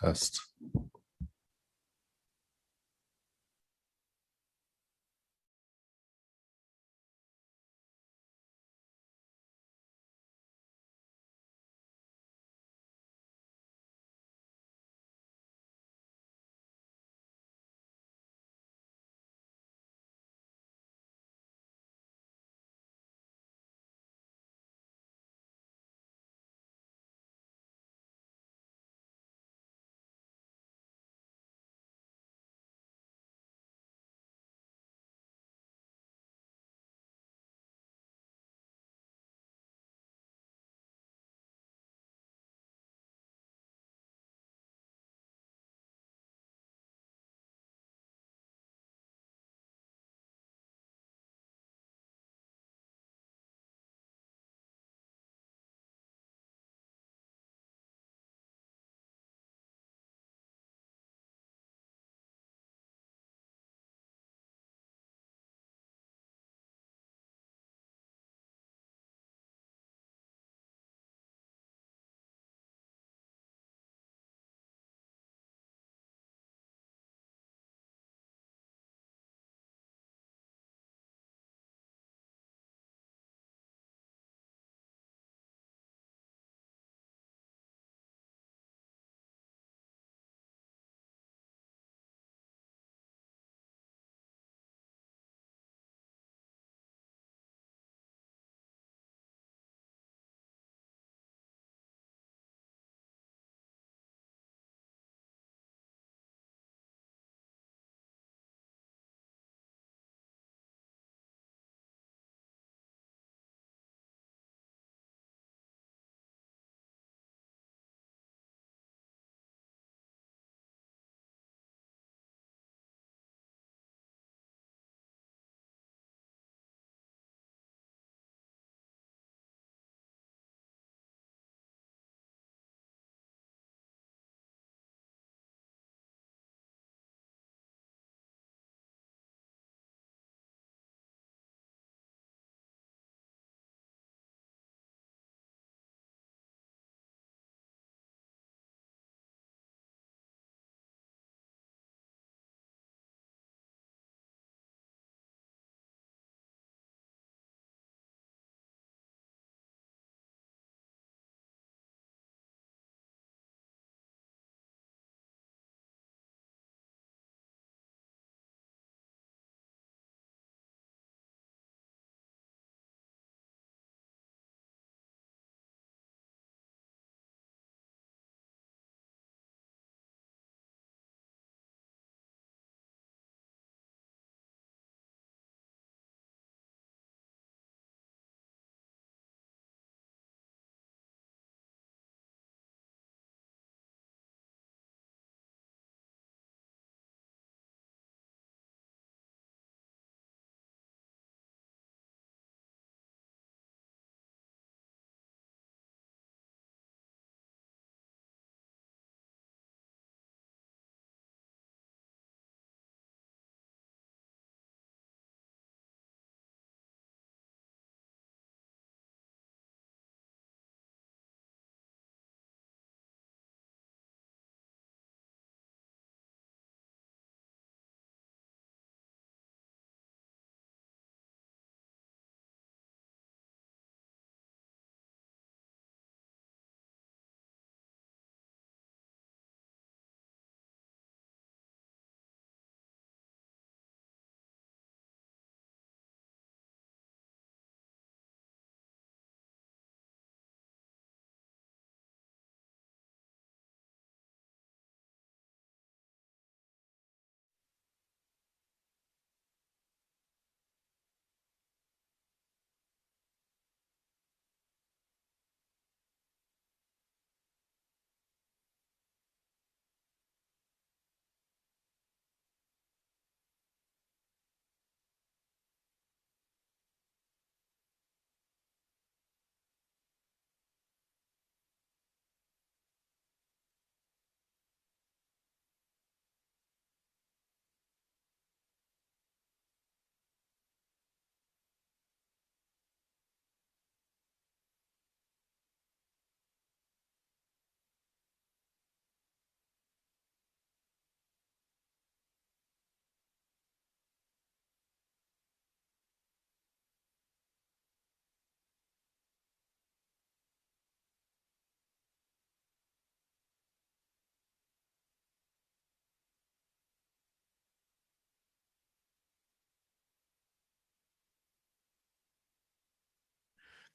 test.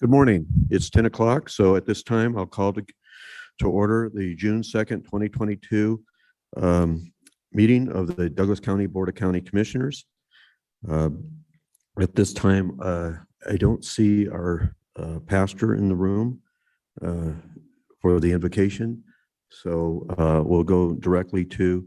Good morning. It's 10 o'clock. So at this time, I'll call to order the June 2nd, 2022 meeting of the Douglas County Board of County Commissioners. At this time, I don't see our pastor in the room for the invocation. So we'll go directly to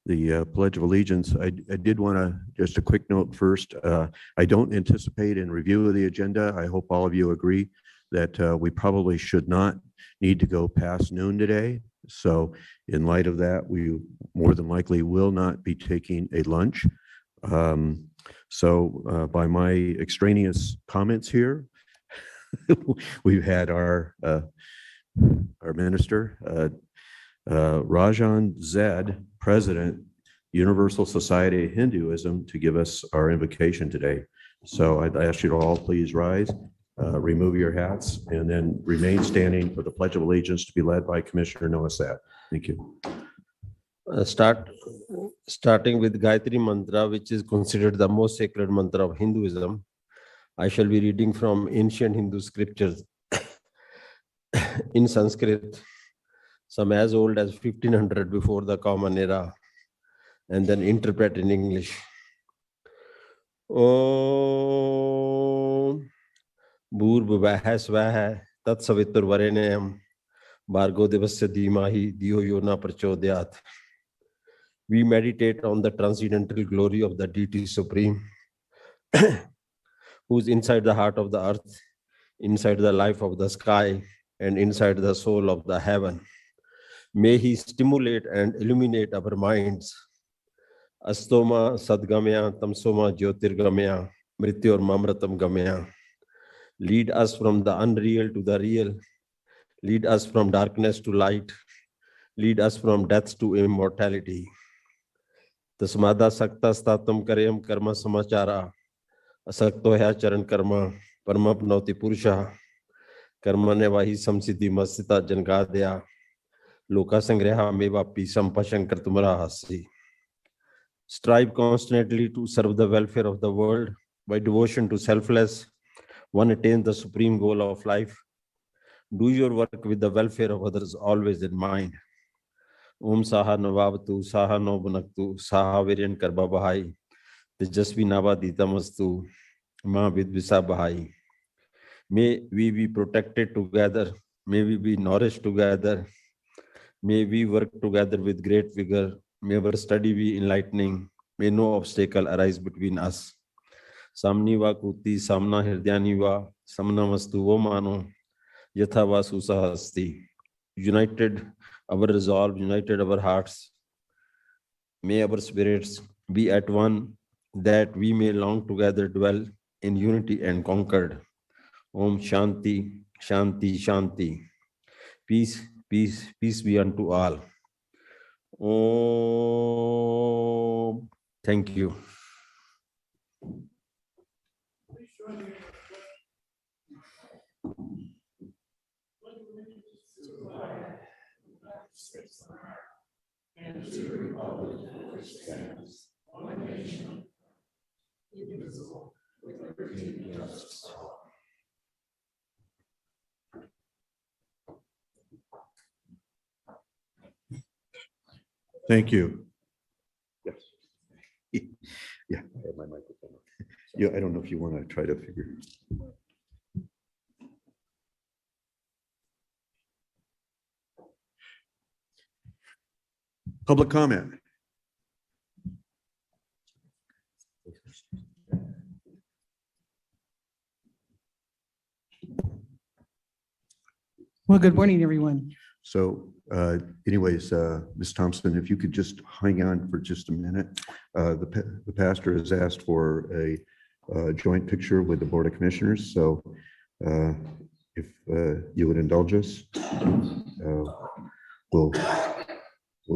the Pledge of Allegiance. I did want to, just a quick note first, I don't anticipate in review of the agenda, I hope all of you agree that we probably should not need to go past noon today. So in light of that, we more than likely will not be taking a lunch. So by my extraneous comments here, we've had our minister, Rajan Zed, President, Universal Society of Hinduism, to give us our invocation today. So I'd ask you to all please rise, remove your hats, and then remain standing for the Pledge of Allegiance to be led by Commissioner Noah Satt. Thank you. Starting with Gayatri Mantra, which is considered the most sacred mantra of Hinduism. I shall be reading from ancient Hindu scriptures in Sanskrit, some as old as 1500 before the Common Era, and then interpret in English. Om Bhurvubhaha Swaha Tat Savitur Varenyam Bhargo Devasya Dhimahi Dhiyo Yo Na Prachodayat. We meditate on the transcendental glory of the Deity Supreme, who is inside the heart of the earth, inside the life of the sky, and inside the soul of the heaven. May he stimulate and illuminate our minds. Astoma Sadgamya Tamsoma Jyotirgamya Mrityor Mamratam Gamya. Lead us from the unreal to the real. Lead us from darkness to light. Lead us from death to immortality. Tasmada Sakta Statam Karyam Karma Samachara. Asakto Hya Charan Karma Parmapnoti Purusha. Karmane Vahi Samsiddhi Masita Jangadya. Loka Sangreha Meva Pisam Pashankar Tumara Hasi. Strive constantly to serve the welfare of the world. By devotion to selfless, one attains the supreme goal of life. Do your work with the welfare of others always in mind. Om Saha Navavatu, Saha No Bunaktu, Saha Viryan Karba Bahai, Tejasvi Nava Ditamastu, Ma Vidvisa Bahai. May we be protected together. May we be nourished together. May we work together with great vigor. May our study be enlightening. May no obstacle arise between us. Samni va kuti, samna hirdhyani va, samna mastu vo mano, yatha va susahasti. United our resolve, united our hearts. May our spirits be at one, that we may long together dwell in unity and concord. Om Shanti, Shanti, Shanti. Peace, peace, peace be unto all. Om. Thank you. And to the republic for which stands, one nation, indivisible, with liberty and justice. Thank you. Yes. Yeah, I have my microphone. Yeah, I don't know if you want to try to figure. Public comment. Well, good morning, everyone. So anyways, Ms. Thompson, if you could just hang on for just a minute. The pastor has asked for a joint picture with the Board of Commissioners. So if you would indulge us, we'll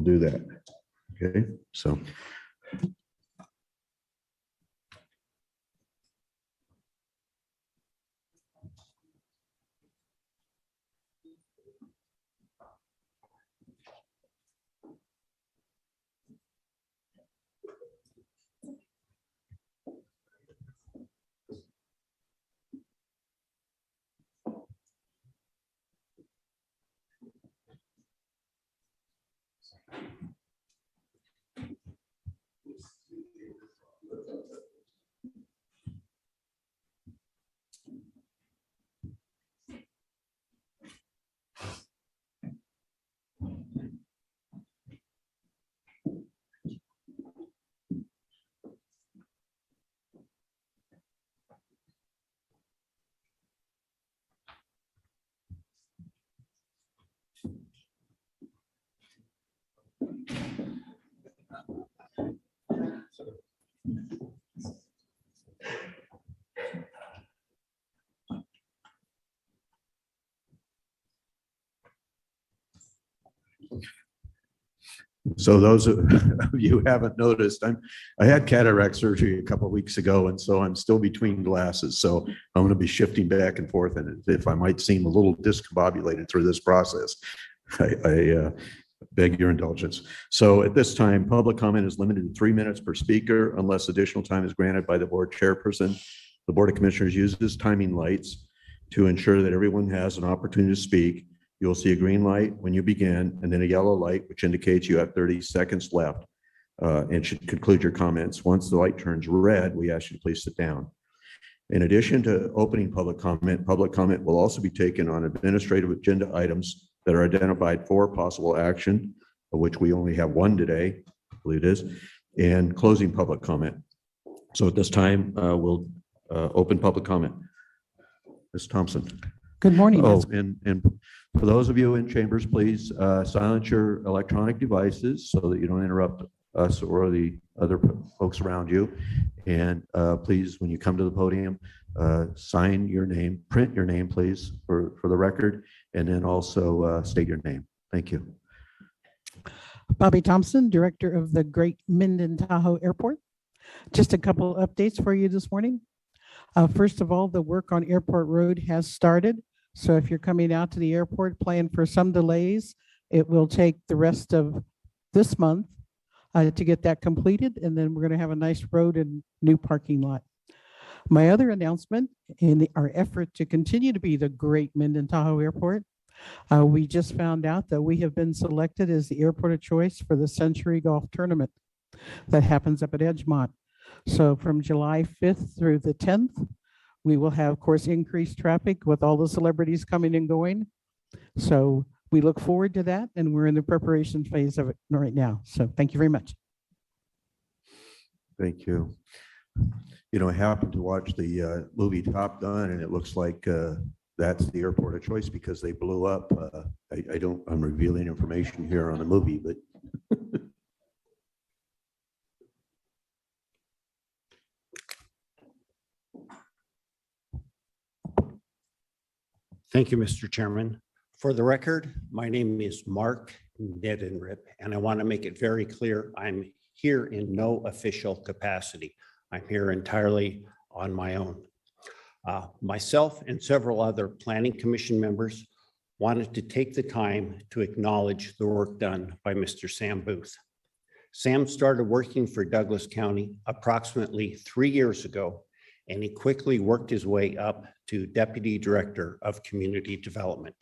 do that. Okay, so. So those of you who haven't noticed, I had cataract surgery a couple of weeks ago, and so I'm still between glasses. So I'm going to be shifting back and forth, and if I might seem a little discombobulated through this process, I beg your indulgence. So at this time, public comment is limited to 3 minutes per speaker unless additional time is granted by the board chairperson. The Board of Commissioners uses timing lights to ensure that everyone has an opportunity to speak. You'll see a green light when you begin, and then a yellow light, which indicates you have 30 seconds left and should conclude your comments. Once the light turns red, we ask you to please sit down. In addition to opening public comment will also be taken on administrative agenda items that are identified for possible action, of which we only have one today, I believe it is, and closing public comment. So at this time, we'll open public comment. Ms. Thompson. Good morning. Oh, and for those of you in chambers, please silence your electronic devices so that you don't interrupt us or the other folks around you. And please, when you come to the podium, sign your name, print your name, please, for the record, and then also state your name. Thank you. Bobby Thompson, Director of the Great Minden Tahoe Airport. Just a couple updates for you this morning. First of all, the work on Airport Road has started. So if you're coming out to the airport, plan for some delays. It will take the rest of this month to get that completed. And then we're going to have a nice road and new parking lot. My other announcement in our effort to continue to be the Great Minden Tahoe Airport, we just found out that we have been selected as the airport of choice for the Century Golf Tournament that happens up at Edgemont. So from July 5th through the 10th, we will have, of course, increased traffic with all the celebrities coming and going. So we look forward to that, and we're in the preparation phase of it right now. So thank you very much. Thank you. You know, I happened to watch the movie Top Gun, and it looks like that's the airport of choice because they blew up. I'm revealing information here on the movie, but Thank you, Mr. Chairman. For the record, my name is Mark Nedenrip, and I want to make it very clear, I'm here in no official capacity. I'm here entirely on my own. Myself and several other Planning Commission members wanted to take the time to acknowledge the work done by Mr. Sam Booth. Sam started working for Douglas County approximately 3 years ago, and he quickly worked his way up to Deputy Director of Community Development.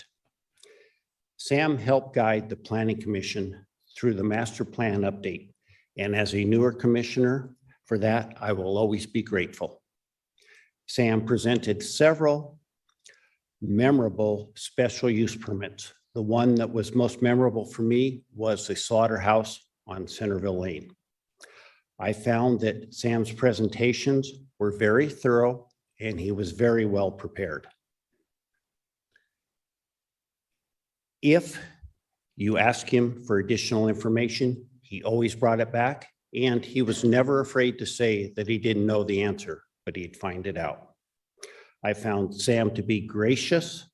Sam helped guide the Planning Commission through the master plan update, and as a newer commissioner, for that, I will always be grateful. Sam presented several memorable special use permits. The one that was most memorable for me was the slaughterhouse on Centerville Lane. I found that Sam's presentations were very thorough and he was very well prepared. If you ask him for additional information, he always brought it back, and he was never afraid to say that he didn't know the answer, but he'd find it out. I found Sam to be gracious,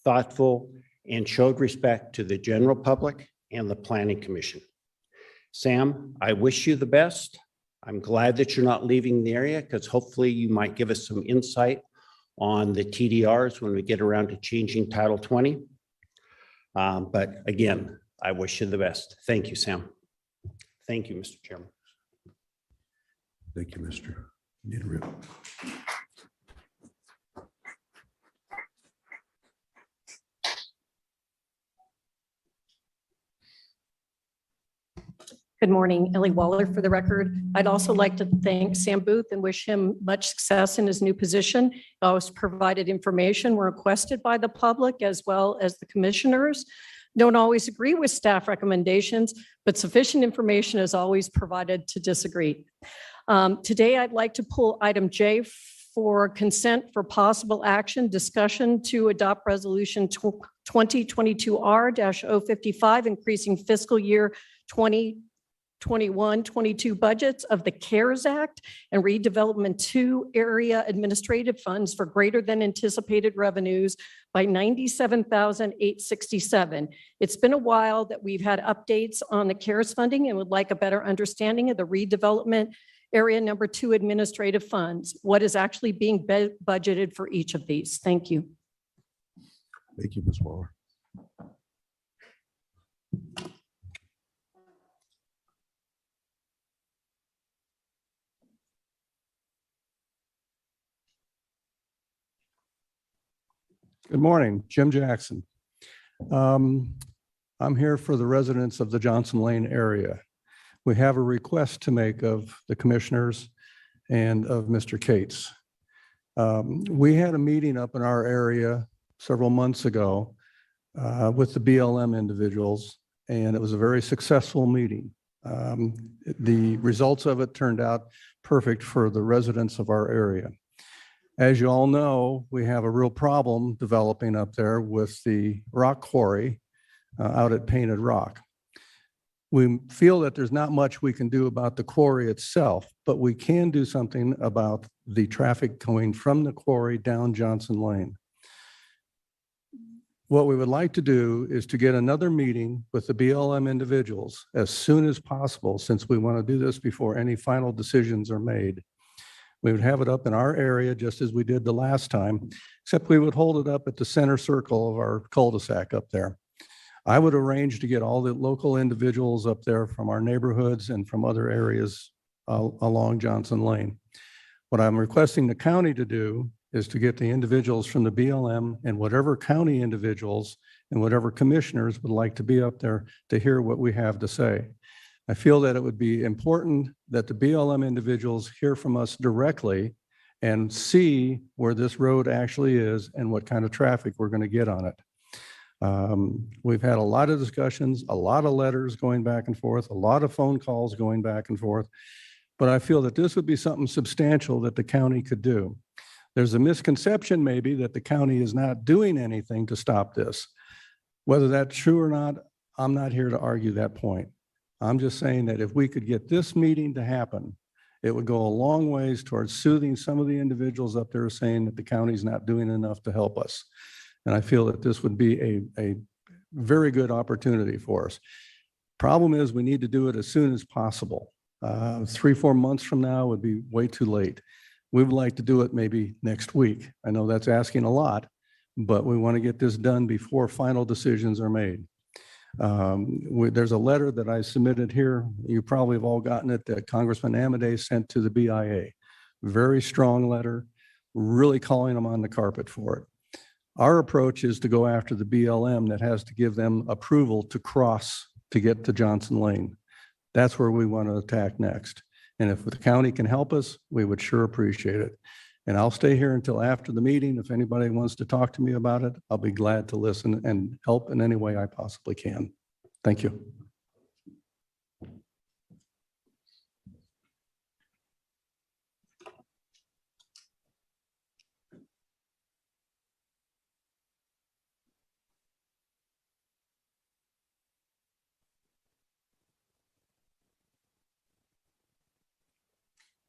thoughtful, and showed respect to the general public and the Planning Commission. Sam, I wish you the best. I'm glad that you're not leaving the area because hopefully you might give us some insight on the TDRs when we get around to changing Title 20. But again, I wish you the best. Thank you, Sam. Thank you, Mr. Chairman. thank you, Mr. Nedenrip. Good morning, Ellie Waller for the record. I'd also like to thank Sam Booth and wish him much success in his new position. He always provided information when requested by the public as well as the commissioners. Don't always agree with staff recommendations, but sufficient information is always provided to disagree. Today, I'd like to pull item J for consent for possible action, discussion to adopt resolution 2022R-055, increasing fiscal year 2022 21-22 budgets of the CARES Act and Redevelopment 2 area administrative funds for greater than anticipated revenues by $97,867. It's been a while that we've had updates on the CARES funding and would like a better understanding of the redevelopment area number 2 administrative funds. What is actually being budgeted for each of these? Thank you. Thank you, Ms. Waller. Good morning, Jim Jackson. I'm here for the residents of the Johnson Lane area. We have a request to make of the commissioners and of Mr. Cates. We had a meeting up in our area several months ago with the BLM individuals, and it was a very successful meeting. The results of it turned out perfect for the residents of our area. As you all know, we have a real problem developing up there with the rock quarry out at Painted Rock. We feel that there's not much we can do about the quarry itself, but we can do something about the traffic going from the quarry down Johnson Lane. What we would like to do is to get another meeting with the BLM individuals as soon as possible, since we want to do this before any final decisions are made. We would have it up in our area just as we did the last time, except we would hold it up at the center circle of our cul-de-sac up there. I would arrange to get all the local individuals up there from our neighborhoods and from other areas along Johnson Lane. What I'm requesting the county to do is to get the individuals from the BLM and whatever county individuals and whatever commissioners would like to be up there to hear what we have to say. I feel that it would be important that the BLM individuals hear from us directly and see where this road actually is and what kind of traffic we're going to get on it. We've had a lot of discussions, a lot of letters going back and forth, a lot of phone calls going back and forth, but I feel that this would be something substantial that the county could do. There's a misconception maybe that the county is not doing anything to stop this. Whether that's true or not, I'm not here to argue that point. I'm just saying that if we could get this meeting to happen, it would go a long ways towards soothing some of the individuals up there saying that the county's not doing enough to help us. And I feel that this would be a very good opportunity for us. Problem is, we need to do it as soon as possible. 3-4 months from now would be way too late. We would like to do it maybe next week. I know that's asking a lot, but we want to get this done before final decisions are made. There's a letter that I submitted here. You probably have all gotten it, that Congressman Amodei sent to the BIA. Very strong letter, really calling them on the carpet for it. Our approach is to go after the BLM that has to give them approval to cross to get to Johnson Lane. That's where we want to attack next. And if the county can help us, we would sure appreciate it. And I'll stay here until after the meeting. If anybody wants to talk to me about it, I'll be glad to listen and help in any way I possibly can. Thank you.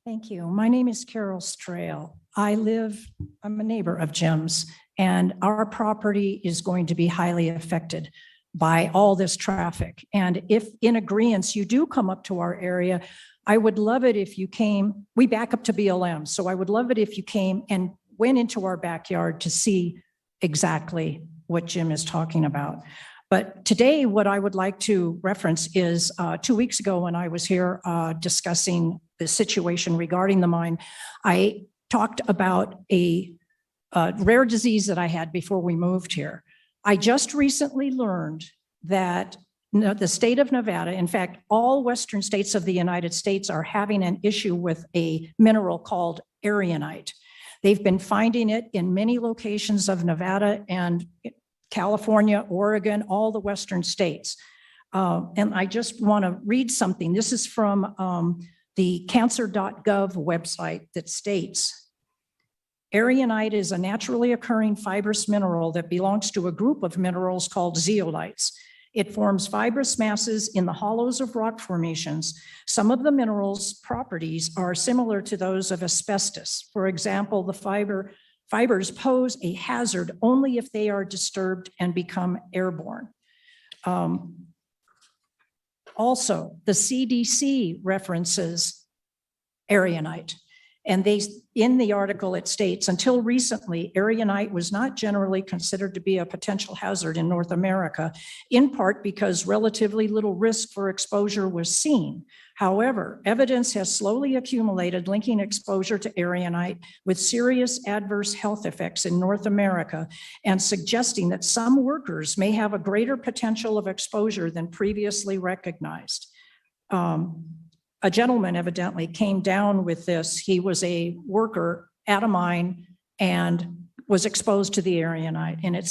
Thank you. My name is Carol Strail. I'm a neighbor of Jim's, and our property is going to be highly affected by all this traffic. And if in agreement you do come up to our area, I would love it if you came, we back up to BLM, so I would love it if you came and went into our backyard to see exactly what Jim is talking about. But today, what I would like to reference is 2 weeks ago when I was here discussing the situation regarding the mine, I talked about a rare disease that I had before we moved here. I just recently learned that the state of Nevada, in fact, all Western states of the United States are having an issue with a mineral called aragonite. They've been finding it in many locations of Nevada and California, Oregon, all the Western states. And I just want to read something. This is from the cancer.gov website that states, aragonite is a naturally occurring fibrous mineral that belongs to a group of minerals called zeolites. It forms fibrous masses in the hollows of rock formations. Some of the minerals' properties are similar to those of asbestos. For example, the fibers pose a hazard only if they are disturbed and become airborne. Also, the CDC references erionite. And in the article, it states, until recently, erionite was not generally considered to be a potential hazard in North America, in part because relatively little risk for exposure was seen. However, evidence has slowly accumulated linking exposure to erionite with serious adverse health effects in North America and suggesting that some workers may have a greater potential of exposure than previously recognized. A gentleman evidently came down with this. He was a worker at a mine and was exposed to the erionite. And it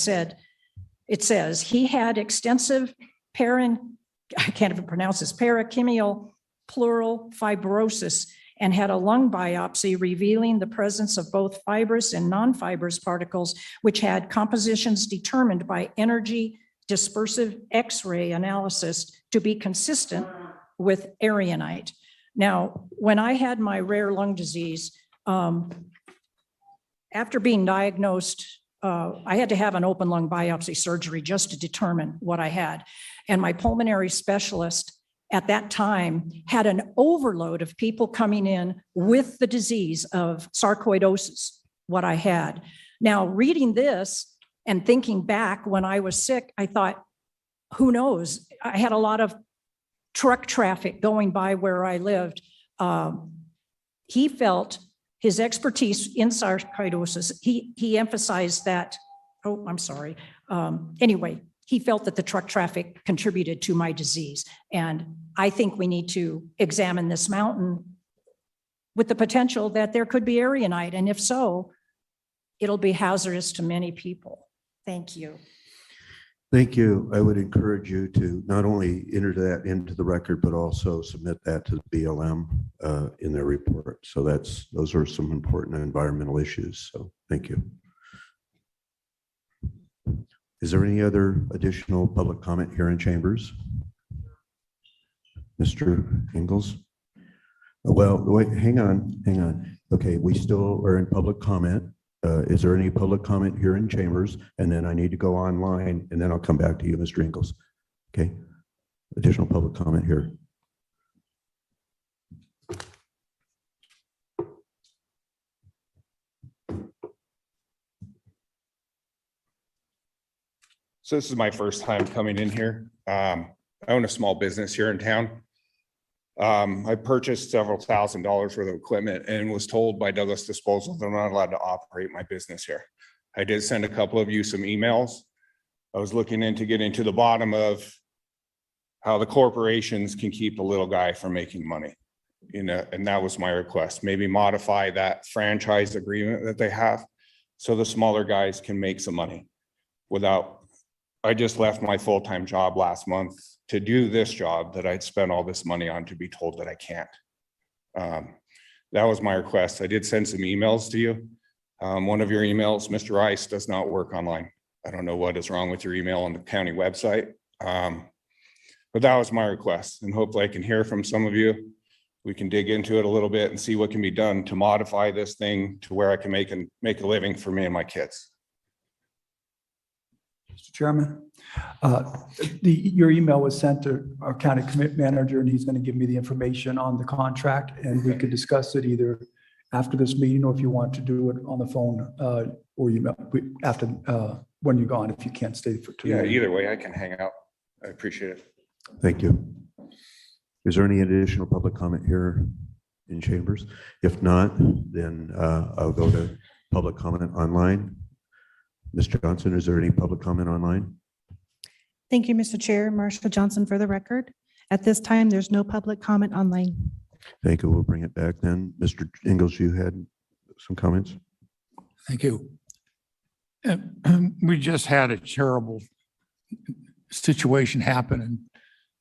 says he had extensive parachemoral pleural fibrosis and had a lung biopsy revealing the presence of both fibrous and non-fibrous particles, which had compositions determined by energy dispersive X-ray analysis to be consistent with erionite. Now, when I had my rare lung disease, after being diagnosed, I had to have an open lung biopsy surgery just to determine what I had. And my pulmonary specialist at that time had an overload of people coming in with the disease of sarcoidosis, what I had. Now, reading this and thinking back when I was sick, I thought, who knows? I had a lot of truck traffic going by where I lived. He felt his expertise in sarcoidosis, he emphasized that, oh, I'm sorry. Anyway, he felt that the truck traffic contributed to my disease. And I think we need to examine this mountain with the potential that there could be erionite. And if so, it'll be hazardous to many people. Thank you. Thank you. I would encourage you to not only enter that into the record, but also submit that to the BLM in their report. So those are some important environmental issues. So thank you. Is there any other additional public comment here in chambers? Mr. Ingalls? Well, wait, hang on. Okay, we still are in public comment. Is there any public comment here in chambers? And then I need to go online and then I'll come back to you, Mr. Ingalls. Okay, additional public comment here. So this is my first time coming in here. I own a small business here in town. I purchased several $1,000s worth of equipment and was told by Douglas Disposal that I'm not allowed to operate my business here. I did send a couple of you some emails. I was looking into getting to the bottom of how the corporations can keep the little guy from making money. And that was my request. Maybe modify that franchise agreement that they have so the smaller guys can make some money I just left my full-time job last month to do this job that I'd spent all this money on to be told that I can't. That was my request. I did send some emails to you. One of your emails, Mr. Rice, does not work online. I don't know what is wrong with your email on the county website. But that was my request, and hopefully I can hear from some of you. We can dig into it a little bit and see what can be done to modify this thing to where I can make a living for me and my kids. Mr. Chairman, your email was sent to our county commit manager, and he's going to give me the information on the contract, and we could discuss it either after this meeting, or if you want to do it on the phone or email after when you're gone, if you can't stay for 2 Yeah, minutes. either way, I can hang out. I appreciate it. Thank you. Is there any additional public comment here in chambers? If not, then I'll go to public comment online. Ms. Johnson, is there any public comment online? Thank you, Mr. Chair. Marshall Johnson for the record. At this time, there's no public comment online. Thank you. We'll bring it back then. Mr. Ingalls, you had some comments? Thank you. We just had a terrible situation happen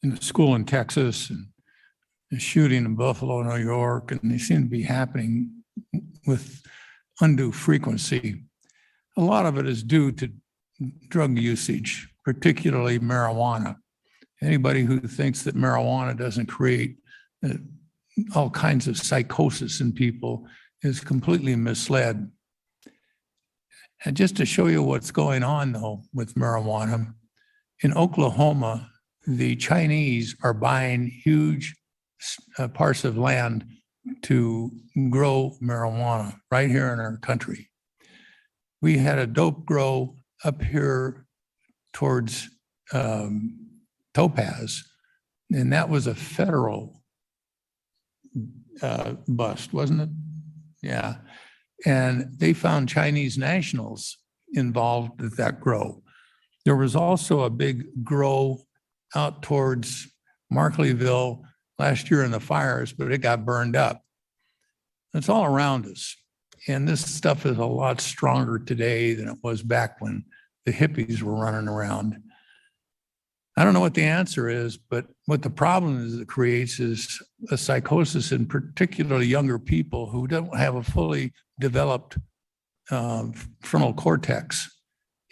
in the school in Texas and the shooting in Buffalo, New York, and they seem to be happening with undue frequency. A lot of it is due to drug usage, particularly marijuana. Anybody who thinks that marijuana doesn't create all kinds of psychosis in people is completely misled. And just to show you what's going on though with marijuana, in Oklahoma, the Chinese are buying huge parts of land to grow marijuana right here in our country. We had a dope grow up here towards Topaz, and that was a federal bust, wasn't it? Yeah. And they found Chinese nationals involved with that grow. There was also a big grow out towards Markleyville last year in the fires, but it got burned up. It's all around us. And this stuff is a lot stronger today than it was back when the hippies were running around. I don't know what the answer is, but what the problem is it creates is a psychosis in particularly younger people who don't have a fully developed frontal cortex.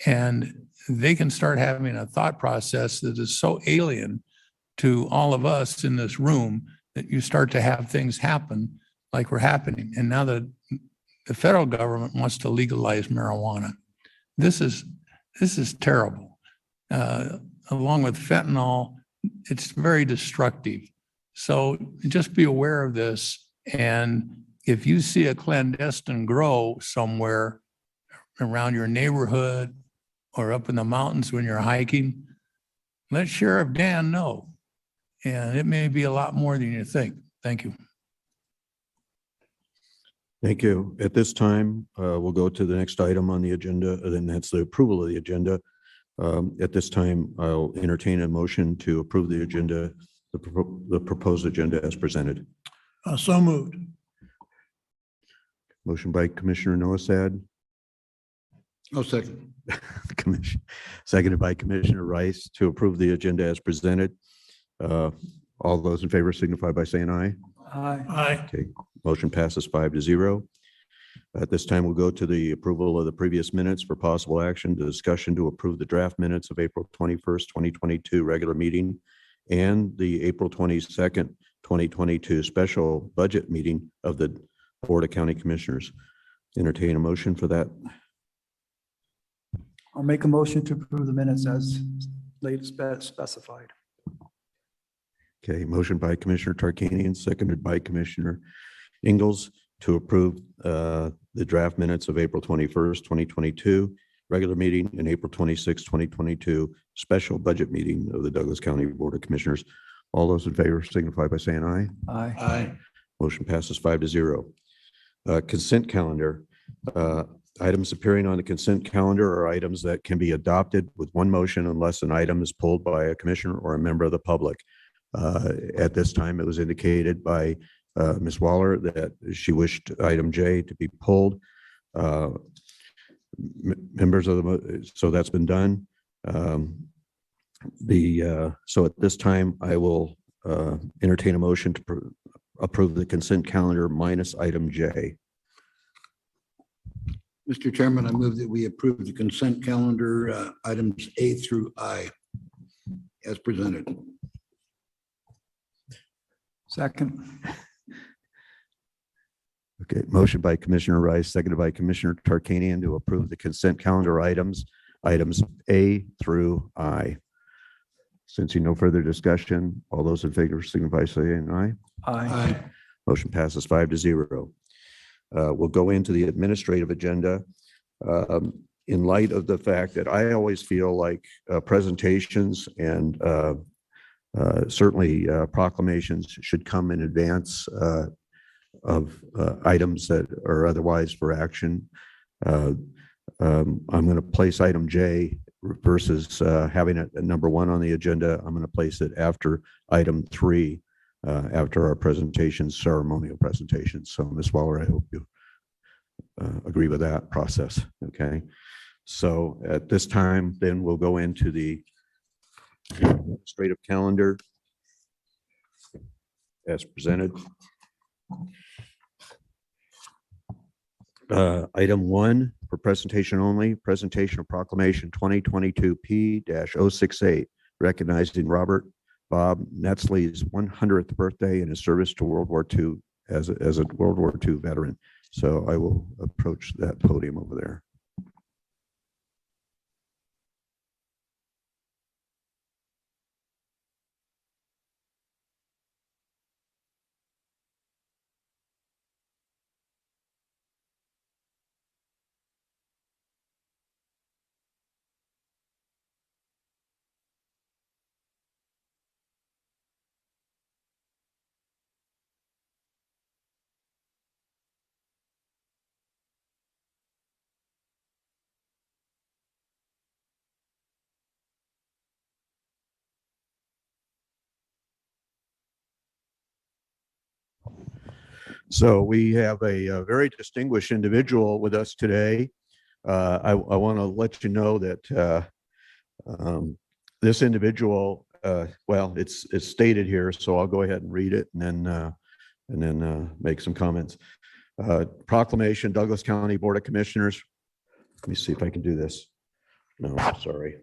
And they can start having a thought process that is so alien to all of us in this room that you start to have things happen like we're happening. And now the federal government wants to legalize marijuana. This is terrible. Along with fentanyl, it's very destructive. So just be aware of this. And if you see a clandestine grow somewhere around your neighborhood or up in the mountains when you're hiking, let Sheriff Dan know. And it may be a lot more than you think. Thank you. Thank you. At this time, we'll go to the next item on the agenda, and then that's the approval of the agenda. At this time, I'll entertain a motion to approve the agenda, the proposed agenda as presented. So moved. Motion by Commissioner Noasad. Oh, second. Commission, seconded by Commissioner Rice to approve the agenda as presented. All those in favor signify by saying aye. Aye. Okay, motion passes 5-0. At this time, we'll go to the approval of the previous minutes for possible action, the discussion to approve the draft minutes of April 21st, 2022 regular meeting and the April 22nd, 2022 special budget meeting of the Board of County Commissioners. Entertain a motion for that. I'll make a motion to approve the minutes as later specified. Okay, motion by Commissioner Tarkanian, seconded by Commissioner Ingalls to approve the draft minutes of April 21st, 2022 regular meeting and April 26th, 2022 special budget meeting of the Douglas County Board of Commissioners. All those in favor signify by saying aye. Aye. Motion passes 5-0. Consent calendar. Items appearing on the consent calendar are items that can be adopted with one motion unless an item is pulled by a commissioner or a member of the public. At this time, it was indicated by Ms. Waller that she wished item J to be pulled. Members of the, so that's been done. So at this time, I will entertain a motion to approve the consent calendar minus item J. Mr. Chairman, I move that we approve the consent calendar, items A through I as presented. Second. Okay, motion by Commissioner Rice, seconded by Commissioner Tarkanian to approve the consent calendar items A through I. Since no further discussion, all those in favor signify by saying aye. Aye. Motion passes 5-0. We'll go into the administrative agenda. In light of the fact that I always feel like presentations and certainly proclamations should come in advance of items that are otherwise for action. I'm going to place item J versus having it at number 1 on the agenda. I'm going to place it after item 3, after our presentations, ceremonial presentations. So Ms. Waller, I hope you agree with that process. Okay. So at this time, then we'll go into the administrative calendar as presented. Item 1 for presentation only, presentation of proclamation 2022 P-068, recognizing Robert Bob Netzley's 100th birthday and his service to World War II as a World War II veteran. So I will approach that podium over there. So we have a very distinguished individual with us today. I want to let you know that this individual, well, it's stated here, so I'll go ahead and read it and then make some comments. Proclamation, Douglas County Board of Commissioners. Let me see if I can do this. No, sorry.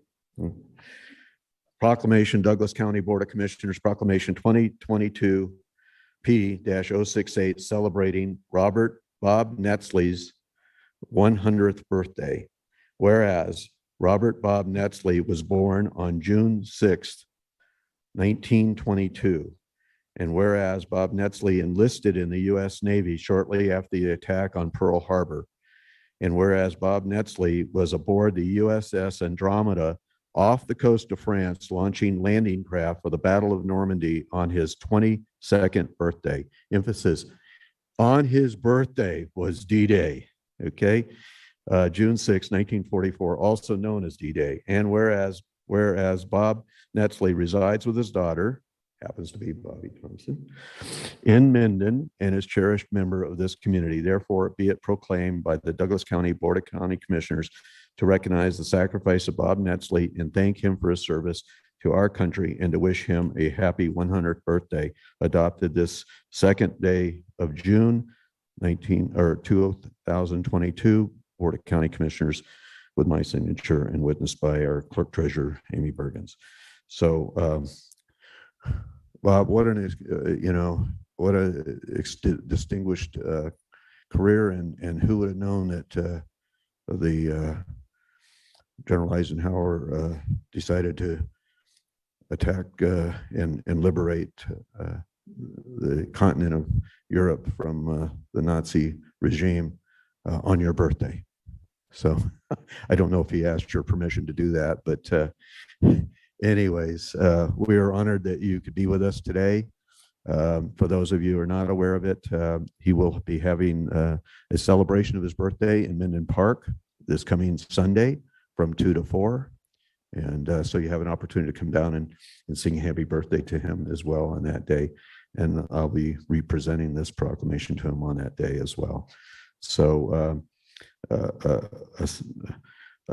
Proclamation, Douglas County Board of Commissioners, Proclamation 2022 P-068, celebrating Robert Bob Netzley's 100th birthday. Whereas Robert Bob Netzley was born on June 6th, 1922. And whereas Bob Netzley enlisted in the U.S. Navy shortly after the attack on Pearl Harbor. And whereas Bob Netzley was aboard the USS Andromeda off the coast of France, launching landing craft for the Battle of Normandy on his 22nd birthday. Emphasis, on his birthday was D-Day, okay? June 6, 1944, also known as D-Day. And whereas Bob Netzley resides with his daughter, happens to be Bobby Thompson, in Minden, and is cherished member of this community. Therefore, be it proclaimed by the Douglas County Board of County Commissioners to recognize the sacrifice of Bob Netzley and thank him for his service to our country and to wish him a happy 100th birthday. Adopted this second day of June 2022, Board of County Commissioners, with my signature and witnessed by our clerk treasurer, Amy Bergens. So, Bob, what what a distinguished career, and who would have known that the General Eisenhower decided to attack and liberate the continent of Europe from the Nazi regime on your birthday. So I don't know if he asked your permission to do that, but anyways, we are honored that you could be with us today. For those of you who are not aware of it, he will be having a celebration of his birthday in Minden Park this coming Sunday from 2 to 4. And so you have an opportunity to come down and sing happy birthday to him as well on that day. And I'll be representing this proclamation to him on that day as well. So a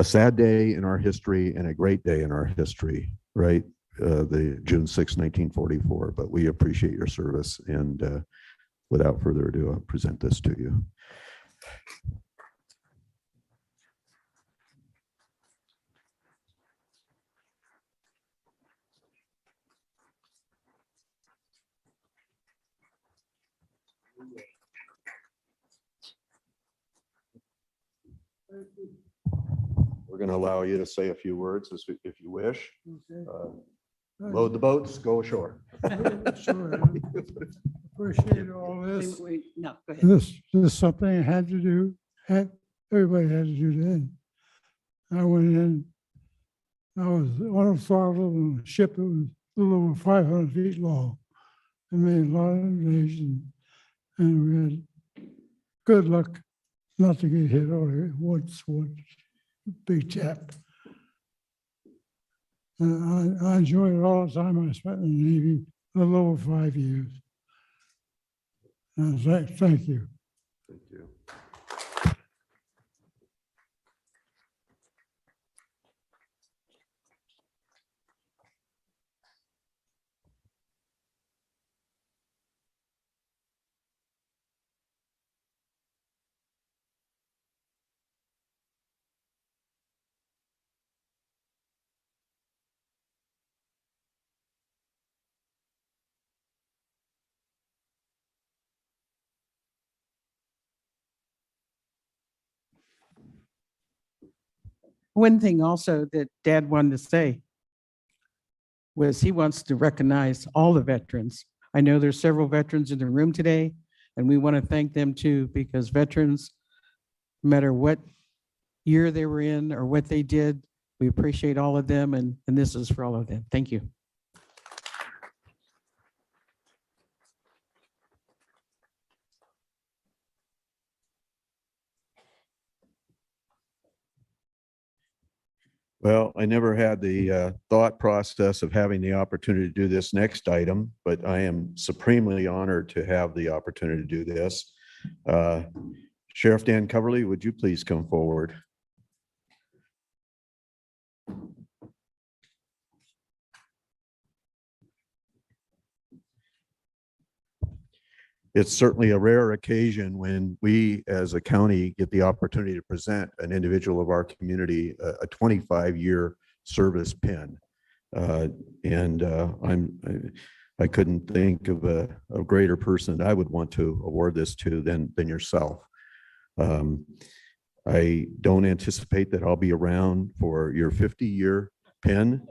sad day in our history and a great day in our history, right? The June 6, 1944, but we appreciate your service. And without further ado, I'll present this to you. We're going to allow you to say a few words if you wish. Load the boats, go ashore. Sure. Appreciate all this. No, go ahead. This is something I had to do. Everybody had to do that. I went in. I was on a throttle on a ship that was a little over 500 feet long. I made a lot of invasion, and we had good luck not to get hit or once one big chap. And I enjoyed it all the time I spent in the Navy, a little over 5 years. Thank you. Thank you. One thing also that Dad wanted to say was he wants to recognize all the veterans. I know there's several veterans in the room today, and we want to thank them too, because veterans, no matter what year they were in or what they did, we appreciate all of them, and this is for all of them. Thank you. Well, I never had the thought process of having the opportunity to do this next item, but I am supremely honored to have the opportunity to do this. Sheriff Dan Coverly, would you please come forward? It's certainly a rare occasion when we as a county get the opportunity to present an individual of our community a 25-year service pin. I couldn't think of a greater person that I would want to award this to than yourself. I don't anticipate that I'll be around for your 50-year pin.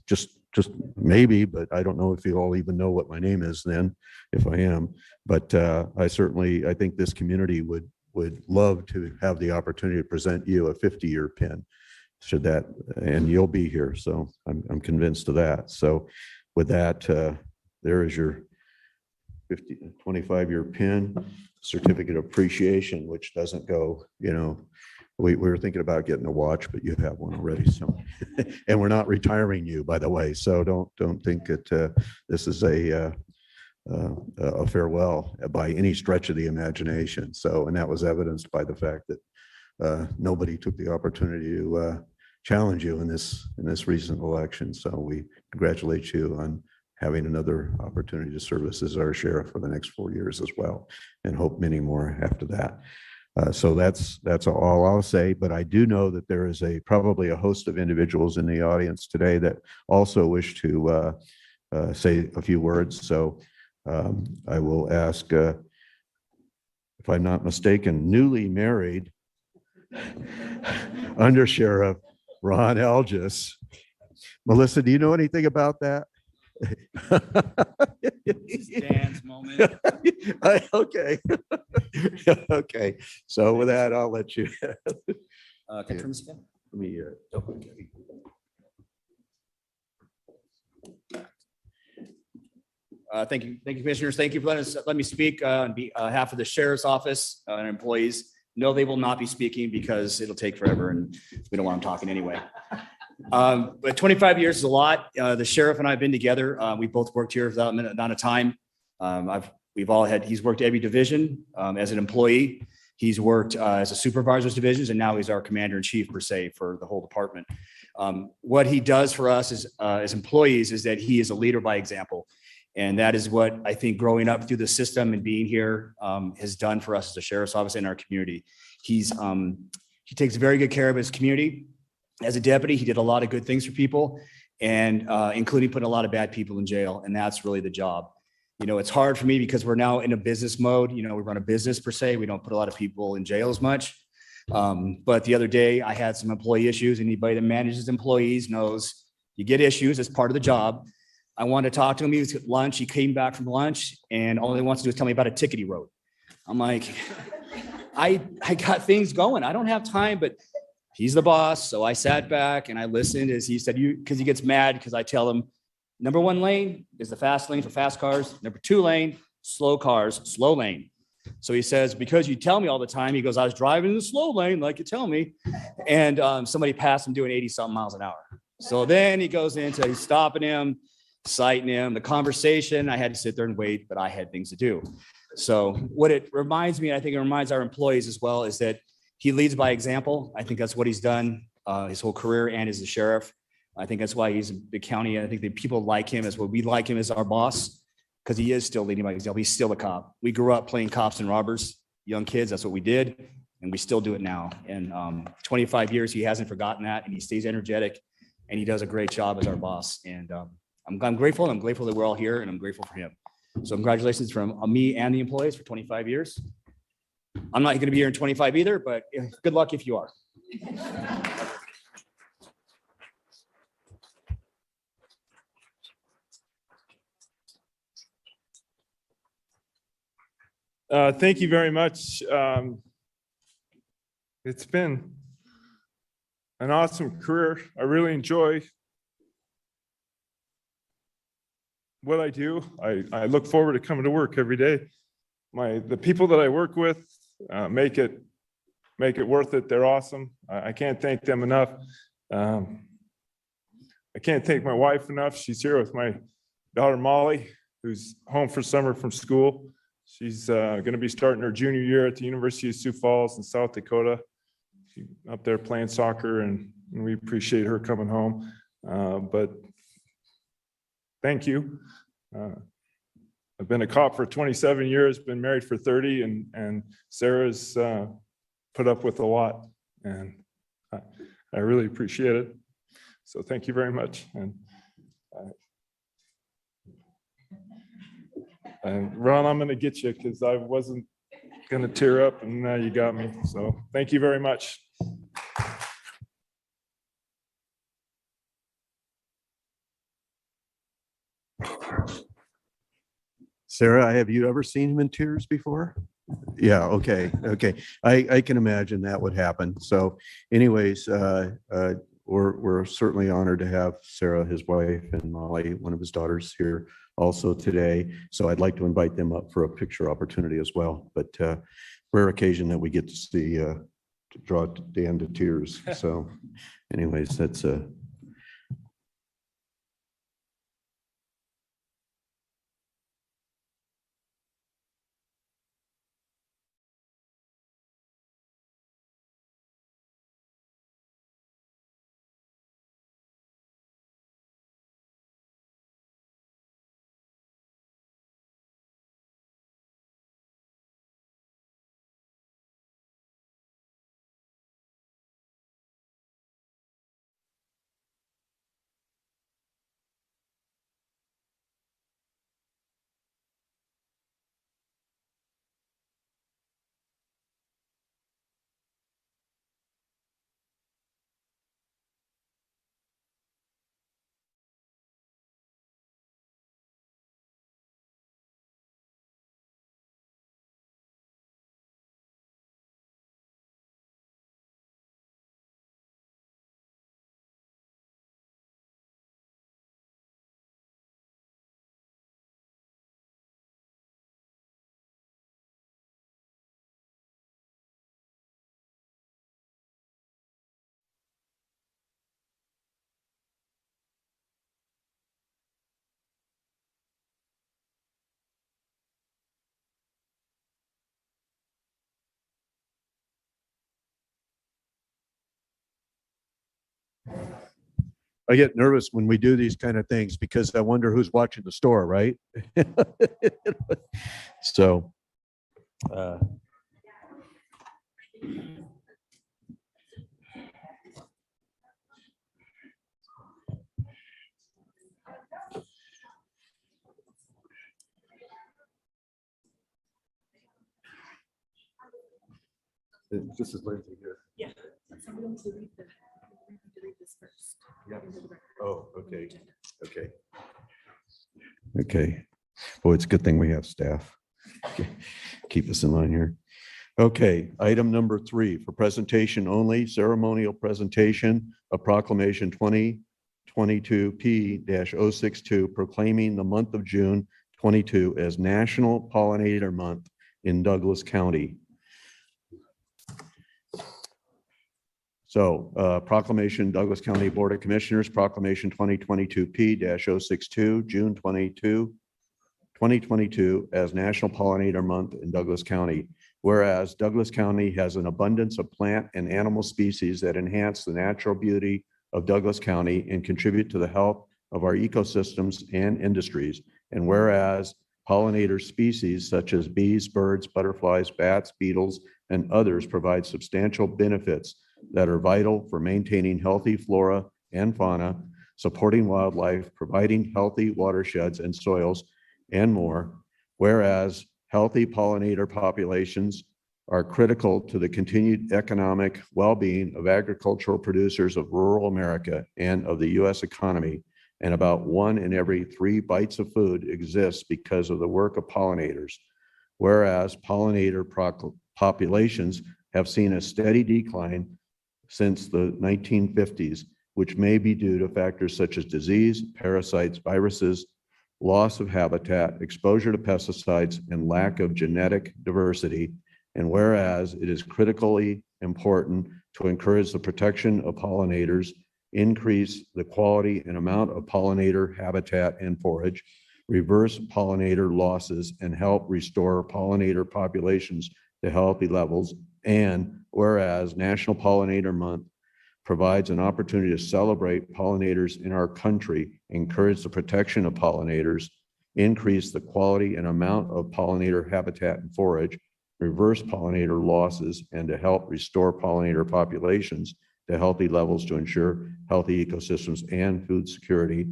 Just maybe, but I don't know if you all even know what my name is then, if I am. But I think this community would love to have the opportunity to present you a 50-year pin, should that, and you'll be here. So I'm convinced of that. So with that, there is your 25-year pin, certificate of appreciation, which doesn't go, we were thinking about getting a watch, but you have one already. So, and we're not retiring you, by the way. So don't think that this is a farewell by any stretch of the imagination. So, and that was evidenced by the fact that nobody took the opportunity to challenge you in this recent election. So we congratulate you on having another opportunity to service as our sheriff for the next 4 years as well, and hope many more after that. So that's all I'll say, but I do know that there is probably a host of individuals in the audience today that also wish to say a few words. So I will ask, if I'm not mistaken, newly married Under Sheriff Ron Elgis. Melissa, do you know anything about that? This is Dan's moment. Okay. Okay. So with that, I'll let you. Can I turn this again? Let me. Thank you, commissioners. Thank you for letting me speak on behalf of the sheriff's office and employees. No, they will not be speaking because it'll take forever and we don't want them talking anyway. But 25 years is a lot. The sheriff and I have been together. We both worked here for that amount of time. He's worked every division as an employee. He's worked as a supervisor's divisions, and now he's our commander in chief per se for the whole department. What he does for us as employees is that he is a leader by example. And that is what I think growing up through the system and being here has done for us as a sheriff's office in our community. He takes very good care of his community. As a deputy, he did a lot of good things for people, and including putting a lot of bad people in jail. And that's really the job. It's hard for me because we're now in a business mode. We run a business per se. We don't put a lot of people in jail as much. But the other day I had some employee issues. Anybody that manages employees knows you get issues as part of the job. I wanted to talk to him. He was at lunch. He came back from lunch and all he wants to do is tell me about a ticket he wrote. I'm like, I got things going. I don't have time, but he's the boss. So I sat back and I listened as he said, because he gets mad because I tell him, number 1 lane is the fast lane for fast cars. Number 2 lane, slow cars, slow lane. So he says, because you tell me all the time, he goes, I was driving in the slow lane like you tell me. And somebody passed him doing 80-something miles an hour. So then he goes into, he's stopping him, citing him. The conversation, I had to sit there and wait, but I had things to do. So what it reminds me, I think it reminds our employees as well, is that he leads by example. I think that's what he's done his whole career and as the sheriff. I think that's why he's in the county. I think the people like him as what we like him as our boss, because he is still leading by example. He's still a cop. We grew up playing cops and robbers, young kids. That's what we did. And we still do it now. And 25 years, he hasn't forgotten that. And he stays energetic and he does a great job as our boss. And I'm grateful. I'm grateful that we're all here and I'm grateful for him. So congratulations from me and the employees for 25 years. I'm not going to be here in 25 either, but good luck if you are. Thank you very much. It's been an awesome career. I really enjoy what I do. I look forward to coming to work every day. The people that I work with make it worth it. They're awesome. I can't thank them enough. I can't thank my wife enough. She's here with my daughter Molly, who's home for summer from school. She's going to be starting her junior year at the University of Sioux Falls in South Dakota. She's up there playing soccer, and we appreciate her coming home. But thank you. I've been a cop for 27 years, been married for 30, and Sarah's put up with a lot, and I really appreciate it. So thank you very much. And Ron, I'm going to get you because I wasn't going to tear up, and now you got me. So thank you very much. Sarah, have you ever seen him in tears before? Yeah, okay. I can imagine that would happen. So anyways, we're certainly honored to have Sarah, his wife, and Molly, one of his daughters, here also today. So I'd like to invite them up for a picture opportunity as well. But rare occasion that we get to see to draw Dan to tears. So anyways, that's I get nervous when we do these kind of things because I wonder who's watching the store, right? So this is Lindsay here. Yeah. So we need to read this first. Yeah. Oh, okay. Okay. Well, it's a good thing we have staff. Okay. Keep us in line here. Okay, item number 3 for presentation only, ceremonial presentation of proclamation 2022 P-062 proclaiming the month of June 22 as National Pollinator Month in Douglas County. So proclamation, Douglas County Board of Commissioners, proclamation 2022 P-062, June 22, 2022 as National Pollinator Month in Douglas County. Whereas Douglas County has an abundance of plant and animal species that enhance the natural beauty of Douglas County and contribute to the health of our ecosystems and industries. And whereas pollinator species such as bees, birds, butterflies, bats, beetles, and others provide substantial benefits that are vital for maintaining healthy flora and fauna, supporting wildlife, providing healthy watersheds and soils, and more. Whereas healthy pollinator populations are critical to the continued economic well-being of agricultural producers of rural America and of the U.S. economy, and about 1 in every 3 bites of food exists because of the work of pollinators. Whereas pollinator populations have seen a steady decline since the 1950s, which may be due to factors such as disease, parasites, viruses, loss of habitat, exposure to pesticides, and lack of genetic diversity. And whereas it is critically important to encourage the protection of pollinators, increase the quality and amount of pollinator habitat and forage, reverse pollinator losses, and help restore pollinator populations to healthy levels. And whereas National Pollinator Month provides an opportunity to celebrate pollinators in our country, encourage the protection of pollinators, increase the quality and amount of pollinator habitat and forage, reverse pollinator losses, and to help restore pollinator populations to healthy levels to ensure healthy ecosystems and food security.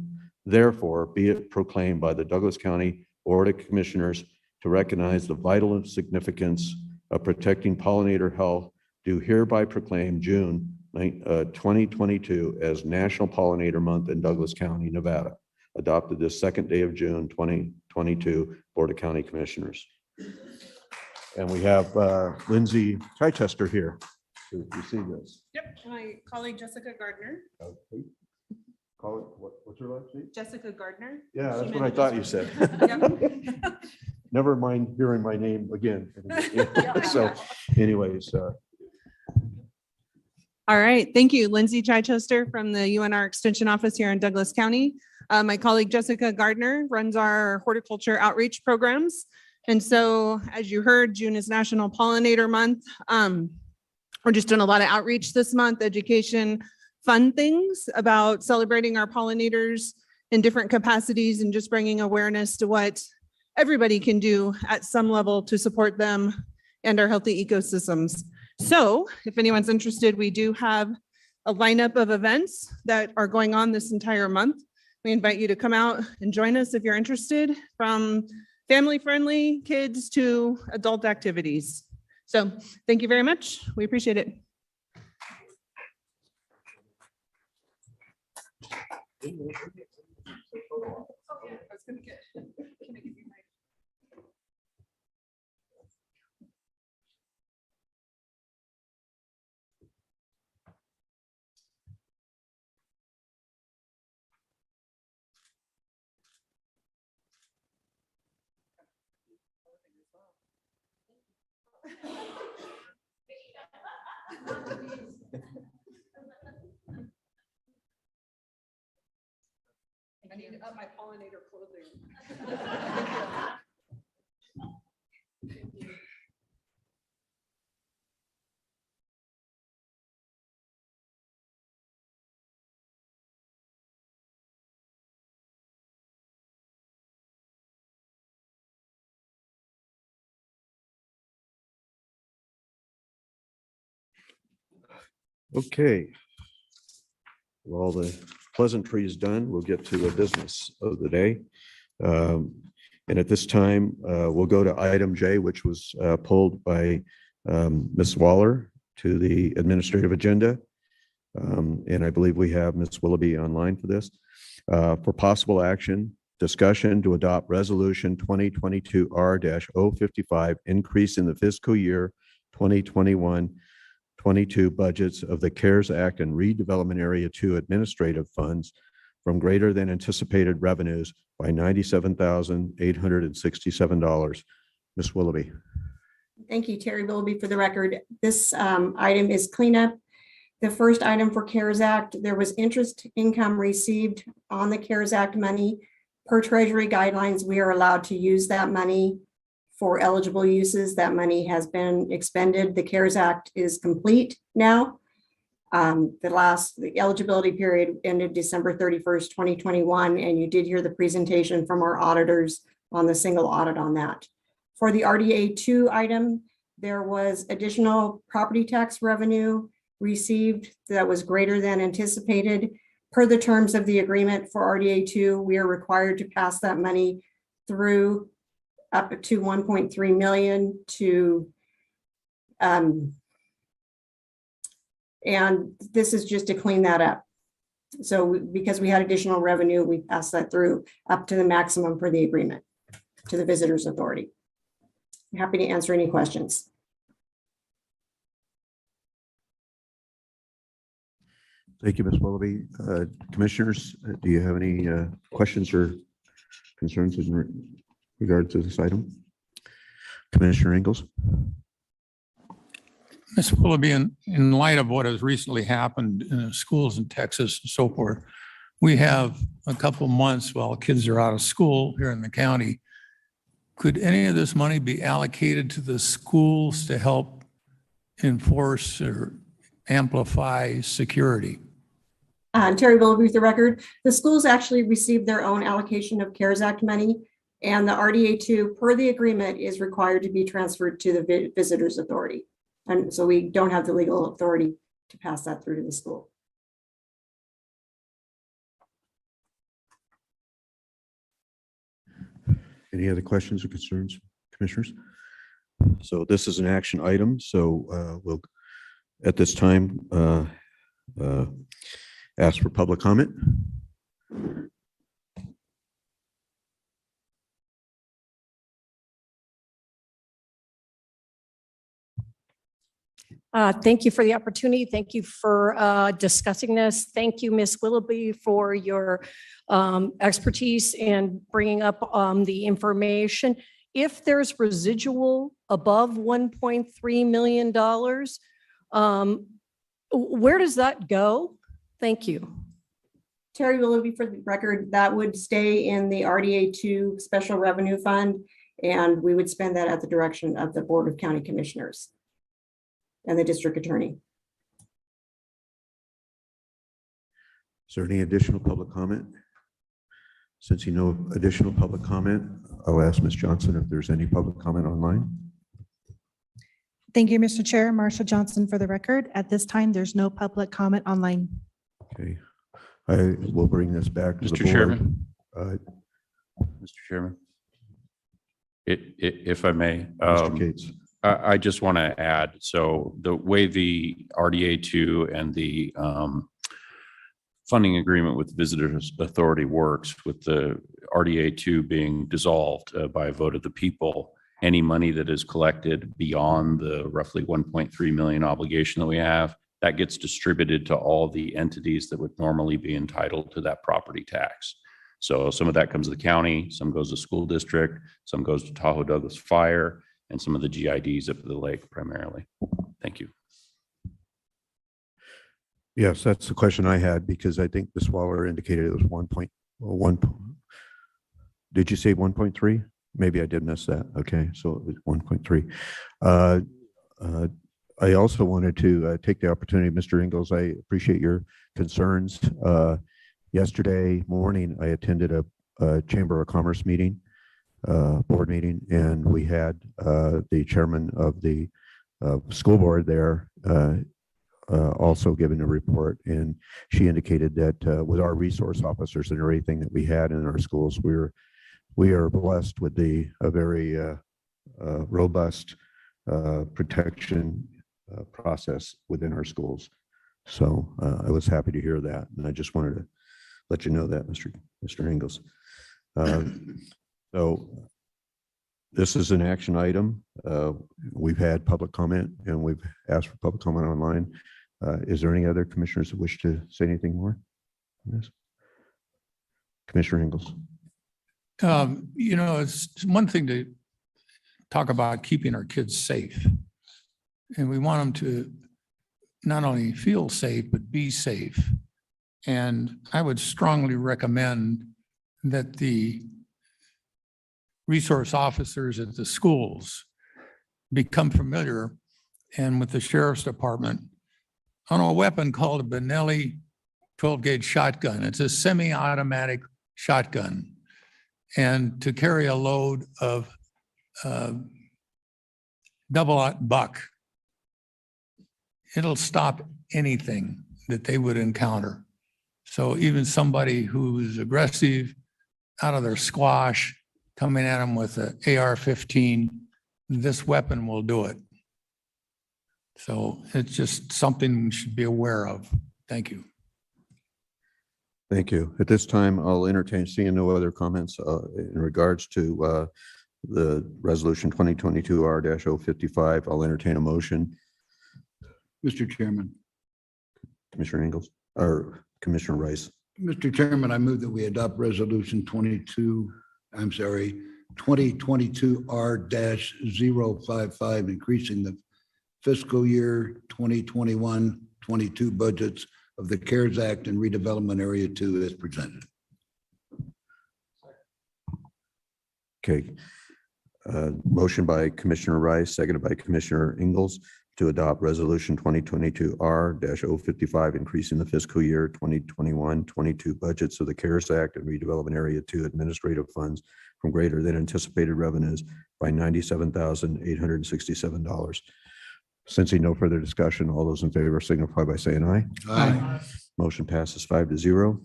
Therefore, be it proclaimed by the Douglas County Board of Commissioners to recognize the vital significance of protecting pollinator health, do hereby proclaim June 2022 as National Pollinator Month in Douglas County, Nevada, adopted this second day of June 2022 Board of County Commissioners. And we have Lindsay Chichester here to receive this. Yep, my colleague Jessica Gardner. Okay. Call it, what's her last name? Jessica Gardner. Yeah, She that's what I thought you said. Yep. Never mind hearing my name again. So anyways, all right, thank you. Lindsay Chichester from the UNR Extension Office here in Douglas County. My colleague Jessica Gardner runs our horticulture outreach programs. And so, as you heard, June is National Pollinator Month. We're just doing a lot of outreach this month, education, fun things about celebrating our pollinators in different capacities and just bringing awareness to what everybody can do at some level to support them and our healthy ecosystems. So if anyone's interested, we do have a lineup of events that are going on this entire month. We invite you to come out and join us if you're interested, from family-friendly kids to adult activities. So thank you very much. We appreciate it. I need to up my pollinator clothing. okay. With all the pleasantries done, we'll get to the business of the day. And at this time, we'll go to item J, which was pulled by Ms. Waller to the administrative agenda. And I believe we have Ms. Willoughby online for this. For possible action, discussion to adopt resolution 2022 R-055, increase in the fiscal year 2021-22 budgets of the CARES Act and Redevelopment Area 2 administrative funds from greater than anticipated revenues by $97,867. Ms. Willoughby. Thank you, Terry Willoughby, for the record. This item is cleanup. The first item for CARES Act, there was interest income received on the CARES Act money. Per Treasury guidelines, we are allowed to use that money for eligible uses. That money has been expended. The CARES Act is complete now. The eligibility period ended December 31st, 2021, and you did hear the presentation from our auditors on the single audit on that. For the RDA 2 item, there was additional property tax revenue received that was greater than anticipated. Per the terms of the agreement for RDA 2, we are required to pass that money through up to 1.3 million to And this is just to clean that up. So because we had additional revenue, we passed that through up to the maximum for the agreement to the Visitors Authority. I'm happy to answer any questions. Thank you, Ms. Willoughby. Commissioners, do you have any questions or concerns in regard to this item? Commissioner Ingalls? Ms. Willoughby, in light of what has recently happened in schools in Texas and so forth, we have a couple months while kids are out of school here in the county. Could any of this money be allocated to the schools to help enforce or amplify security? Terry Willoughby with the record. The schools actually received their own allocation of CARES Act money, and the RDA2 per the agreement is required to be transferred to the Visitors Authority. And so we don't have the legal authority to pass that through to the school. Any other questions or concerns, commissioners? So this is an action item. So we'll, at this time, ask for public comment. Thank you for the opportunity. Thank you for discussing this. Thank you, Ms. Willoughby, for your expertise in bringing up the information. If there's residual above $1.3 million, where does that go? Thank you. Terry Willoughby for the record, that would stay in the RDA2 Special Revenue Fund, and we would spend that at the direction of the Board of County Commissioners and the District Attorney. Is there any additional public comment? Since you know additional public comment, I'll ask Ms. Johnson if there's any public comment online. Thank you, Mr. Chair. Marsha Johnson for the record. At this time, there's no public comment online. Okay, I will bring this back to the Mr. board. Chairman. Mr. Chairman, if I may, Mr. Cates. I just want to add, so the way the RDA2 and the funding agreement with Visitors Authority works, with the RDA2 being dissolved by a vote of the people, any money that is collected beyond the roughly 1.3 million obligation that we have, that gets distributed to all the entities that would normally be entitled to that property tax. So some of that comes to the county, some goes to school district, some goes to Tahoe Douglas Fire, and some of the GIDs up at the lake primarily. Thank you. Yes, that's the question I had, because I think Ms. Waller indicated it was 1.1. Did you say 1.3? Maybe I did miss that. Okay, so it was 1.3. I also wanted to take the opportunity, Mr. Ingalls, I appreciate your concerns. Yesterday morning, I attended a Chamber of Commerce meeting, board meeting, and we had the chairman of the school board there also giving a report, and she indicated that with our resource officers and everything that we had in our schools, we are blessed with a very robust protection process within our schools. So I was happy to hear that, and I just wanted to let you know that, Mr. Ingalls. So this is an action item. We've had public comment, and we've asked for public comment online. Is there any other commissioners that wish to say anything more on this? Commissioner Ingalls. You know, it's one thing to talk about keeping our kids safe. And we want them to not only feel safe, but be safe. And I would strongly recommend that the resource officers at the schools become familiar, and with the sheriff's department, on a weapon called a Benelli 12-gauge shotgun. It's a semi-automatic shotgun. And to carry a load of double-aught buck, it'll stop anything that they would encounter. So even somebody who's aggressive, out of their squash, coming at them with an AR-15, this weapon will do it. So it's just something we should be aware of. Thank you. Thank you. At this time, I'll entertain, seeing no other comments in regards to the resolution 2022 R-055. I'll entertain a motion. Mr. Chairman, Commissioner Ingalls or Commissioner Rice. Mr. Chairman, I move that we adopt resolution 2022 R-055, increasing the fiscal year 2021-22 budgets of the CARES Act and Redevelopment Area 2 as presented. Okay. Motion by Commissioner Rice, seconded by Commissioner Ingalls to adopt resolution 2022 R-055, increasing the fiscal year 2021-22 budgets of the CARES Act and Redevelopment Area 2 administrative funds from greater than anticipated revenues by $97,867. Sensing no further discussion, all those in favor signify by saying aye. Aye. Motion passes 5-0.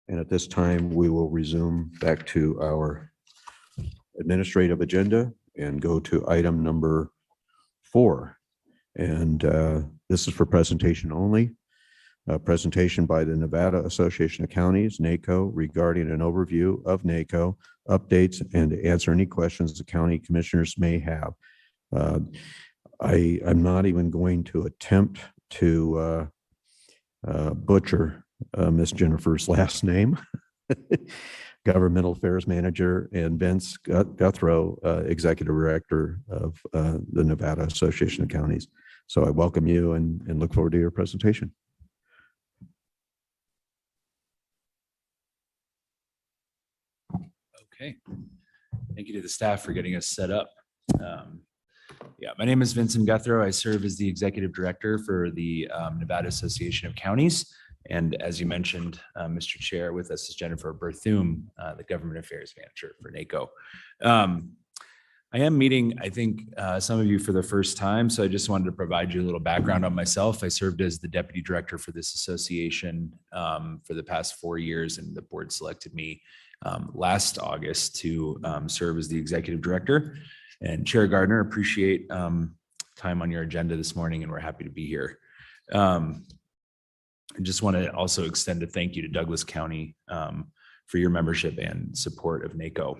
And at this time, we will resume back to our administrative agenda and go to item number 4. And this is for presentation only. A presentation by the Nevada Association of Counties, NACO, regarding an overview of NACO updates and to answer any questions the county commissioners may have. I'm not even going to attempt to butcher Miss Jennifer's last name. Governmental Affairs Manager, and Vince Guthrow, Executive Director of the Nevada Association of Counties. So I welcome you and look forward to your presentation. Okay. Thank you to the staff for getting us set up. Yeah, my name is Vincent Guthrow. I serve as the Executive Director for the Nevada Association of Counties. And as you mentioned, Mr. Chair, with us is Jennifer Berthum, the Government Affairs Manager for NACO. I am meeting, I think, some of you for the first time, so I just wanted to provide you a little background on myself. I served as the Deputy Director for this association for the past 4 years, and the board selected me last August to serve as the Executive Director. And Chair Gardner, appreciate time on your agenda this morning, and we're happy to be here. I just want to also extend a thank you to Douglas County for your membership and support of NACO.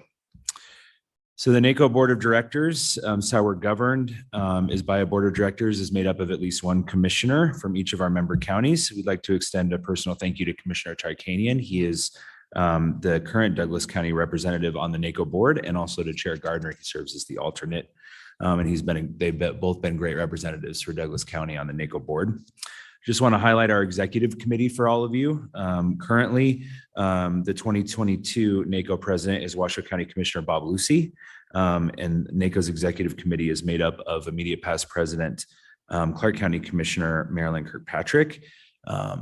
So the NACO Board of Directors, so how we're governed is by a Board of Directors is made up of at least one commissioner from each of our member counties. We'd like to extend a personal thank you to Commissioner Tarkanian. He is the current Douglas County representative on the NACO board, and also to Chair Gardner. He serves as the alternate, and they've both been great representatives for Douglas County on the NACO board. Just want to highlight our executive committee for all of you. Currently, the 2022 NACO president is Washoe County Commissioner Bob Lucy, and NACO's executive committee is made up of immediate past president Clark County Commissioner Marilyn Kirkpatrick.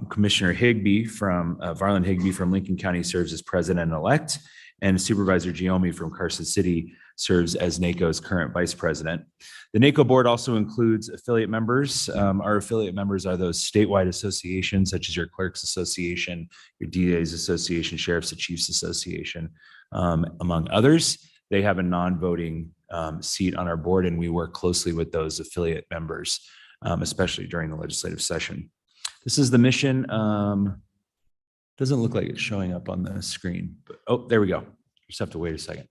Commissioner Higbee from Varlin Higbee from Lincoln County serves as president-elect, and Supervisor Giomi from Carson City serves as NACO's current vice president. The NACO board also includes affiliate members. Our affiliate members are those statewide associations such as your Clerks Association, your DA's Association, Sheriff's and Chiefs Association, among others. They have a non-voting seat on our board, and we work closely with those affiliate members, especially during the legislative session. This is the mission. Doesn't look like it's showing up on the screen, but oh, there we go. You just have to wait a second.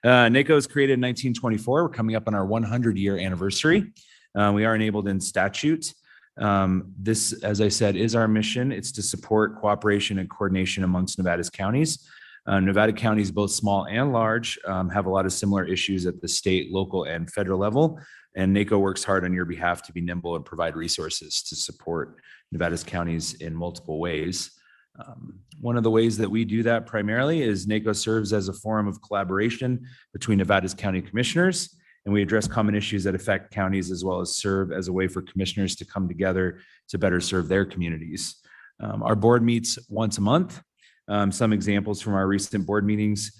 NACO was created in 1924. We're coming up on our 100-year anniversary. We are enabled in statute. This, as I said, is our mission. It's to support cooperation and coordination amongst Nevada's counties. Nevada counties, both small and large, have a lot of similar issues at the state, local, and federal level. And NACO works hard on your behalf to be nimble and provide resources to support Nevada's counties in multiple ways. One of the ways that we do that primarily is NACO serves as a forum of collaboration between Nevada's county commissioners, and we address common issues that affect counties, as well as serve as a way for commissioners to come together to better serve their communities. Our board meets once a month. Some examples from our recent board meetings,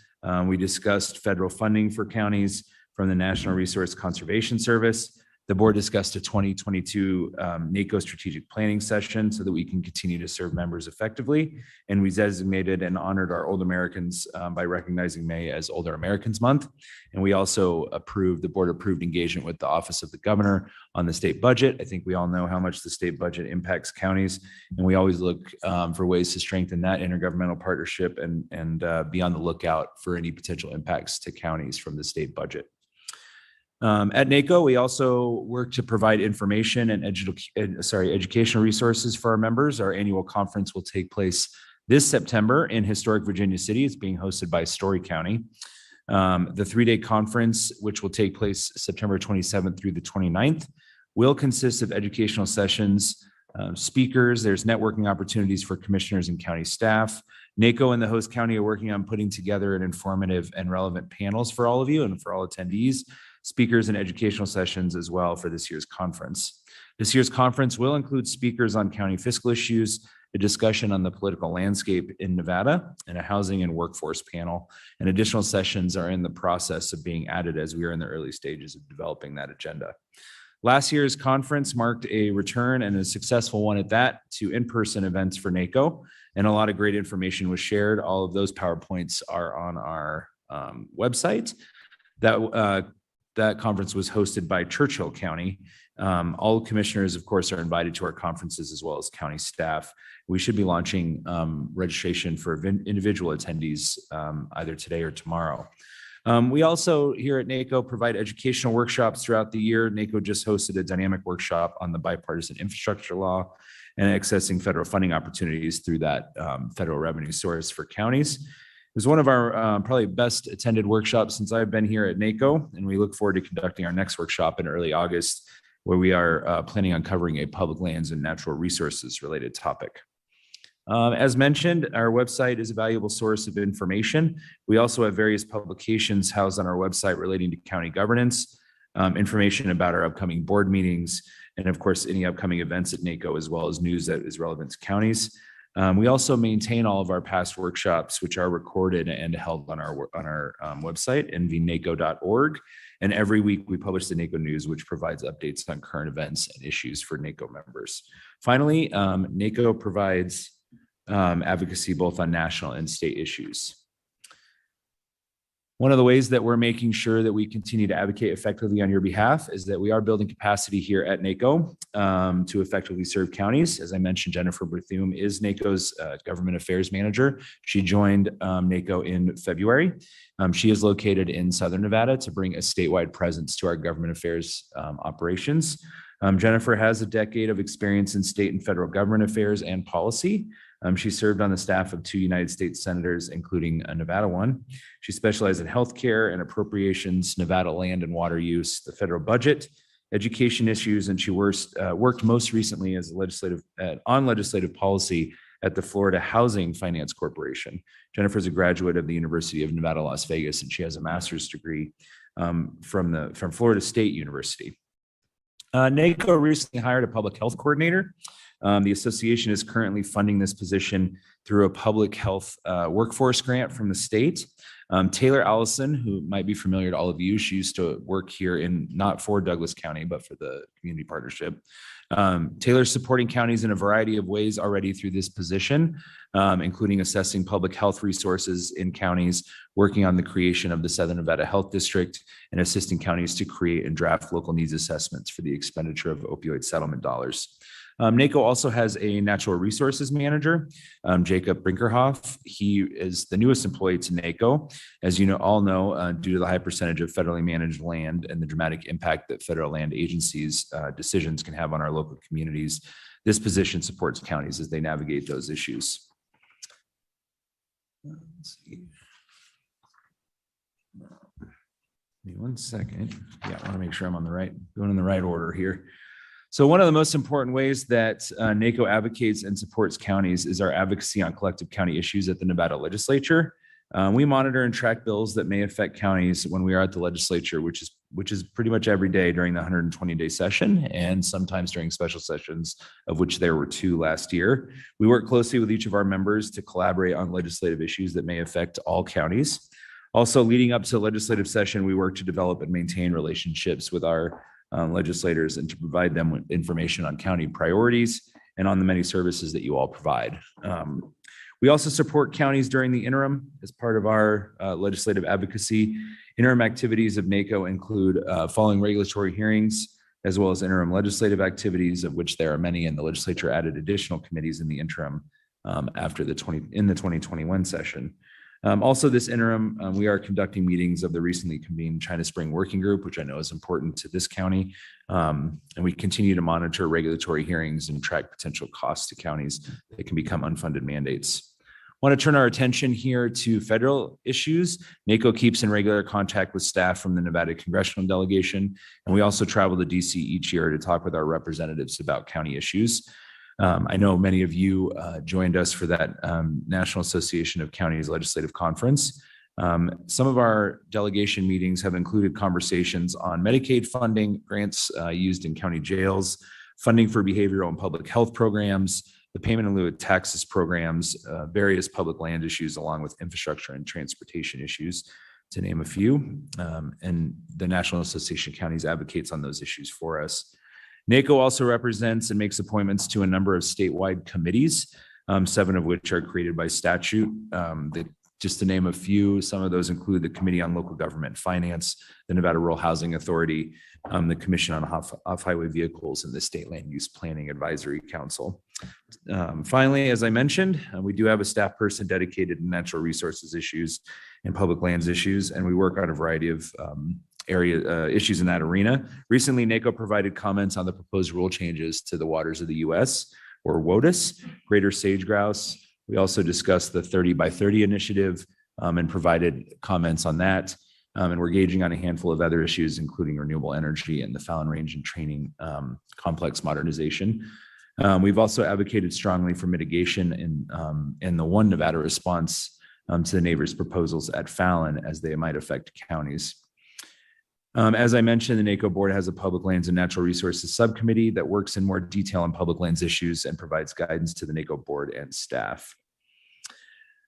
we discussed federal funding for counties from the National Resource Conservation Service, the board discussed a 2022 NACO strategic planning session so that we can continue to serve members effectively. And we designated and honored our Old Americans by recognizing May as Older Americans Month. And we also the board approved engagement with the Office of the Governor on the state budget. I think we all know how much the state budget impacts counties, and we always look for ways to strengthen that intergovernmental partnership and be on the lookout for any potential impacts to counties from the state budget. At NACO, we also work to provide information and educational resources for our members. Our annual conference will take place this September in historic Virginia City. It's being hosted by Story County. The 3-day conference, which will take place September 27th through the 29th, will consist of educational sessions, speakers. There's networking opportunities for commissioners and county staff. NACO and the host county are working on putting together an informative and relevant panels for all of you and for all attendees, speakers and educational sessions as well for this year's conference. This year's conference will include speakers on county fiscal issues, a discussion on the political landscape in Nevada, and a housing and workforce panel. And additional sessions are in the process of being added as we are in the early stages of developing that agenda. Last year's conference marked a return, and a successful one at that, to in-person events for NACO, and a lot of great information was shared. All of those PowerPoints are on our website. That conference was hosted by Churchill County. All commissioners, of course, are invited to our conferences as well as county staff. We should be launching registration for individual attendees either today or tomorrow. We also here at NACO provide educational workshops throughout the year. NACO just hosted a dynamic workshop on the bipartisan infrastructure law and accessing federal funding opportunities through that federal revenue source for counties. It was one of our probably best attended workshops since I've been here at NACO, and we look forward to conducting our next workshop in early August, where we are planning on covering a public lands and natural resources related topic. As mentioned, our website is a valuable source of information. We also have various publications housed on our website relating to county governance, information about our upcoming board meetings, and of course, any upcoming events at NACO, as well as news that is relevant to counties. We also maintain all of our past workshops, which are recorded and held on our website, nvnaco.org. And every week we publish the NACO News, which provides updates on current events and issues for NACO members. Finally, NACO provides advocacy both on national and state issues. One of the ways that we're making sure that we continue to advocate effectively on your behalf is that we are building capacity here at NACO to effectively serve counties. As I mentioned, Jennifer Berthum is NACO's government affairs manager. She joined NACO in February. She is located in Southern Nevada to bring a statewide presence to our government affairs operations. Jennifer has a decade of experience in state and federal government affairs and policy. She served on the staff of 2 United States senators, including a Nevada one. She specialized in healthcare and appropriations, Nevada land and water use, the federal budget, education issues, and she worked most recently as on legislative policy at the Florida Housing Finance Corporation. Jennifer is a graduate of the University of Nevada, Las Vegas, and she has a master's degree from Florida State University. NACO recently hired a public health coordinator. The association is currently funding this position through a public health workforce grant from the state. Taylor Allison, who might be familiar to all of you, she used to work here not for Douglas County, but for the community partnership. Taylor's supporting counties in a variety of ways already through this position, including assessing public health resources in counties, working on the creation of the Southern Nevada Health District, and assisting counties to create and draft local needs assessments for the expenditure of opioid settlement dollars. NACO also has a natural resources manager, Jacob Brinkerhoff. He is the newest employee to NACO. As you all know, due to the high percentage of federally managed land and the dramatic impact that federal land agencies' decisions can have on our local communities, this position supports counties as they navigate those issues. Let's see. Give me 1 second. Yeah, I want to make sure I'm going in the right order here. So one of the most important ways that NACO advocates and supports counties is our advocacy on collective county issues at the Nevada legislature. We monitor and track bills that may affect counties when we are at the legislature, which is pretty much every day during the 120-day session and sometimes during special sessions, of which there were 2 last year. We work closely with each of our members to collaborate on legislative issues that may affect all counties. Also, leading up to the legislative session, we work to develop and maintain relationships with our legislators and to provide them with information on county priorities and on the many services that you all provide. We also support counties during the interim as part of our legislative advocacy. Interim activities of NACO include following regulatory hearings, as well as interim legislative activities, of which there are many, and the legislature added additional committees in the interim after the 2021 session. Also this interim, we are conducting meetings of the recently convened China Spring Working Group, which I know is important to this county. And we continue to monitor regulatory hearings and track potential costs to counties that can become unfunded mandates. I want to turn our attention here to federal issues. NACO keeps in regular contact with staff from the Nevada congressional delegation, and we also travel to DC each year to talk with our representatives about county issues. I know many of you joined us for that National Association of Counties Legislative Conference. Some of our delegation meetings have included conversations on Medicaid funding, grants used in county jails, funding for behavioral and public health programs, the payment in lieu of taxes programs, various public land issues, along with infrastructure and transportation issues, to name a few. And the National Association of Counties advocates on those issues for us. NACO also represents and makes appointments to a number of statewide committees, 7 of which are created by statute. Just to name a few, some of those include the Committee on Local Government Finance, the Nevada Rural Housing Authority, the Commission on Off-Highway Vehicles, and the State Land Use Planning Advisory Council. Finally, as I mentioned, we do have a staff person dedicated to natural resources issues and public lands issues, and we work on a variety of issues in that arena. Recently, NACO provided comments on the proposed rule changes to the waters of the U.S., or WOTUS, greater sage grouse. We also discussed the 30 by 30 initiative and provided comments on that. And we're engaging on a handful of other issues, including renewable energy and the Fallon Range and Training complex modernization. We've also advocated strongly for mitigation in the One Nevada response to the neighbors' proposals at Fallon as they might affect counties. As I mentioned, the NACO board has a public lands and natural resources subcommittee that works in more detail on public lands issues and provides guidance to the NACO board and staff.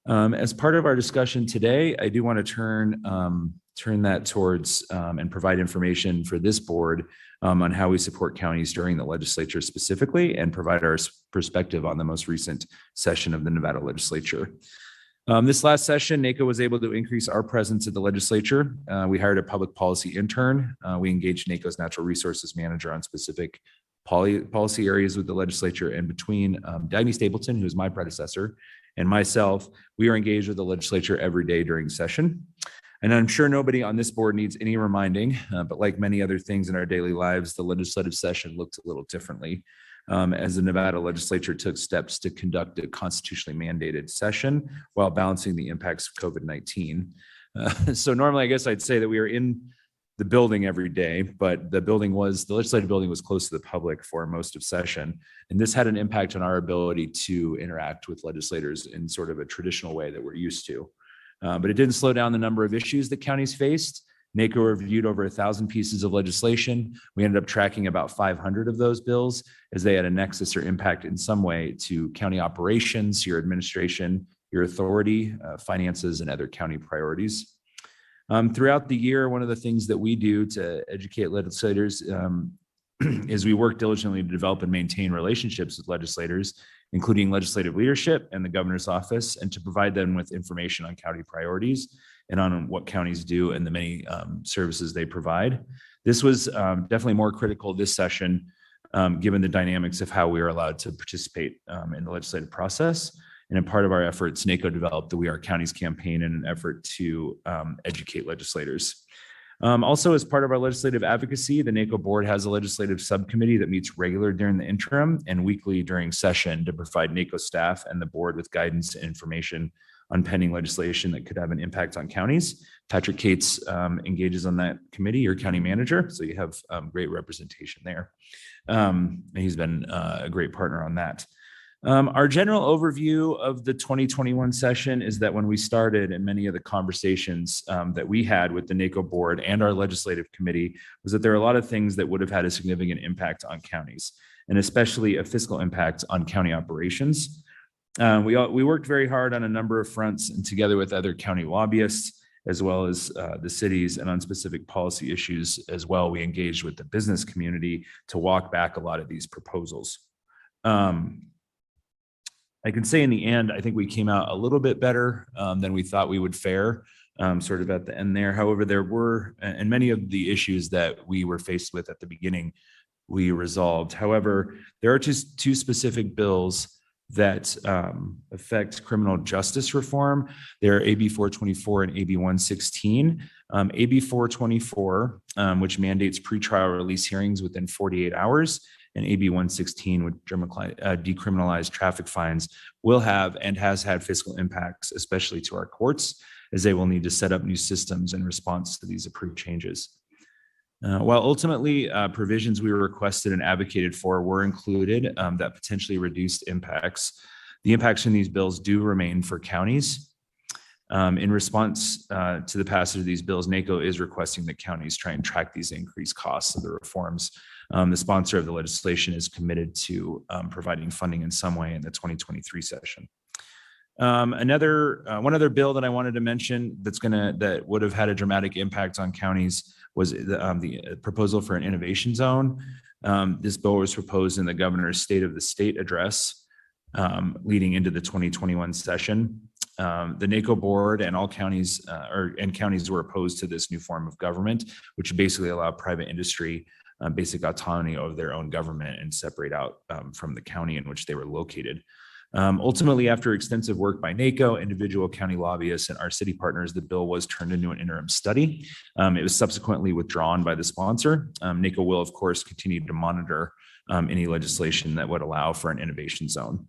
As part of our discussion today, I do want to turn that towards and provide information for this board on how we support counties during the legislature specifically, and provide our perspective on the most recent session of the Nevada legislature. This last session, NACO was able to increase our presence at the legislature. We hired a public policy intern. We engaged NACO's natural resources manager on specific policy areas with the legislature, and between Dagny Stapleton, who is my predecessor, and myself, we are engaged with the legislature every day during session. And I'm sure nobody on this board needs any reminding, but like many other things in our daily lives, the legislative session looked a little differently as the Nevada legislature took steps to conduct a constitutionally mandated session while balancing the impacts of COVID-19. So normally, I guess I'd say that we are in the building every day, but the legislative building was close to the public for most of session. And this had an impact on our ability to interact with legislators in sort of a traditional way that we're used to. But it didn't slow down the number of issues that counties faced. NACO reviewed over 1,000 pieces of legislation. We ended up tracking about 500 of those bills as they had a nexus or impact in some way to county operations, your administration, your authority, finances, and other county priorities. Throughout the year, one of the things that we do to educate legislators is we work diligently to develop and maintain relationships with legislators, including legislative leadership and the governor's office, and to provide them with information on county priorities and on what counties do and the many services they provide. This was definitely more critical this session, given the dynamics of how we are allowed to participate in the legislative process. And in part of our efforts, NACO developed the We Are Counties campaign in an effort to educate legislators. Also, as part of our legislative advocacy, the NACO board has a legislative subcommittee that meets regular during the interim and weekly during session to provide NACO staff and the board with guidance and information on pending legislation that could have an impact on counties. Patrick Cates engages on that committee, your county manager, so you have great representation there. And he's been a great partner on that. Our general overview of the 2021 session is that when we started, and many of the conversations that we had with the NACO board and our legislative committee, was that there are a lot of things that would have had a significant impact on counties, and especially a fiscal impact on county operations. We worked very hard on a number of fronts, and together with other county lobbyists as well as the cities, and on specific policy issues as well. We engaged with the business community to walk back a lot of these proposals. I can say in the end, I think we came out a little bit better than we thought we would fare sort of at the end there. However, there were, and many of the issues that we were faced with at the beginning, we resolved. However, there are just two specific bills that affect criminal justice reform. They're AB 424 and AB 116. AB 424, which mandates pretrial release hearings within 48 hours, and AB 116 would decriminalize traffic fines, will have and has had fiscal impacts, especially to our courts, as they will need to set up new systems in response to these approved changes. While ultimately provisions we requested and advocated for were included that potentially reduced impacts, the impacts from these bills do remain for counties. In response to the passage of these bills, NACO is requesting that counties try and track these increased costs of the reforms. The sponsor of the legislation is committed to providing funding in some way in the 2023 session. One other bill that I wanted to mention that would have had a dramatic impact on counties was the proposal for an innovation zone. This bill was proposed in the governor's State of the State address leading into the 2021 session. The NACO board and all counties counties were opposed to this new form of government, which basically allowed private industry basic autonomy over their own government and separate out from the county in which they were located. Ultimately, after extensive work by NACO, individual county lobbyists, and our city partners, the bill was turned into an interim study. It was subsequently withdrawn by the sponsor. NACO will, of course, continue to monitor any legislation that would allow for an innovation zone.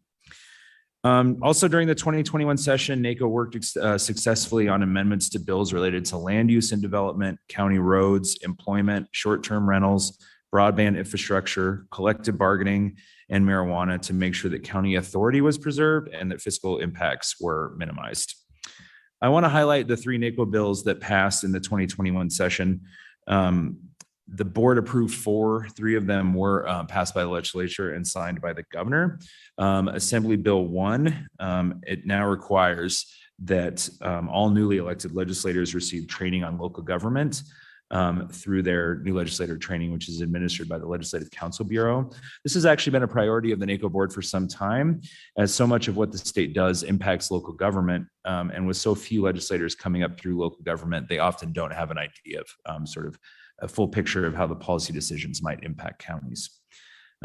Also, during the 2021 session, NACO worked successfully on amendments to bills related to land use and development, county roads, employment, short-term rentals, broadband infrastructure, collective bargaining, and marijuana to make sure that county authority was preserved and that fiscal impacts were minimized. I want to highlight the three NACO bills that passed in the 2021 session. The board approved three of them were passed by the legislature and signed by the governor. Assembly Bill 1, it now requires that all newly elected legislators receive training on local government through their new legislator training, which is administered by the Legislative Council Bureau. This has actually been a priority of the NACO board for some time, as so much of what the state does impacts local government. And with so few legislators coming up through local government, they often don't have an idea of sort of a full picture of how the policy decisions might impact counties.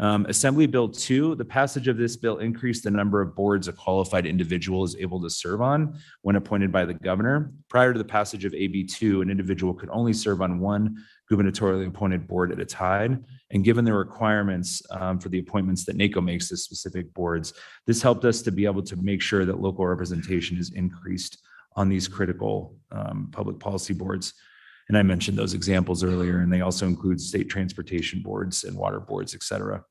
Assembly Bill 2, the passage of this bill increased the number of boards a qualified individual is able to serve on when appointed by the governor. Prior to the passage of AB 2, an individual could only serve on one gubernatorially appointed board at a time. And given the requirements for the appointments that NACO makes to specific boards, this helped us to be able to make sure that local representation is increased on these critical public policy boards. And I mentioned those examples earlier, and they also include state transportation boards and water boards, et cetera.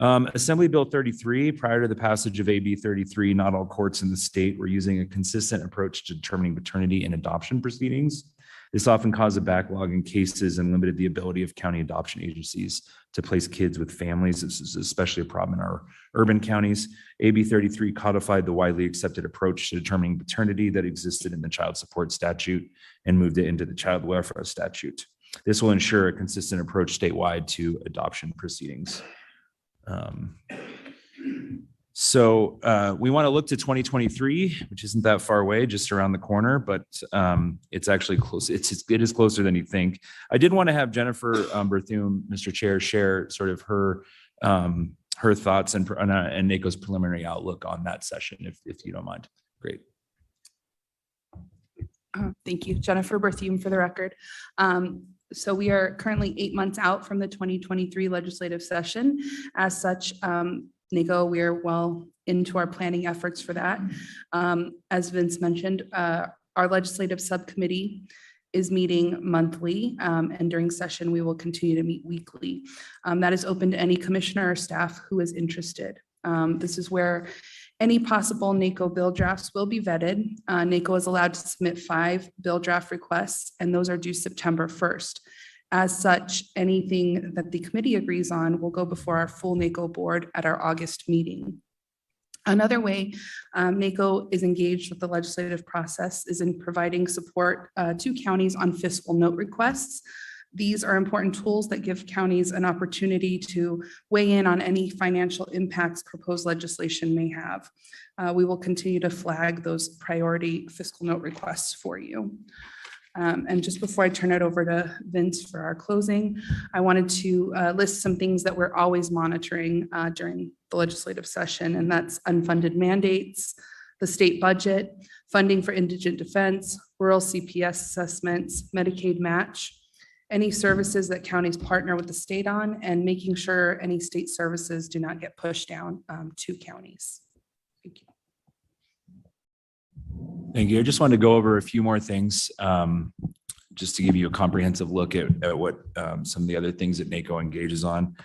Assembly Bill 33, prior to the passage of AB 33, not all courts in the state were using a consistent approach to determining paternity and adoption proceedings. This often caused a backlog in cases and limited the ability of county adoption agencies to place kids with families. This is especially a problem in our urban counties. AB 33 codified the widely accepted approach to determining paternity that existed in the child support statute and moved it into the child welfare statute. This will ensure a consistent approach statewide to adoption proceedings. So we want to look to 2023, which isn't that far away, just around the corner, but it's actually close. It is closer than you think. I did want to have Jennifer Berthum, Mr. Chair, share sort of her thoughts and NACO's preliminary outlook on that session, if you don't mind. Great. Thank you, Jennifer Berthum, for the record. So we are currently 8 months out from the 2023 legislative session. As such, NACO, we are well into our planning efforts for that. As Vince mentioned, our legislative subcommittee is meeting monthly, and during session, we will continue to meet weekly. That is open to any commissioner or staff who is interested. This is where any possible NACO bill drafts will be vetted. NACO is allowed to submit 5 bill draft requests, and those are due September 1st. As such, anything that the committee agrees on will go before our full NACO board at our August meeting. Another way NACO is engaged with the legislative process is in providing support to counties on fiscal note requests. These are important tools that give counties an opportunity to weigh in on any financial impacts proposed legislation may have. We will continue to flag those priority fiscal note requests for you. And just before I turn it over to Vince for our closing, I wanted to list some things that we're always monitoring during the legislative session, and that's unfunded mandates, the state budget, funding for indigent defense, rural CPS assessments, Medicaid match, any services that counties partner with the state on, and making sure any state services do not get pushed down to counties. Thank you. Thank you. I just wanted to go over a few more things, just to give you a comprehensive look at what some of the other things that NACO engages on.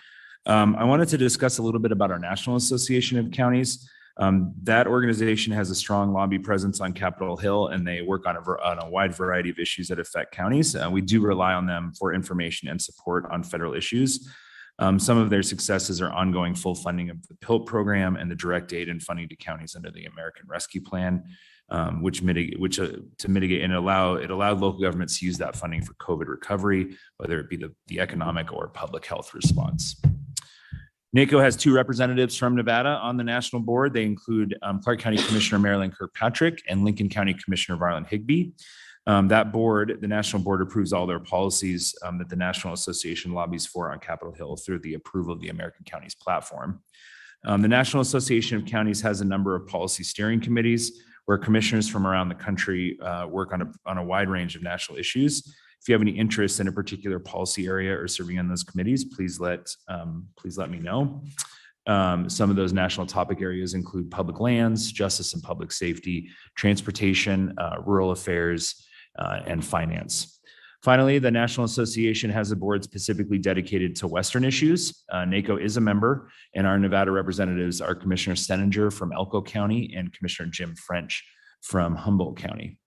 I wanted to discuss a little bit about our National Association of Counties. That organization has a strong lobby presence on Capitol Hill, and they work on a wide variety of issues that affect counties. We do rely on them for information and support on federal issues. Some of their successes are ongoing full funding of the PILT program and the direct aid and funding to counties under the American Rescue Plan, to mitigate and it allowed local governments to use that funding for COVID recovery, whether it be the economic or public health response. NACO has 2 representatives from Nevada on the national board. They include Clark County Commissioner Marilyn Kirkpatrick and Lincoln County Commissioner Varlin Higbee. That board, the national board, approves all their policies that the National Association lobbies for on Capitol Hill through the approval of the American Counties platform. The National Association of Counties has a number of policy steering committees where commissioners from around the country work on a wide range of national issues. If you have any interest in a particular policy area or serving on those committees, please let me know. Some of those national topic areas include public lands, justice and public safety, transportation, rural affairs, and finance. Finally, the National Association has a board specifically dedicated to Western issues. NACO is a member, and our Nevada representatives are Commissioner Steninger from Elko County and Commissioner Jim French from Humboldt County.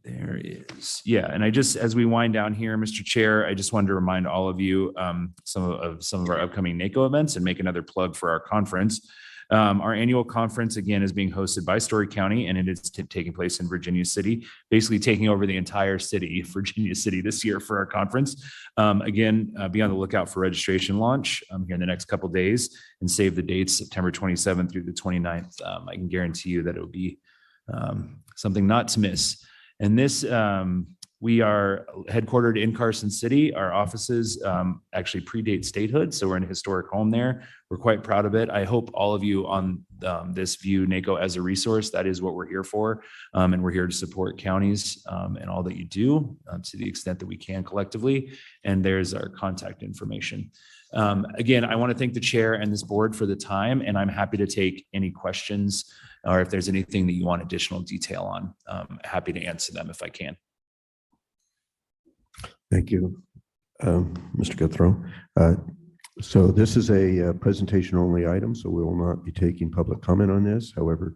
There is, yeah. And as we wind down here, Mr. Chair, I just wanted to remind all of you some of our upcoming NACO events and make another plug for our conference. Our annual conference, again, is being hosted by Story County, and it is taking place in Virginia City, basically taking over the entire city, Virginia City, this year for our conference. Again, be on the lookout for registration launch here in the next couple of days, and save the dates, September 27th through the 29th. I can guarantee you that it will be something not to miss. And this, we are headquartered in Carson City. Our offices actually predate statehood, so we're in a historic home there. We're quite proud of it. I hope all of you on this view NACO as a resource. That is what we're here for, and we're here to support counties and all that you do to the extent that we can collectively. And there's our contact information. Again, I want to thank the chair and this board for the time, and I'm happy to take any questions or if there's anything that you want additional detail on. Happy to answer them if I can. Thank you, Mr. Guthrow. So this is a presentation only item, so we will not be taking public comment on this. However,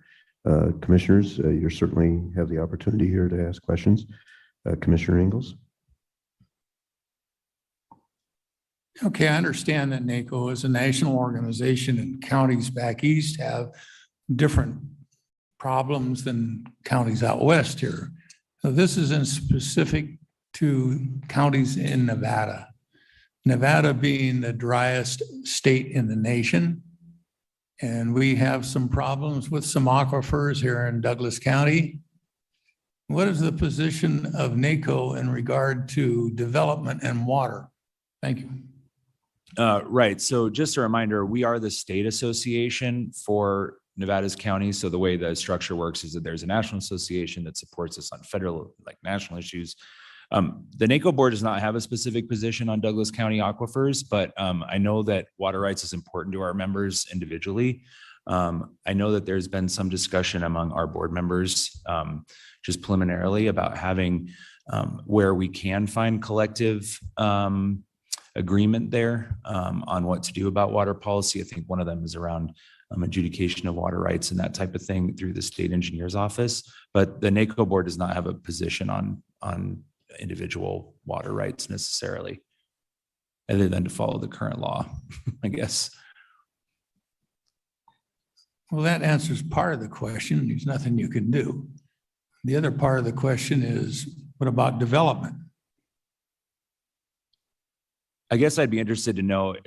commissioners, you certainly have the opportunity here to ask questions. Commissioner Ingalls. Okay, I understand that NACO is a national organization and counties back east have different problems than counties out west here. So this is in specific to counties in Nevada. Nevada being the driest state in the nation. And we have some problems with some aquifers here in Douglas County. What is the position of NACO in regard to development and water? Thank you. Right. So just a reminder, we are the state association for Nevada's counties. So the way the structure works is that there's a national association that supports us on federal, like national issues. The NACO board does not have a specific position on Douglas County aquifers, but I know that water rights is important to our members individually. I know that there's been some discussion among our board members just preliminarily about having where we can find collective agreement there on what to do about water policy. I think one of them is around adjudication of water rights and that type of thing through the state engineer's office. But the NACO board does not have a position on individual water rights necessarily, other than to follow the current law, I guess. Well, that answers part of the question. There's nothing you can do. The other part of the question is, what about development? I guess I'd be interested to know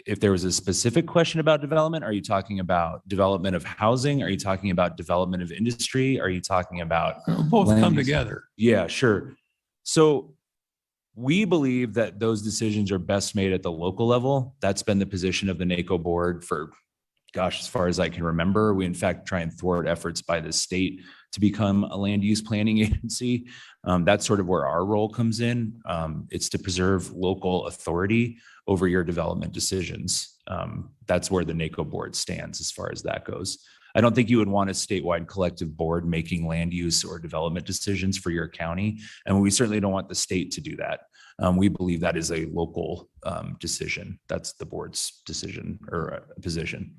if there was a specific question about development. Are you talking about development of housing? Are you talking about development of industry? Are you talking about Both land come use? together. Yeah, sure. So we believe that those decisions are best made at the local level. That's been the position of the NACO board for, gosh, as far as I can remember. We in fact try and thwart efforts by the state to become a land use planning agency. That's sort of where our role comes in. It's to preserve local authority over your development decisions. That's where the NACO board stands as far as that goes. I don't think you would want a statewide collective board making land use or development decisions for your county. And we certainly don't want the state to do that. We believe that is a local decision. That's the board's decision or position.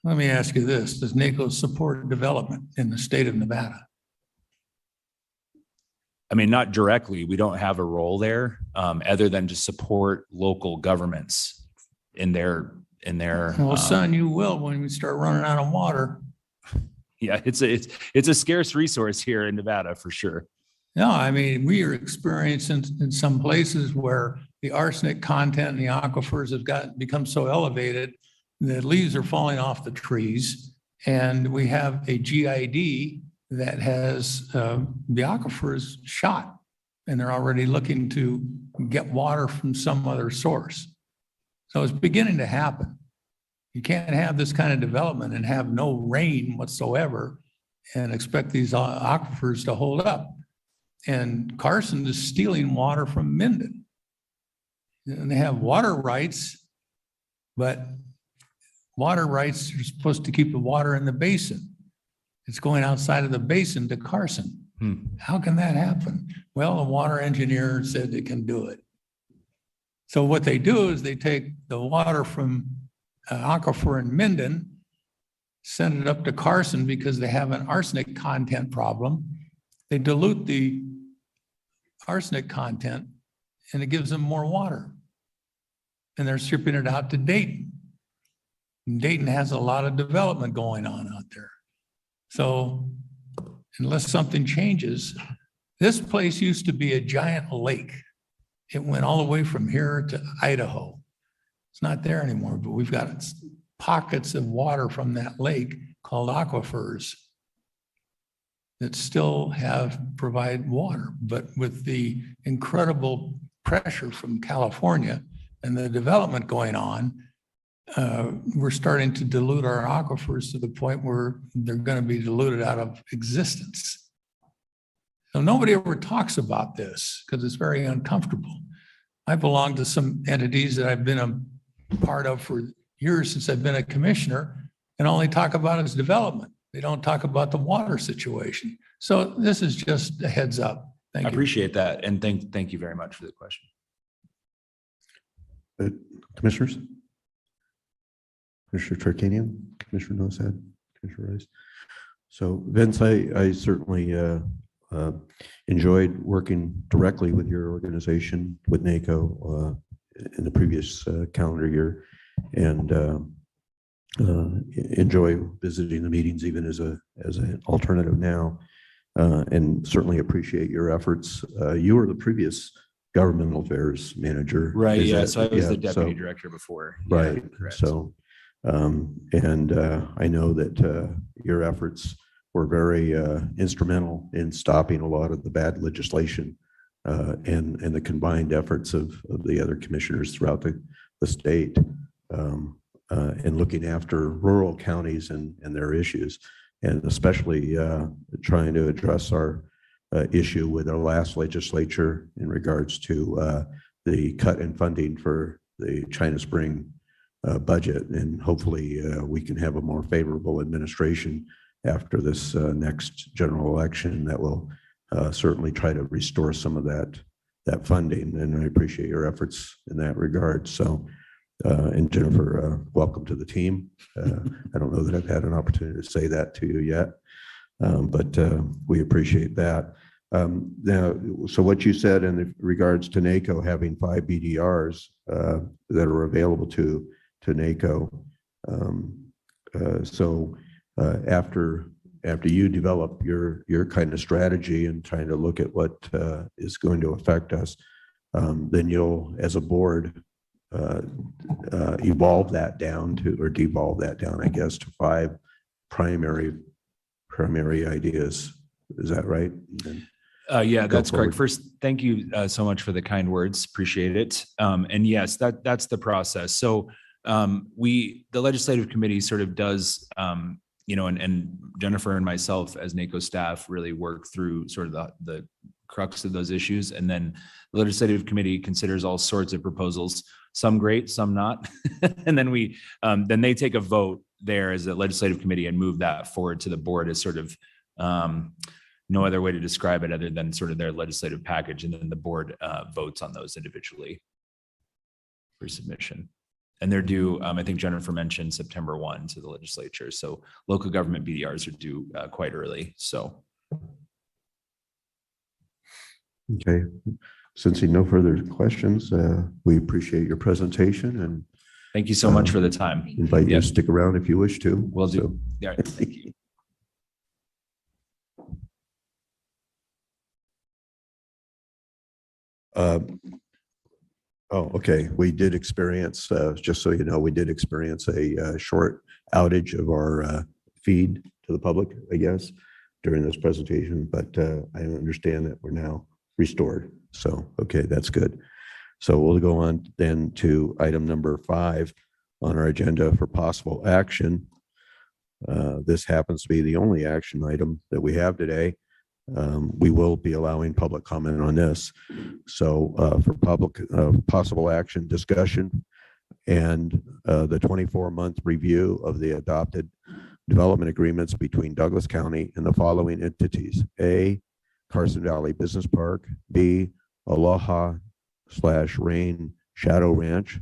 Let me ask you this. Does NACO support development in the state of Nevada? I mean, not directly. We don't have a role there other than to support local governments in their. Well, son, you will when we start running out of water. Yeah, it's a scarce resource here in Nevada for sure. No, I mean, we are experiencing in some places where the arsenic content in the aquifers have become so elevated that leaves are falling off the trees. And we have a GID that has the aquifers shot, and they're already looking to get water from some other source. So it's beginning to happen. You can't have this kind of development and have no rain whatsoever and expect these aquifers to hold up. And Carson is stealing water from Minden. And they have water rights, but water rights are supposed to keep the water in the basin. It's going outside of the basin to Carson. How can that happen? Well, the water engineer said they can do it. So what they do is they take the water from aquifer in Minden, send it up to Carson because they have an arsenic content problem. They dilute the arsenic content and it gives them more water. And they're shipping it out to Dayton. And Dayton has a lot of development going on out there. So unless something changes, this place used to be a giant lake. It went all the way from here to Idaho. It's not there anymore, but we've got pockets of water from that lake called aquifers that still provide water. But with the incredible pressure from California and the development going on, we're starting to dilute our aquifers to the point where they're going to be diluted out of existence. So nobody ever talks about this because it's very uncomfortable. I belong to some entities that I've been a part of for years since I've been a commissioner, and all they talk about is development. They don't talk about the water situation. So this is just a heads up. Thank you. I appreciate that. And thank you very much for the question. Commissioners? Commissioner Tarkanian, Commissioner Nosad, Commissioner Rice. So Vince, I certainly enjoyed working directly with your organization, with NACO in the previous calendar year, and enjoy visiting the meetings even as an alternative now, and certainly appreciate your efforts. You were the previous governmental affairs manager. Right. Is Yeah. that- So I was the so- deputy director before. Right. Yeah, correct. So, and I know that your efforts were very instrumental in stopping a lot of the bad legislation and the combined efforts of the other commissioners throughout the state and looking after rural counties and their issues, and especially trying to address our issue with our last legislature in regards to the cut in funding for the China Spring budget. And hopefully we can have a more favorable administration after this next general election that will certainly try to restore some of that funding. And I appreciate your efforts in that regard. So, and Jennifer, welcome to the team. I don't know that I've had an opportunity to say that to you yet, but we appreciate that. Now, so what you said in regards to NACO having 5 BDRs that are available to NACO, So after you develop your kind of strategy and trying to look at what is going to affect us, then you'll, as a board, evolve that down to, or devolve that down, I guess, to 5 primary ideas. Is that right? Yeah, Go that's forward. correct. First, thank you so much for the kind words. Appreciate it. And yes, that's the process. So the legislative committee sort of does, and Jennifer and myself as NACO staff really work through sort of the crux of those issues. And then the legislative committee considers all sorts of proposals, some great, some not. And then then they take a vote there as a legislative committee and move that forward to the board as sort of, no other way to describe it other than sort of their legislative package. And then the board votes on those individually for submission. And they're due, I think Jennifer mentioned September 1 to the legislature. So local government BDRs are due quite early. So. Okay. Sensing no further questions, we appreciate your presentation and thank you so much for the time. Invite you to stick around if you wish to. Will do. Yeah, thank you. Okay. We did experience, just so you know, we did experience a short outage of our feed to the public, I guess, during this presentation, but I understand that we're now restored. So, okay, that's good. So we'll go on then to item number 5 on our agenda for possible action. This happens to be the only action item that we have today. We will be allowing public comment on this. So for public possible action discussion and the 24-month review of the adopted development agreements between Douglas County and the following entities: A, Carson Valley Business Park; B, Aloha/Rain Shadow Ranch;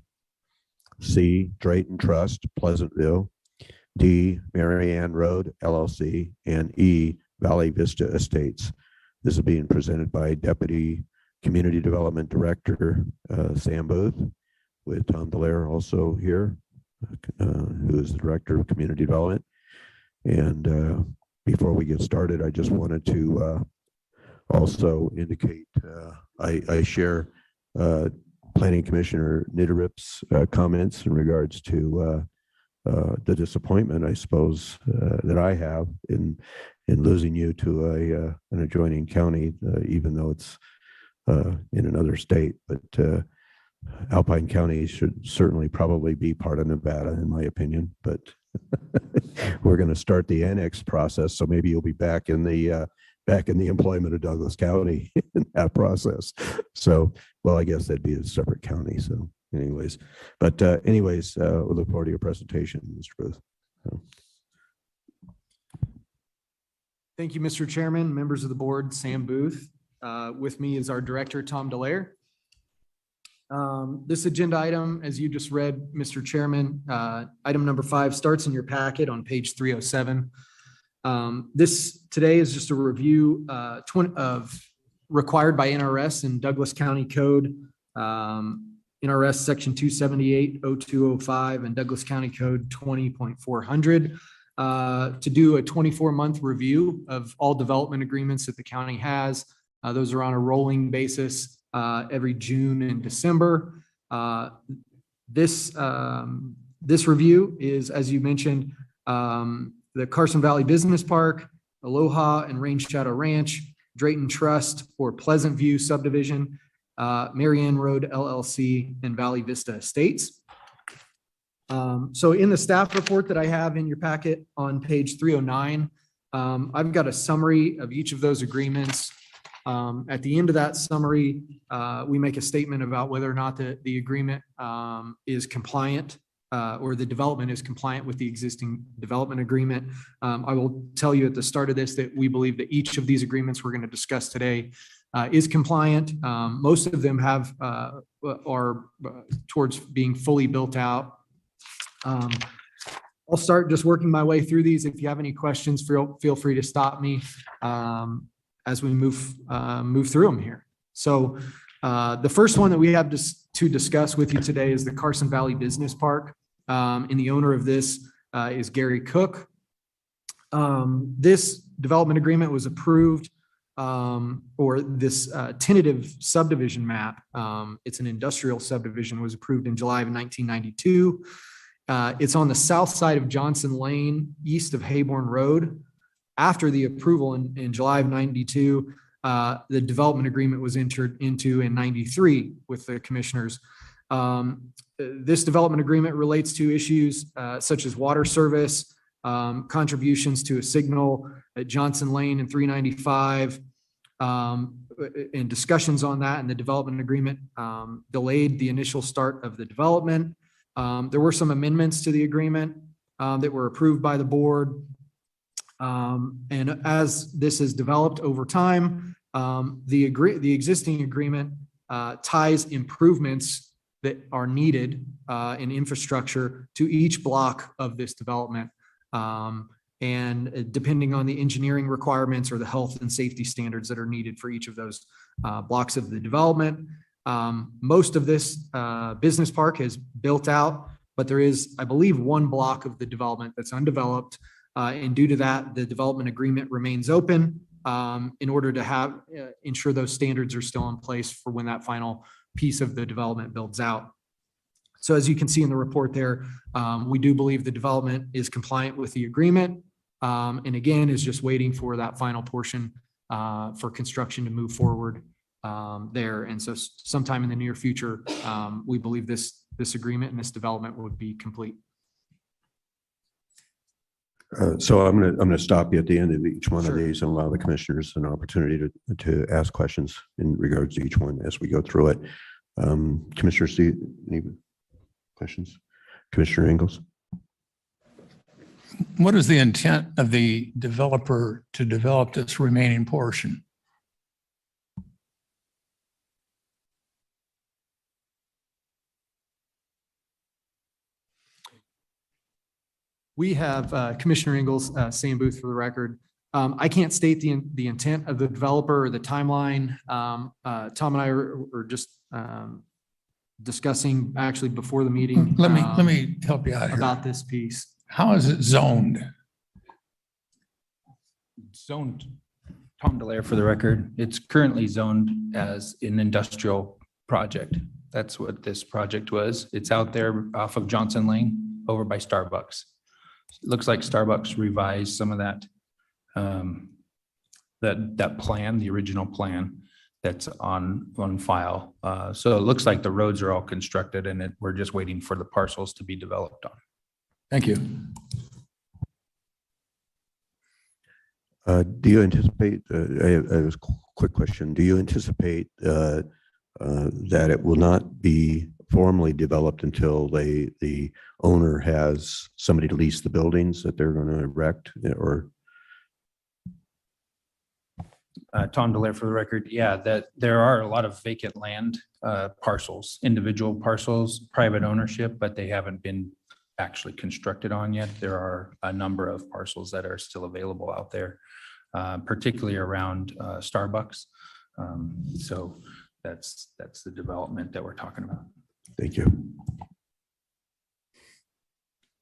C, Drayton Trust, Pleasantville; D, Marianne Road LLC; and E, Valley Vista Estates. This is being presented by Deputy Community Development Director Sam Booth, with Tom Delaire also here, who is the Director of Community Development. And before we get started, I just wanted to also indicate I share Planning Commissioner Niederip's comments in regards to the disappointment, I suppose, that I have in losing you to an adjoining county, even though it's in another state. But Alpine County should certainly probably be part of Nevada, in my opinion. But we're going to start the annex process, so maybe you'll be back in the employment of Douglas County in that process. So, well, I guess that'd be a separate county. So, anyways, we look forward to your presentation, Mr. Booth. Thank you, Mr. Chairman, members of the board. Sam Booth. With me is our director, Tom Delaire. This agenda item, as you just read, Mr. Chairman, item number 5 starts in your packet on page 307. This today is just a review of required by NRS and Douglas County Code, NRS section 278-0205 and Douglas County Code 20.400, to do a 24-month review of all development agreements that the county has. Those are on a rolling basis every June and December. This review is, as you mentioned, the Carson Valley Business Park, Aloha and Rain Shadow Ranch, Drayton Trust or Pleasant View Subdivision, Marianne Road LLC, and Valley Vista Estates. So in the staff report that I have in your packet on page 309, I've got a summary of each of those agreements. At the end of that summary, we make a statement about whether or not the agreement is compliant or the development is compliant with the existing development agreement. I will tell you at the start of this that we believe that each of these agreements we're going to discuss today is compliant. Most of them are towards being fully built out. I'll start just working my way through these. If you have any questions, feel free to stop me as we move through them here. So the first one that we have to discuss with you today is the Carson Valley Business Park. And the owner of this is Gary Cook. This development agreement was approved, or this tentative subdivision map. It's an industrial subdivision, was approved in July of 1992. It's on the south side of Johnson Lane, east of Hayborn Road. After the approval in July of 92, the development agreement was entered into in 93 with the commissioners. This development agreement relates to issues such as water service, contributions to a signal at Johnson Lane and 395, and discussions on that, and the development agreement delayed the initial start of the development. There were some amendments to the agreement that were approved by the board. And as this has developed over time, the existing agreement ties improvements that are needed in infrastructure to each block of this development. And depending on the engineering requirements or the health and safety standards that are needed for each of those blocks of the development. Most of this business park is built out, but there is, I believe, one block of the development that's undeveloped. And due to that, the development agreement remains open in order to ensure those standards are still in place for when that final piece of the development builds out. So as you can see in the report there, we do believe the development is compliant with the agreement. And again, is just waiting for that final portion for construction to move forward there. And so sometime in the near future, we believe this agreement and this development would be complete. So I'm going to stop you at the end of each one of these and allow the commissioners an opportunity to ask questions in regards to each one as we go through it. Commissioners, do you, any questions? Commissioner Ingalls? What is the intent of the developer to develop this remaining portion? We have Commissioner Ingalls, Sam Booth for the record. I can't state the intent of the developer or the timeline. Tom and I are just discussing actually before the meeting. Let me help you out here. About this piece. How is it zoned? Zoned, Tom Delaire for the record. It's currently zoned as an industrial project. That's what this project was. It's out there off of Johnson Lane over by Starbucks. It looks like Starbucks revised some of that, that plan, the original plan that's on file. So it looks like the roads are all constructed and we're just waiting for the parcels to be developed on. Thank you. Do you anticipate, I have a quick question. Do you anticipate that it will not be formally developed until the owner has somebody to lease the buildings that they're going to erect, or? Tom Delaire for the record. Yeah, that there are a lot of vacant land parcels, individual parcels, private ownership, but they haven't been actually constructed on yet. There are a number of parcels that are still available out there, particularly around Starbucks. So that's the development that we're talking about. Thank you.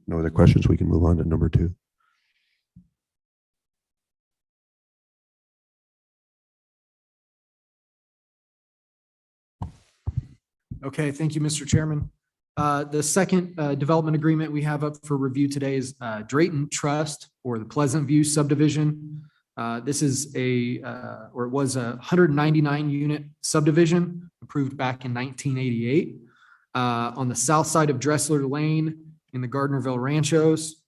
No other questions? We can move on to number 2. Okay, thank you, Mr. Chairman. The second development agreement we have up for review today is Drayton Trust or the Pleasant View subdivision. This is or it was a 199 unit subdivision approved back in 1988 on the south side of Dressler Lane in the Gardnerville Ranchos.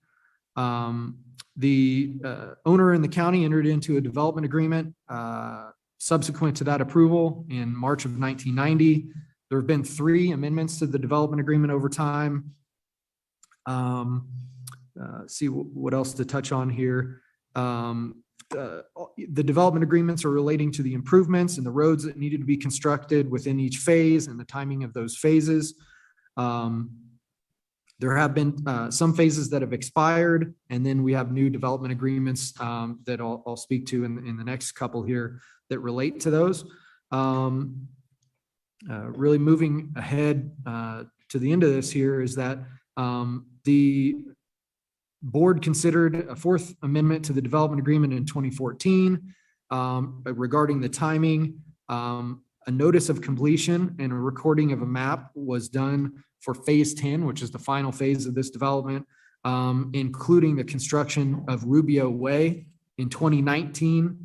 The owner and the county entered into a development agreement subsequent to that approval in March of 1990. There have been 3 amendments to the development agreement over time. See what else to touch on here. The development agreements are relating to the improvements and the roads that needed to be constructed within each phase and the timing of those phases. There have been some phases that have expired, and then we have new development agreements that I'll speak to in the next couple here that relate to those. Really moving ahead to the end of this here is that the board considered a fourth amendment to the development agreement in 2014 regarding the timing. A notice of completion and a recording of a map was done for phase 10, which is the final phase of this development, including the construction of Rubio Way in 2019.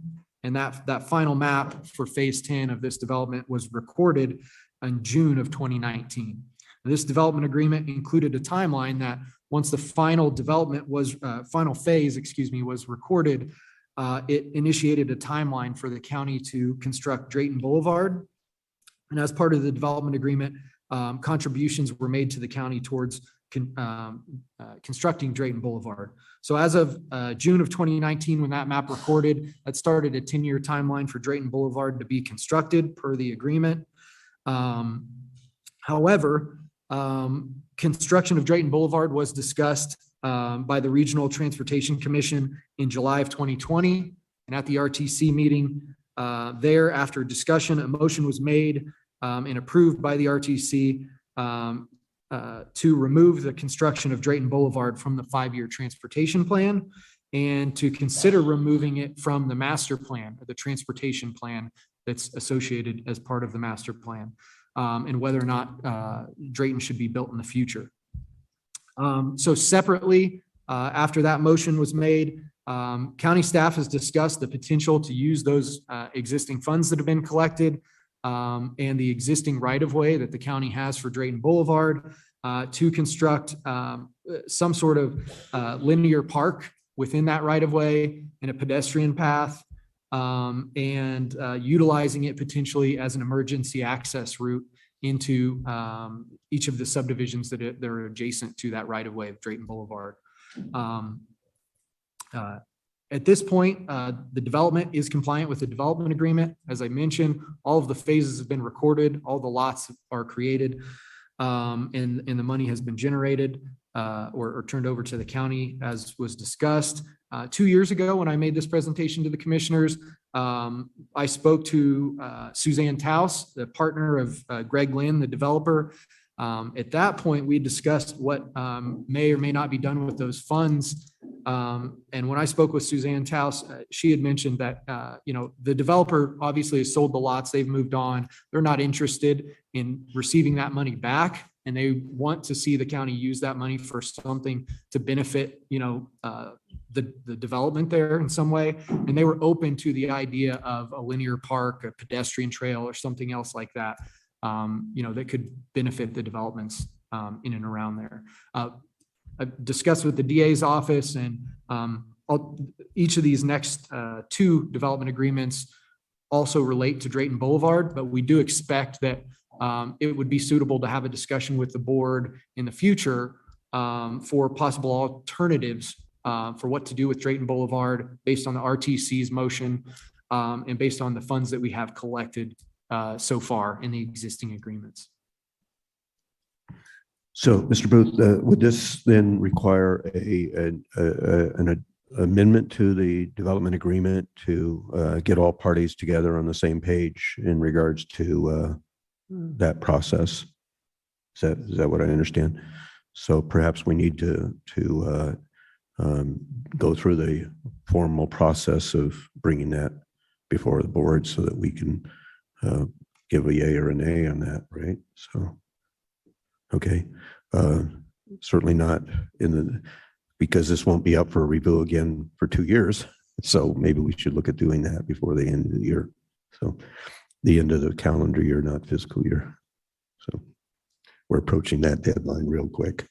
And that final map for phase 10 of this development was recorded in June of 2019. This development agreement included a timeline that once the final development was, final phase, was recorded, it initiated a timeline for the county to construct Drayton Boulevard. And as part of the development agreement, contributions were made to the county towards constructing Drayton Boulevard. So as of June of 2019, when that map recorded, that started a 10-year timeline for Drayton Boulevard to be constructed per the agreement. However, construction of Drayton Boulevard was discussed by the Regional Transportation Commission in July of 2020. And at the RTC meeting there, after discussion, a motion was made and approved by the RTC to remove the construction of Drayton Boulevard from the 5-year transportation plan and to consider removing it from the master plan, or the transportation plan that's associated as part of the master plan, and whether or not Drayton should be built in the future. So separately, after that motion was made, county staff has discussed the potential to use those existing funds that have been collected and the existing right-of-way that the county has for Drayton Boulevard to construct some sort of linear park within that right-of-way and a pedestrian path, and utilizing it potentially as an emergency access route into each of the subdivisions that are adjacent to that right-of-way of Drayton Boulevard. At this point, the development is compliant with the development agreement. As I mentioned, all of the phases have been recorded, all the lots are created, and the money has been generated or turned over to the county, as was discussed. 2 years ago, when I made this presentation to the commissioners, I spoke to Suzanne Taus, the partner of Greg Lynn, the developer. At that point, we discussed what may or may not be done with those funds. And when I spoke with Suzanne Taus, she had mentioned that, the developer obviously has sold the lots, they've moved on. They're not interested in receiving that money back. And they want to see the county use that money for something to benefit, the development there in some way. And they were open to the idea of a linear park, a pedestrian trail, or something else like that, that could benefit the developments in and around there. I've discussed with the DA's office, and each of these next 2 development agreements also relate to Drayton Boulevard, but we do expect that it would be suitable to have a discussion with the board in the future for possible alternatives for what to do with Drayton Boulevard based on the RTC's motion and based on the funds that we have collected so far in the existing agreements. So, Mr. Booth, would this then require an amendment to the development agreement to get all parties together on the same page in regards to that process? Is that what I understand? So perhaps we need to go through the formal process of bringing that before the board so that we can give a yay or a nay on that, right? So, okay, certainly not because this won't be up for review again for 2 years. So maybe we should look at doing that before the end of the year. So the end of the calendar year, not fiscal year. So we're approaching that deadline real quick.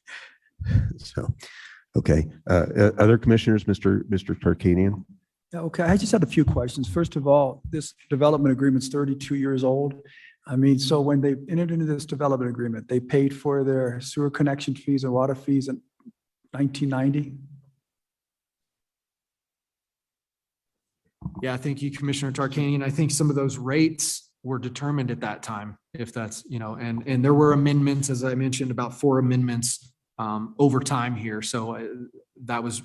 So, okay. Other commissioners, Mr. Tarkanian? Okay, I just had a few questions. First of all, this development agreement's 32 years old. I mean, so when they entered into this development agreement, they paid for their sewer connection fees and water fees in 1990? Yeah, thank you, Commissioner Tarkanian. I think some of those rates were determined at that time, if that's, and there were amendments, as I mentioned, about 4 amendments over time here. So that was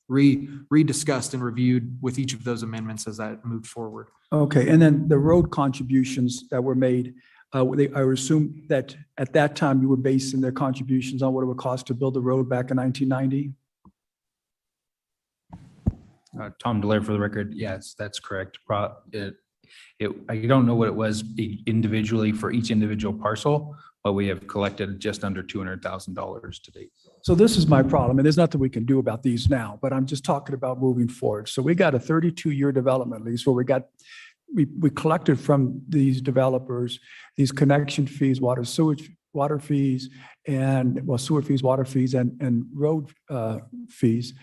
rediscussed and reviewed with each of those amendments as that moved forward. Okay, and then the road contributions that were made, I would assume that at that time you were basing their contributions on what it would cost to build the road back in 1990? Tom Delaire for the record. Yes, that's correct. I don't know what it was individually for each individual parcel, but we have collected just under $200,000 to date. So this is my problem, and there's nothing we can do about these now, but I'm just talking about moving forward. So we got a 32-year development lease where we collected from these developers, these connection fees, water fees, and sewer fees, water fees, and road fees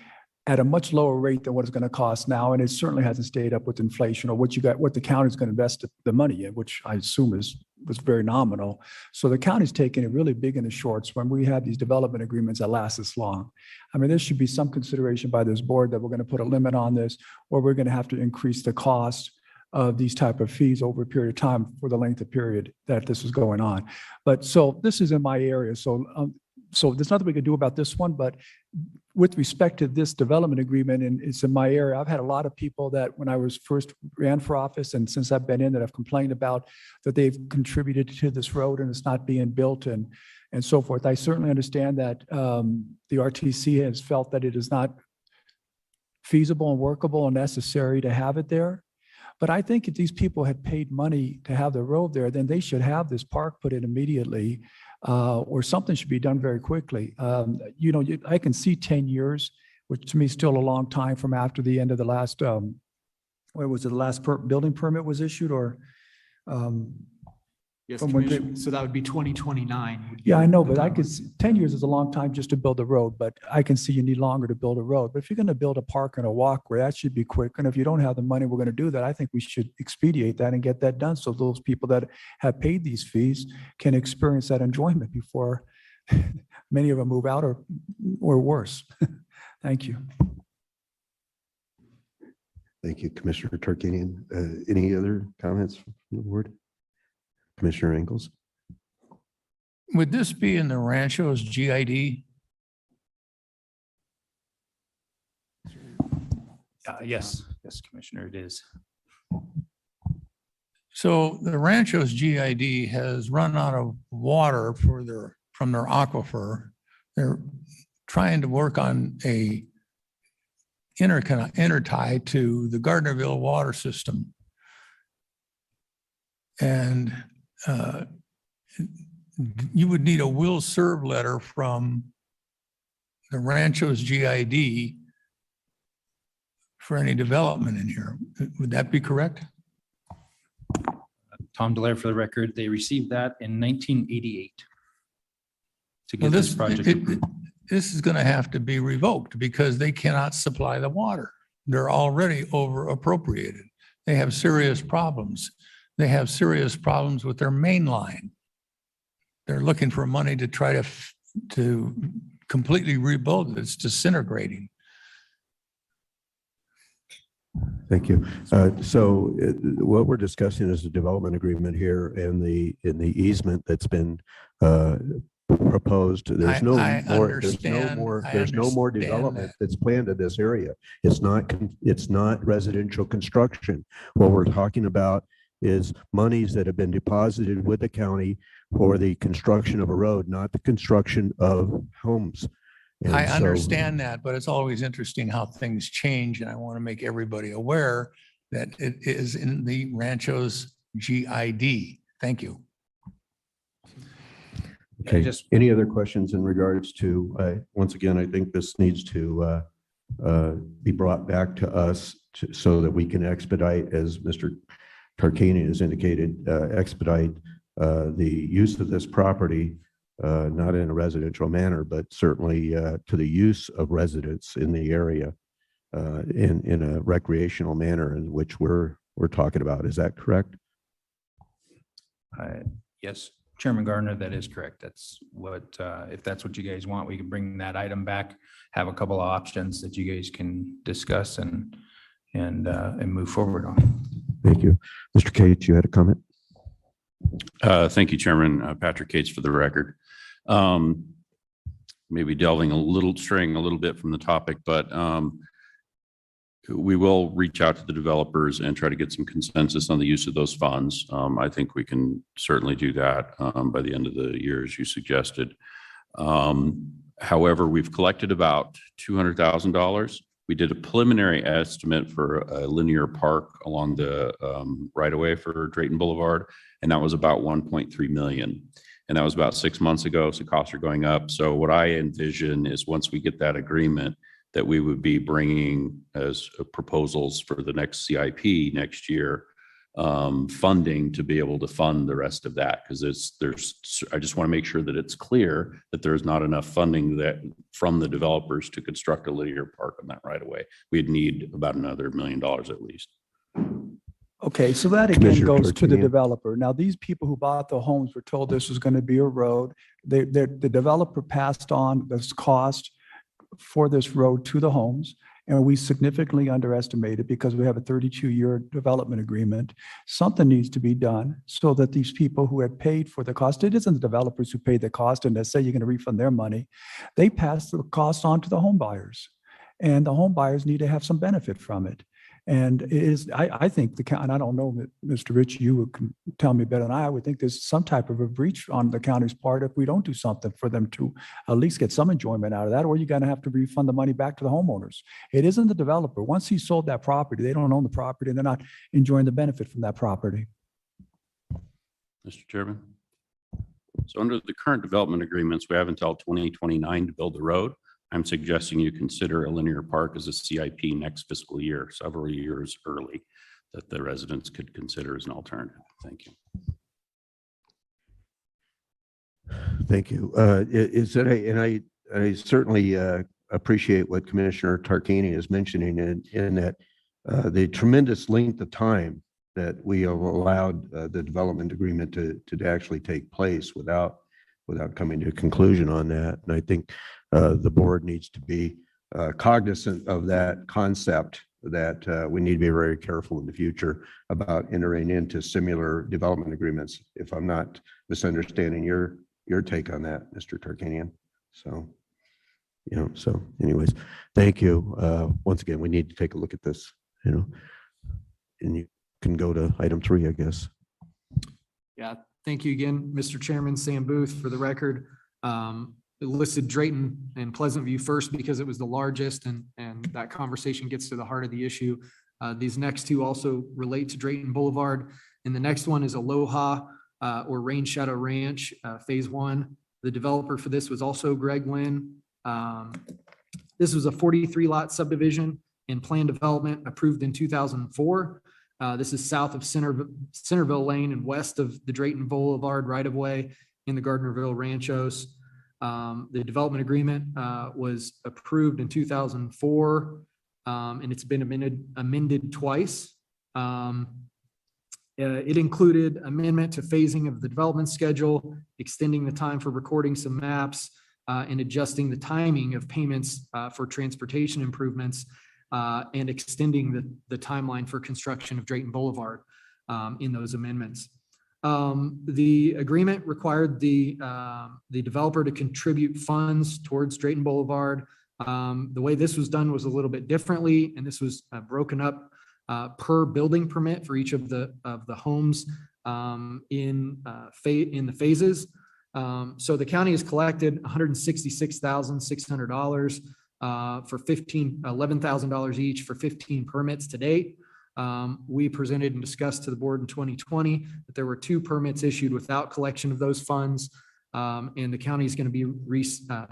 at a much lower rate than what it's going to cost now. And it certainly hasn't stayed up with inflation or what the county's going to invest the money in, which I assume was very nominal. So the county's taking it really big in the shorts when we have these development agreements that last this long. I mean, there should be some consideration by this board that we're going to put a limit on this, or we're going to have to increase the cost of these type of fees over a period of time for the length of period that this is going on. But so this is in my area. So there's nothing we can do about this one, but with respect to this development agreement, and it's in my area, I've had a lot of people that when I was first ran for office and since I've been in that have complained about that they've contributed to this road and it's not being built and so forth. I certainly understand that the RTC has felt that it is not feasible and workable and necessary to have it there. But I think if these people had paid money to have the road there, then they should have this park put in immediately, or something should be done very quickly. I can see 10 years, which to me is still a long time from after the end of the last, where was it, the last building permit was issued, or? Yes, from when Commissioner, so that would be 2029. Yeah, I know, but 10 years is a long time just to build a road, but I can see you need longer to build a road. But if you're going to build a park and a walkway, that should be quick. And if you don't have the money, we're going to do that. I think we should expedite that and get that done so those people that have paid these fees can experience that enjoyment before many of them move out or worse. Thank you. Thank you, Commissioner Tarkanian. Any other comments from the board? Commissioner Ingles? Would this be in the Rancho's GID? Yes, Commissioner, it is. So the Rancho's GID has run out of water from their aquifer. They're trying to work on a intertie to the Gardnerville water system. And you would need a will serve letter from the Rancho's GID for any development in here. Would that be correct? Tom Delaire for the record, they received that in 1988 to get Well, this project. This is going to have to be revoked because they cannot supply the water. They're already over appropriated. They have serious problems. They have serious problems with their main line. They're looking for money to try to completely rebuild it. It's disintegrating. Thank you. What we're discussing is a development agreement here and the easement that's been proposed. There's no more development that's planned in this area. It's not residential construction. What we're talking about is monies that have been deposited with the for the construction of a road, not the construction of homes. And I understand that, but it's always interesting how things change. And I want to make everybody aware that it is in the Rancho's GID. Thank you. Okay, any other questions in regards to, once again, I think this needs to be brought back to us so that we can expedite, as Mr. Tarkanian has indicated, expedite the use of this property, not in a residential manner, but certainly to the use of residents in the area in a recreational manner, in which we're talking about. Is that correct? Yes, Chairman Gardner, that is correct. That's what, if that's what you guys want, we can bring that item back, have a couple of options that you guys can discuss and move forward on. Thank you. Mr. Cates, you had a comment? Thank you, Chairman. Patrick Cates for the record. Maybe straying a little bit from the topic, but we will reach out to the developers and try to get some consensus on the use of those funds. I think we can certainly do that by the end of the year, as you suggested. However, we've collected about $200,000 We did a preliminary estimate for a linear park along the right of way for Drayton Boulevard, and that was about 1.3 million. And that was about 6 months ago, so costs are going up. So what I envision is once we get that agreement, that we would be bringing as proposals for the next CIP next year, funding to be able to fund the rest of that. Because I just want to make sure that it's clear that there's not enough funding that from the developers to construct a linear park on that right away. We'd need about another $1 million at least. Okay, so that again Commissioner goes to the Tarkanian. developer. Now, these people who bought the homes were told this was going to be a road. The developer passed on this cost for this road to the homes, and we significantly underestimated because we have a 32-year development agreement. Something needs to be done so that these people who had paid for the cost, it isn't the developers who paid the cost and they say you're going to refund their money. They pass the cost on to the home buyers, and the home buyers need to have some benefit from it. And it is, I think the county, and I don't know, Mr. Rich, you can tell me better than I would think there's some type of a breach on the county's part if we don't do something for them to at least get some enjoyment out of that, or you're going to have to refund the money back to the homeowners. It isn't the developer. Once he sold that property, they don't own the property and they're not enjoying the benefit from that property. Mr. Chairman. So under the current development agreements, we have until 2029 to build the road. I'm suggesting you consider a linear park as a CIP next fiscal year, several years early, that the residents could consider as an alternative. Thank you. Thank you. I certainly appreciate what Commissioner Tarkanian is mentioning in that the tremendous length of time that we have allowed the development agreement to actually take place without coming to a conclusion on that. And I think the board needs to be cognizant of that concept, that we need to be very careful in the future about entering into similar development agreements, if I'm not misunderstanding your take on that, Mr. Tarkanian. So, so anyways, thank you. Once again, we need to take a look at this, and you can go to item 3, I guess. Yeah, thank you again, Mr. Chairman. Sam Booth, for the record. It listed Drayton and Pleasant View first because it was the largest, and that conversation gets to the heart of the issue. These next two also relate to Drayton Boulevard, and the next one is Aloha or Rain Shadow Ranch, Phase 1. The developer for this was also Greg Lynn. This was a 43-lot subdivision and plan development approved in 2004. This is south of Centerville Lane and west of the Drayton Boulevard right-of-way in the Gardnerville Ranchos. The development agreement was approved in 2004, and it's been amended twice. It included amendment to phasing of the development schedule, extending the time for recording some maps, and adjusting the timing of payments for transportation improvements, and extending the timeline for construction of Drayton Boulevard in those amendments. The agreement required the developer to contribute funds towards Drayton Boulevard. The way this was done was a little bit differently, and this was broken up per building permit for each of the homes in the phases. So the county has collected $166,600 for $11,000 each for 15 permits to date. We presented and discussed to the board in 2020 that there were 2 permits issued without collection of those funds, and the county is going to be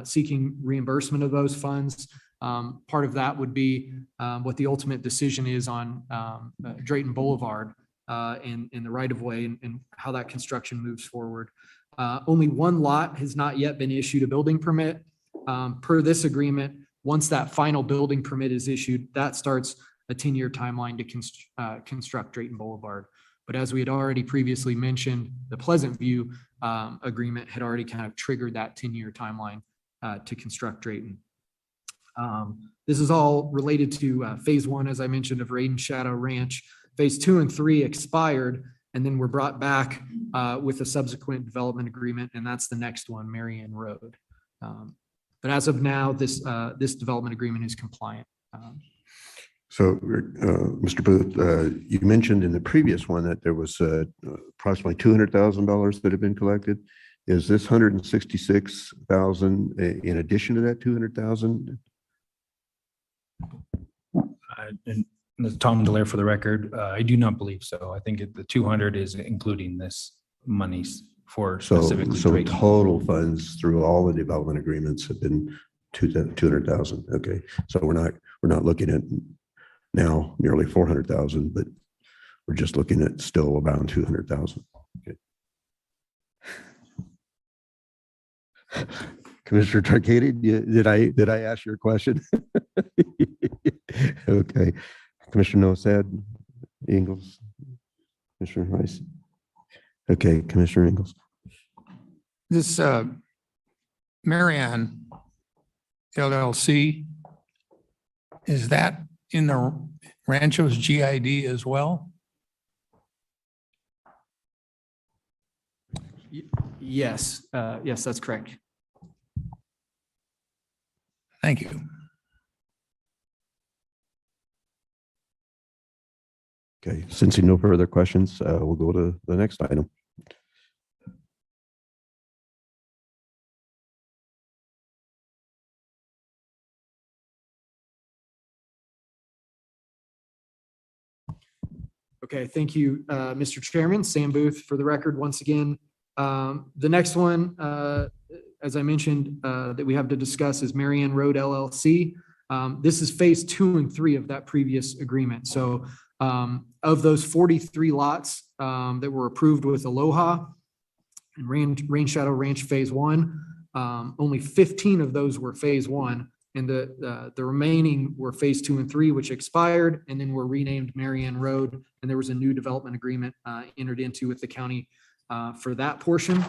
seeking reimbursement of those funds. Part of that would be what the ultimate decision is on Drayton Boulevard and the right-of-way and how that construction moves forward. Only 1 lot has not yet been issued a building permit. Per this agreement, once that final building permit is issued, that starts a 10-year timeline to construct Drayton Boulevard. But as we had already previously mentioned, the Pleasant View agreement had already kind of triggered that 10-year timeline to construct Drayton. This is all related to Phase 1, as I mentioned, of Rain Shadow Ranch. Phase 2 and 3 expired and then were brought back with a subsequent development agreement, and that's the next one, Marianne Road. But as of now, this development agreement is compliant. So, Mr. Booth, you mentioned in the previous one that there was approximately $200,000 that had been collected. Is this $166,000 in addition to that $200,000? And Tom Delaire for the record, I do not believe so. I think the 200 is including this monies for So, specifically. so Drayton. total funds through all the development agreements have been 200,000. Okay. So we're not looking at now nearly 400,000, but we're just looking at still around 200,000. Okay. Commissioner Tarcati, did I ask your question? Okay. Commissioner Nosad, Ingalls, Commissioner Rice. Okay, Commissioner Ingalls. This Marianne LLC, is that in the Rancho's GID as well? Yes, yes, that's correct. Thank you. Okay, since no further questions, we'll go to the next item. Okay, thank you, Mr. Chairman. Sam Booth for the record once again. The next one, as I mentioned, that we have to discuss is Marianne Road LLC. This is phase 2 and 3 of that previous agreement. So of those 43 lots that were approved with Aloha and Rain Shadow Ranch Phase 1, only 15 of those were phase 1. And the remaining were phase 2 and 3, which expired and then were renamed Marianne Road. And there was a new development agreement entered into with the county for that portion.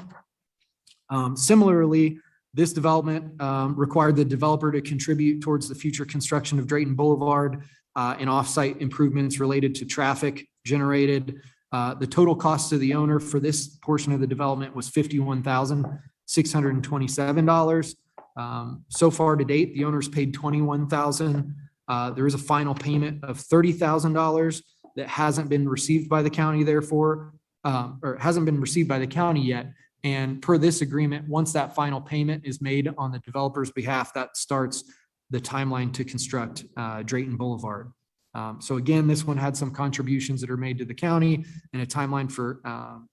Similarly, this development required the developer to contribute towards the future construction of Drayton Boulevard and offsite improvements related to traffic generated. The total cost to the owner for this portion of the development was $51,627. So far to date, the owners paid $21,000. There is a final payment of $30,000 that hasn't been received by the county, therefore, or hasn't been received by the county yet. And per this agreement, once that final payment is made on the developer's behalf, that starts the timeline to construct Drayton Boulevard. So again, this one had some contributions that are made to the county and a timeline for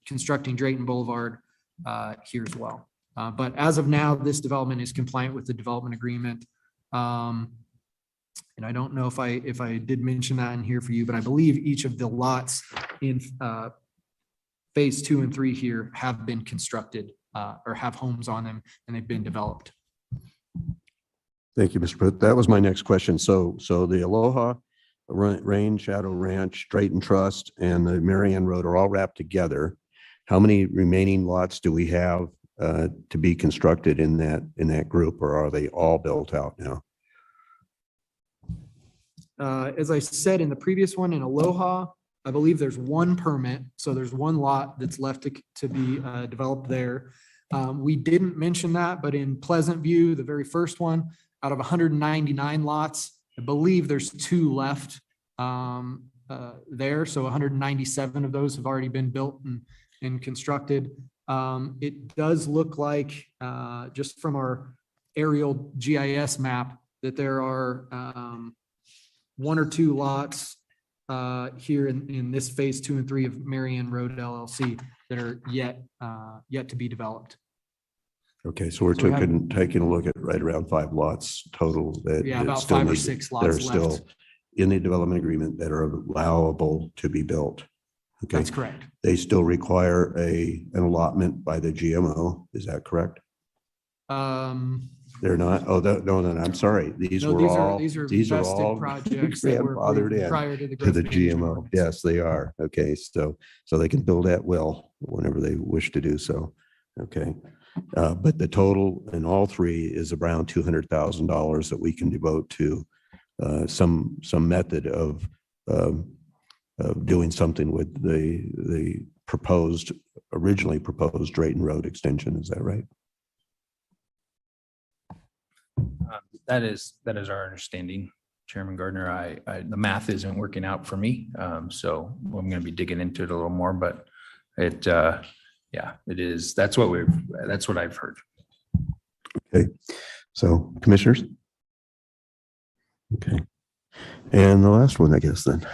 constructing Drayton Boulevard here as well. But as of now, this development is compliant with the development agreement. And I don't know if I did mention that in here for you, but I believe each of the lots in phase 2 and 3 here have been constructed or have homes on them and they've been developed. Thank you, Mr. Pruitt. That was my next question. So the Aloha, Rain Shadow Ranch, Drayton Trust, and the Marianne Road are all wrapped together. How many remaining lots do we have to be constructed in that group, or are they all built out now? As I said in the previous one in Aloha, I believe there's one permit. So there's one lot that's left to be developed there. We didn't mention that, but in Pleasant View, the very first one, out of 199 lots, I believe there's 2 left there. So 197 of those have already been built and constructed. It does look like, just from our aerial GIS map, that there are 1 or 2 lots here in this phase 2 and 3 of Marianne Road LLC that are yet to be developed. Okay, so we're taking a look at right around 5 lots total that Yeah, about still 5 or need- 6 that are lots still left. in the development agreement that are allowable to be built. Okay, That's correct. they still require an allotment by the GMO. Is that correct? They're not. Oh, no, I'm sorry. These No, are these are vested vested projects that were grandfathered approved in prior to the to the growth management GMO. ordinance. Yes, they are. Okay, so they can build at will whenever they wish to do so. Okay, but the total in all 3 is around $200,000 that we can devote to some method of doing something with the originally proposed Drayton Road extension. Is that right? That is our understanding, Chairman Gardner. The math isn't working out for me. So I'm going to be digging into it a little more, but it is. That's what I've heard. Okay, so commissioners. Okay, And the last one, I guess, then.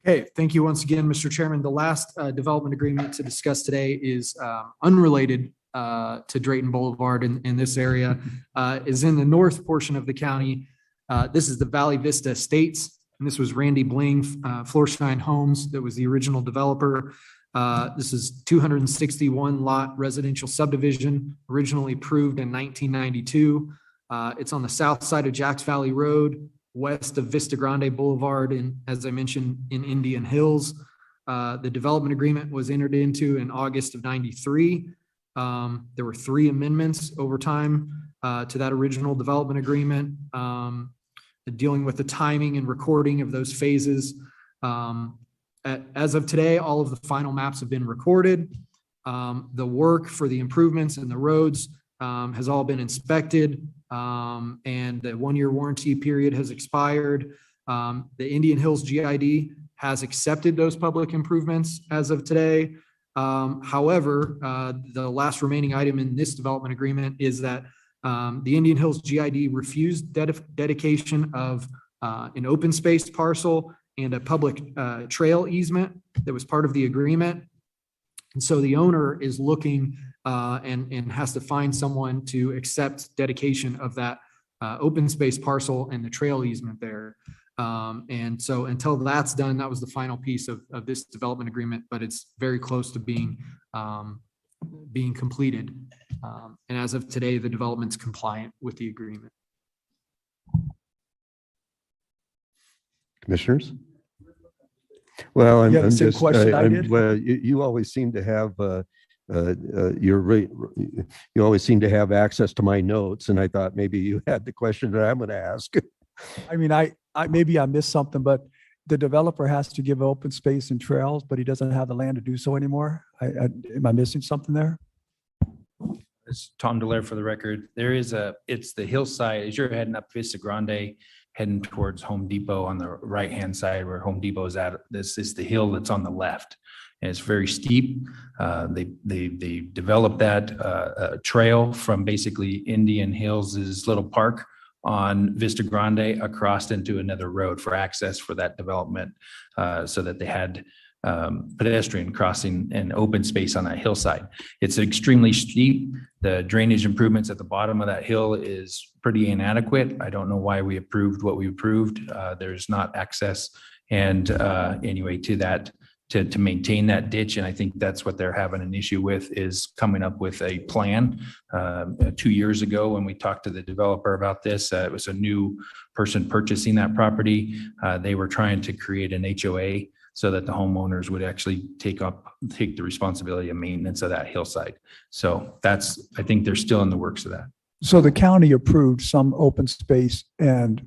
Okay, thank you once again, Mr. Chairman. The last development agreement to discuss today is unrelated to Drayton Boulevard in this area, is in the north portion of the county. This is the Valley Vista Estates, and this was Randy Bling, Floorstein Homes, that was the original developer. This is 261 lot residential subdivision, originally approved in 1992. It's on the south side of Jacks Valley Road, west of Vista Grande Boulevard, and as I mentioned, in Indian Hills. The development agreement was entered into in August of 93. There were 3 amendments over time to that original development agreement, dealing with the timing and recording of those phases. As of today, all of the final maps have been recorded. The work for the improvements in the roads has all been inspected, and the 1-year warranty period has expired. The Indian Hills GID has accepted those public improvements as of today. However, the last remaining item in this development agreement is that the Indian Hills GID refused dedication of an open space parcel and a public trail easement that was part of the agreement. And so the owner is looking and has to find someone to accept dedication of that open space parcel and the trail easement there. And so until that's done, that was the final piece of this development agreement, but it's very close to being completed. And as of today, the development's compliant with the agreement. Commissioners? Well, You have the I'm same just, question I did? well, you always seem to have, you always seem to have access to my notes, and I thought maybe you had the question that I'm going to ask. I mean, maybe I missed something, but the developer has to give open space and trails, but he doesn't have the land to do so anymore. Am I missing something there? It's Tom Delaire for the record. It's the hillside, as you're heading up Vista Grande, heading towards Home Depot on the right-hand side where Home Depot is at. This is the hill that's on the left. And it's very steep. They developed that trail from basically Indian Hills' little park on Vista Grande across into another road for access for that development, so that they had pedestrian crossing and open space on that hillside. It's extremely steep. The drainage improvements at the bottom of that hill is pretty inadequate. I don't know why we approved what we approved. There's not access and anyway to that, to maintain that ditch. And I think that's what they're having an issue with, is coming up with a plan. 2 years ago, when we talked to the developer about this, it was a new person purchasing that property. They were trying to create an HOA so that the homeowners would actually take the responsibility of maintenance of that hillside. So I think they're still in the works of that. So the county approved some open space and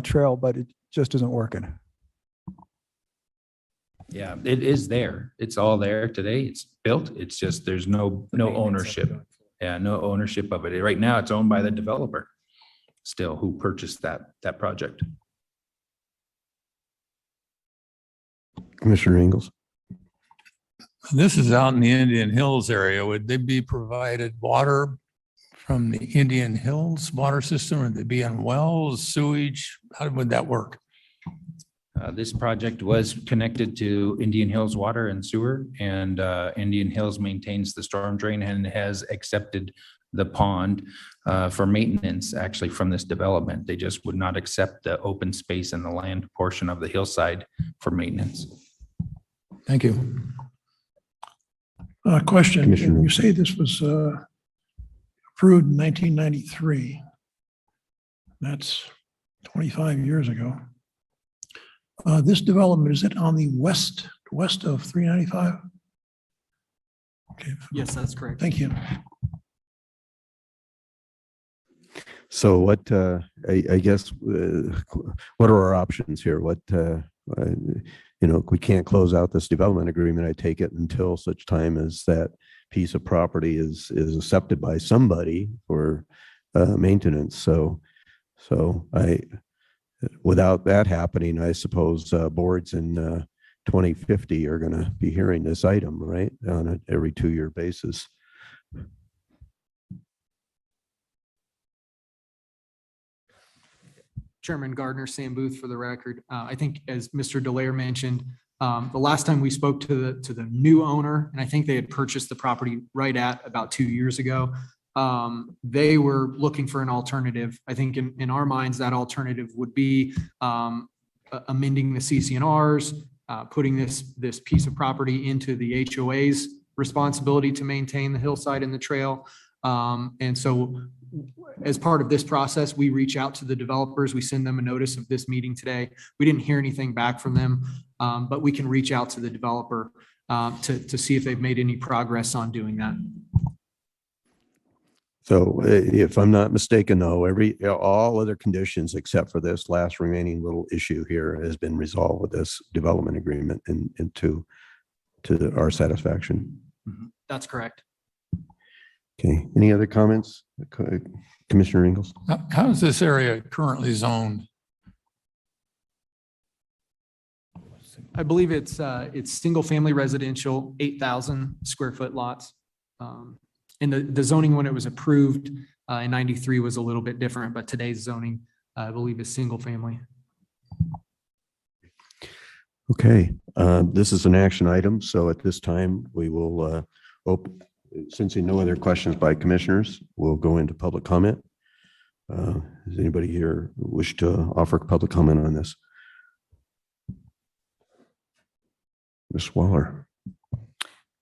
trail, but it just isn't working. Yeah, it is there. It's all there today. It's built. It's just, there's no ownership. Yeah, no ownership of it. Right now, it's owned by the developer still, who purchased that project. Commissioner Ingles? This is out in the Indian Hills area. Would they be provided water from the Indian Hills water system, or would they be on wells, sewage? How would that work? This project was connected to Indian Hills Water and Sewer, and Indian Hills maintains the storm drain and has accepted the pond for maintenance, actually, from this development. They just would not accept the open space and the land portion of the hillside for maintenance. Thank you. Question, you say this was approved in 1993. That's 25 years ago. This development, is it on the west of 395? Okay. Yes, that's correct. Thank you. So what, I guess, what are our options here? What, we can't close out this development agreement, I take it, until such time as that piece of property is accepted by somebody for maintenance. So without that happening, I suppose boards in 2050 are going to be hearing this item, right, on an every 2-year basis. Chairman Gardner, Sam Booth for the record. I think as Mr. Delaire mentioned, the last time we spoke to the new owner, and I think they had purchased the property right at about 2 years ago. They were looking for an alternative. I think in our minds, that alternative would be amending the CCNRs, putting this piece of property into the HOA's responsibility to maintain the hillside and the trail. And so as part of this process, we reach out to the developers. We send them a notice of this meeting today. We didn't hear anything back from them, but we can reach out to the developer to see if they've made any progress on doing that. So if I'm not mistaken, though, all other conditions except for this last remaining little issue here has been resolved with this development agreement and to our satisfaction. That's correct. Okay. Any other comments? Commissioner Ingalls? How is this area currently zoned? I believe it's single family residential, 8,000 square foot lots. And the zoning when it was approved in 93 was a little bit different, but today's zoning, I believe, is single family. Okay, this is an action item. So at this time, we will open, sensing no other questions by commissioners, we'll go into public comment. Does anybody here wish to offer public comment on this? Ms. Waller.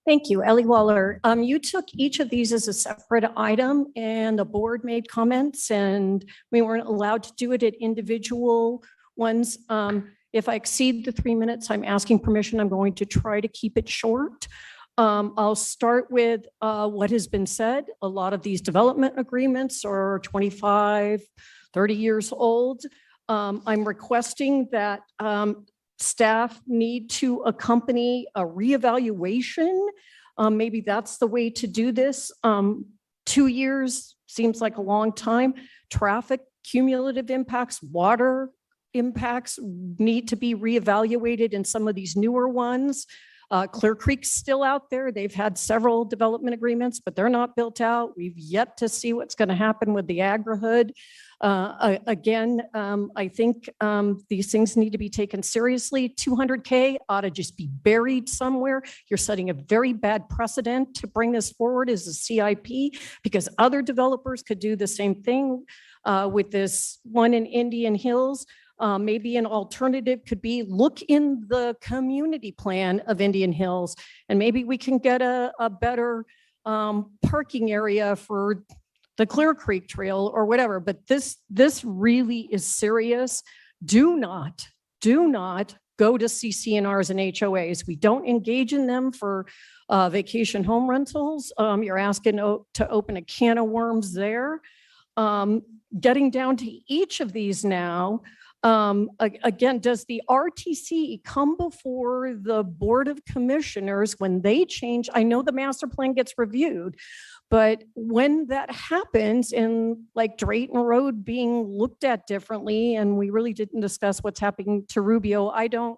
Thank you, Ellie Waller. You took each of these as a separate item and the board made comments and we weren't allowed to do it at individual ones. If I exceed the 3 minutes, I'm asking permission. I'm going to try to keep it short. I'll start with what has been said. A lot of these development agreements are 25, 30 years old. I'm requesting that staff need to accompany a reevaluation. Maybe that's the way to do this. 2 years seems like a long time. Traffic, cumulative impacts, water impacts need to be reevaluated in some of these newer ones. Clear Creek's still out there. They've had several development agreements, but they're not built out. We've yet to see what's going to happen with the agri-hood. Again, I think these things need to be taken seriously. 200K ought to just be buried somewhere. You're setting a very bad precedent to bring this forward as a CIP because other developers could do the same thing with this one in Indian Hills. Maybe an alternative could be look in the community plan of Indian Hills and maybe we can get a better parking area for the Clear Creek Trail or whatever. But this really is serious. Do not go to CCNRs and HOAs. We don't engage in them for vacation home rentals. You're asking to open a can of worms there. Getting down to each of these now, again, does the RTC come before the Board of Commissioners when they change? I know the master plan gets reviewed, but when that happens and like Drayton Road being looked at differently, and we really didn't discuss what's happening to Rubio. I don't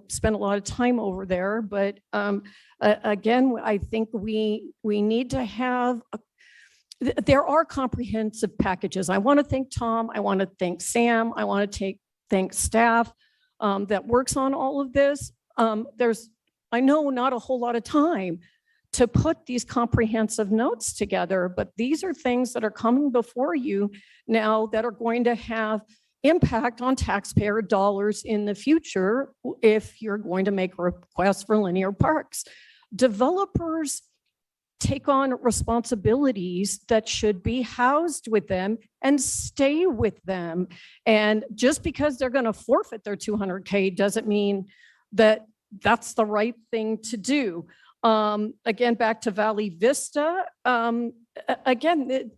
spend a lot of time over there, but again, I think we need to have there are comprehensive packages. I want to thank Tom. I want to thank Sam. I want to thank staff that works on all of this. I know not a whole lot of time to put these comprehensive notes together, but these are things that are coming before you now that are going to have impact on taxpayer dollars in the future if you're going to make requests for linear parks. Developers take on responsibilities that should be housed with them and stay with them. And just because they're going to forfeit their 200K doesn't mean that that's the right thing to do. Again, back to Valley Vista, again,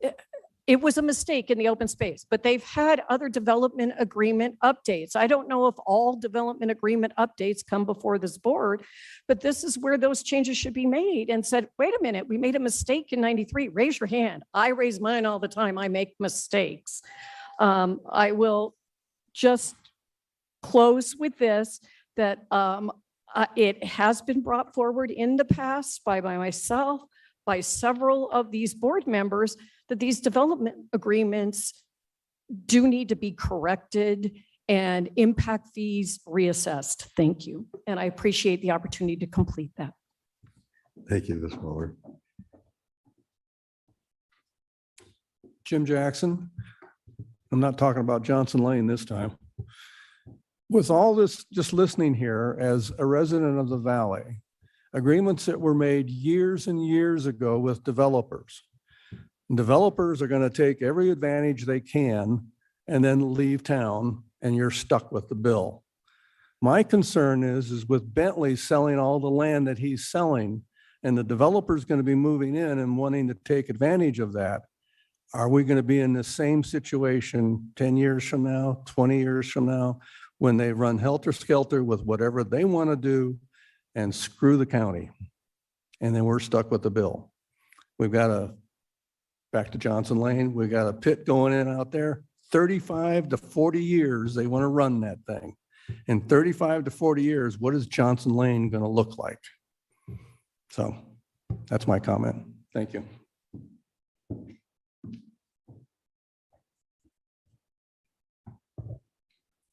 it was a mistake in the open space, but they've had other development agreement updates. I don't know if all development agreement updates come before this board, but this is where those changes should be made and said, wait a minute, we made a mistake in 93. Raise your hand. I raise mine all the time. I make mistakes. I will just close with this, that it has been brought forward in the past by myself, by several of these board members, that these development agreements do need to be corrected and impact fees reassessed. Thank you. And I appreciate the opportunity to complete that. Thank you, Ms. Waller. Jim Jackson. I'm not talking about Johnson Lane this time. With all this, just listening here as a resident of the valley, agreements that were made years and years ago with developers. Developers are going to take every advantage they can and then leave town, and you're stuck with the bill. My concern is with Bentley selling all the land that he's selling, and the developer's going to be moving in and wanting to take advantage of that. Are we going to be in the same situation 10 years from now, 20 years from now, when they run helter-skelter with whatever they want to do and screw the county? And then we're stuck with the bill. We've got back to Johnson Lane, we've got a pit going in out there. 35 to 40 years, they want to run that thing. In 35 to 40 years, what is Johnson Lane going to look like? So that's my comment. Thank you.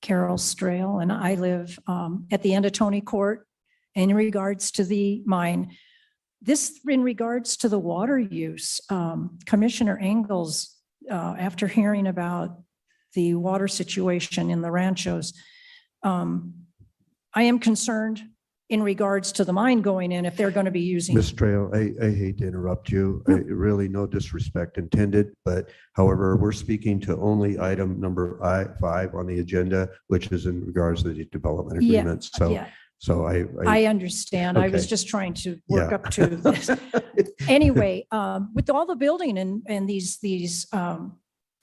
Carol Strail, and I live at the end of Tony Court. And in regards to the mine, this in regards to the water use, Commissioner Engels, after hearing about the water situation in the ranchos, I am concerned in regards to the mine going in if they're going to be using. Ms. Trail, I hate to interrupt you. Really no disrespect intended, but however, we're speaking to only item number 5 on the agenda, which is in regards to the development Yeah, agreements. So, yeah. so I understand. I was Okay. just trying to work Yeah. up to this. Anyway, with all the building and these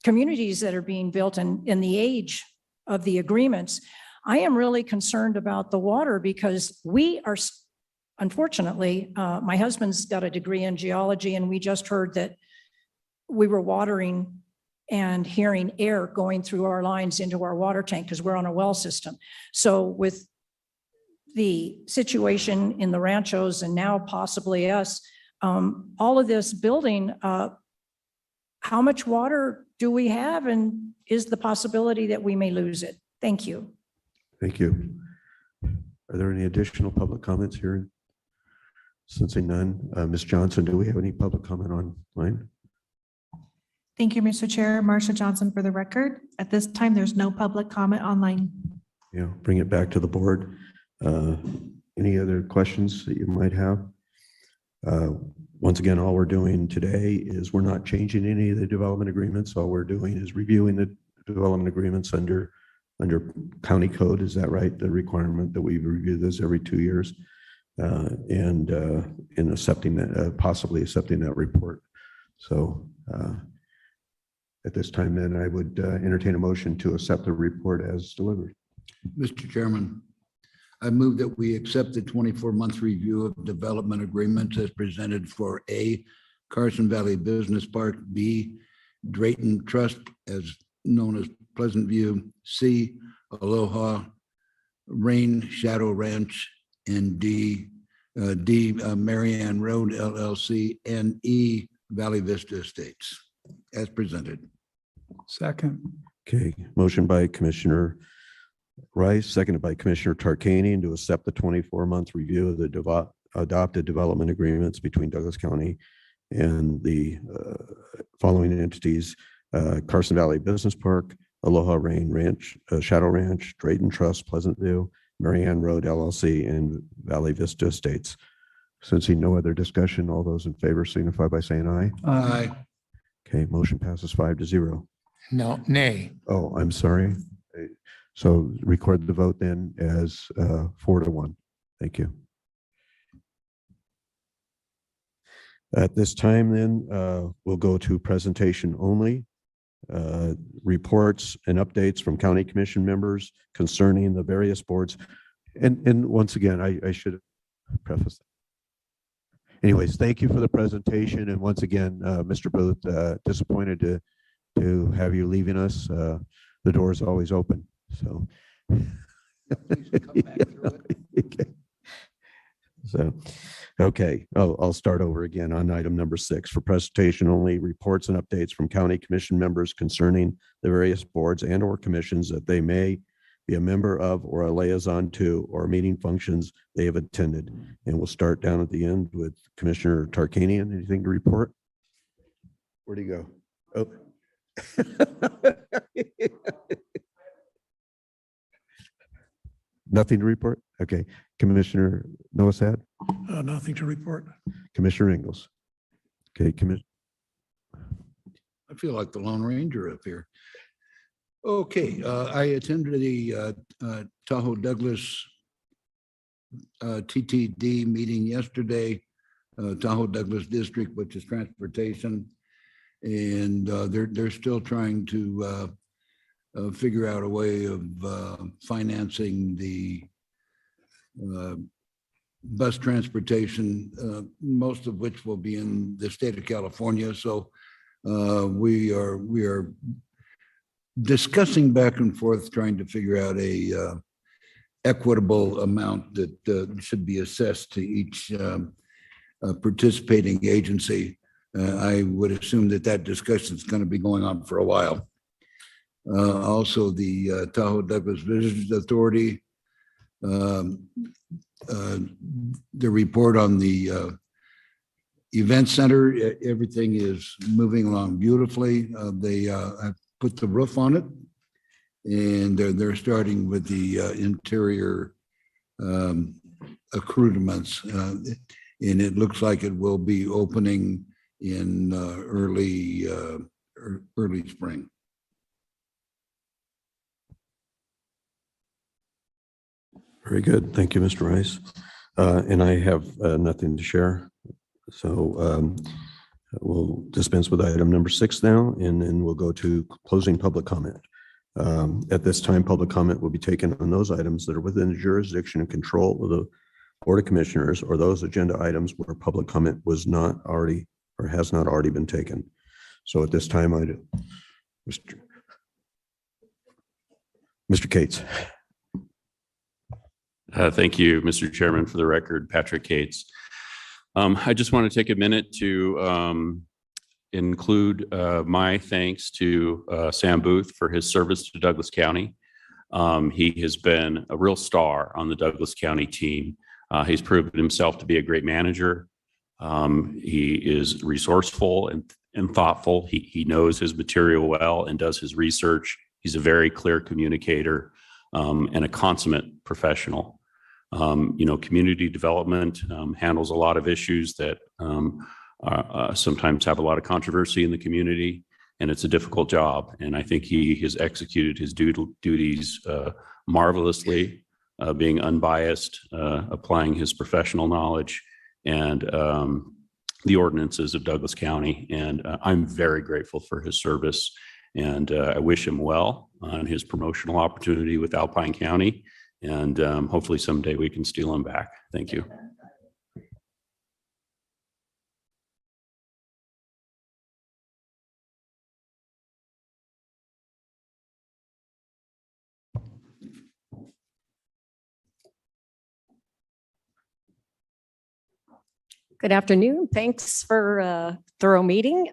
communities that are being built and the age of the agreements, I am really concerned about the water because we are, unfortunately, my husband's got a degree in geology, and we just heard that we were watering and hearing air going through our lines into our water tank because we're on a well system. So with the situation in the ranchos and now possibly us, all of this building, how much water do we have, and is the possibility that we may lose it? Thank you. Thank you. Are there any additional public comments here? Sensing none, Ms. Johnson, do we have any public comment online? Thank you, Mr. Chair. Marsha Johnson for the record. At this time, there's no public comment online. Yeah, bring it back to the board. Any other questions that you might have? Once again, all we're doing today is we're not changing any of the development agreements. All we're doing is reviewing the development agreements under county code. Is that right? The requirement that we review this every 2 years and accepting that, possibly accepting that report. So at this time, then I would entertain a motion to accept the report as delivered. Mr. Chairman, I move that we accept the 24-month review of development agreements as presented for A, Carson Valley Business Park, B, Drayton Trust, as known as Pleasant View, C, Aloha, Rain Shadow Ranch, and D, Marianne Road LLC, and E, Valley Vista Estates, as presented. Second. Okay, motion by Commissioner Rice, seconded by Commissioner Tarkanian to accept the 24-month review of the adopted development agreements between Douglas County and the following entities: Carson Valley Business Park, Aloha Rain Ranch, Shadow Ranch, Drayton Trust, Pleasant View, Marianne Road LLC, and Valley Vista Estates. Sensing no other discussion, all those in favor signify by saying aye. Aye. Okay, motion passes 5-0. No, nay. Oh, I'm sorry. So record the vote then as 4-1. Thank you. At this time then, we'll go to presentation only. Reports and updates from county commission members concerning the various boards. And once again, I should preface that. Anyways, thank you for the presentation. And once again, Mr. Booth, disappointed to have you leaving us. The door is always open. So, okay. So, Okay, I'll start over again on item number 6. For presentation only, reports and updates from county commission members concerning the various boards and or commissions that they may be a member of or a liaison to, or meeting functions they have attended. And we'll start down at the end with Commissioner Tarkanian. Anything to report? Where'd he go? Oh. Nothing to report? Okay. Commissioner Noasad? Nothing to report. Commissioner Ingles? Okay, I feel like the Lone Ranger up here. Okay, I attended the Tahoe Douglas TTD meeting yesterday, Tahoe Douglas District, which is transportation. And they're still trying to figure out a way of financing the bus transportation, most of which will be in the state of California. So we are discussing back and forth, trying to figure out a equitable amount that should be assessed to each participating agency. I would assume that discussion is going to be going on for a while. Also, the Tahoe Douglas Visitors Authority, the report on the event center, everything is moving along beautifully. They have put the roof on it, and they're starting with the interior accoutrements, and it looks like it will be opening in early spring. very good. Thank you, Mr. Rice. And I have nothing to share. So we'll dispense with item number 6 now, and then we'll go to closing public comment. At this time, public comment will be taken on those items that are within the jurisdiction and control of the Board of Commissioners, or those agenda items where public comment was not already or has not already been taken. So at this time, Mr. Cates. Thank you, Mr. Chairman. For the record, Patrick Cates. I just want to take a minute to include my thanks to Sam Booth for his service to Douglas County. He has been a real star on the Douglas County team. He's proven himself to be a great manager. He is resourceful and thoughtful. He knows his material well and does his research. He's a very clear communicator and a consummate professional. Community development handles a lot of issues that sometimes have a lot of controversy in the community, and it's a difficult job. And I think he has executed his duties marvelously, being unbiased, applying his professional knowledge and the ordinances of Douglas County. And I'm very grateful for his service, and I wish him well on his promotional opportunity with Alpine County. And hopefully someday we can steal him back. Thank you. Good afternoon. Thanks for a thorough meeting.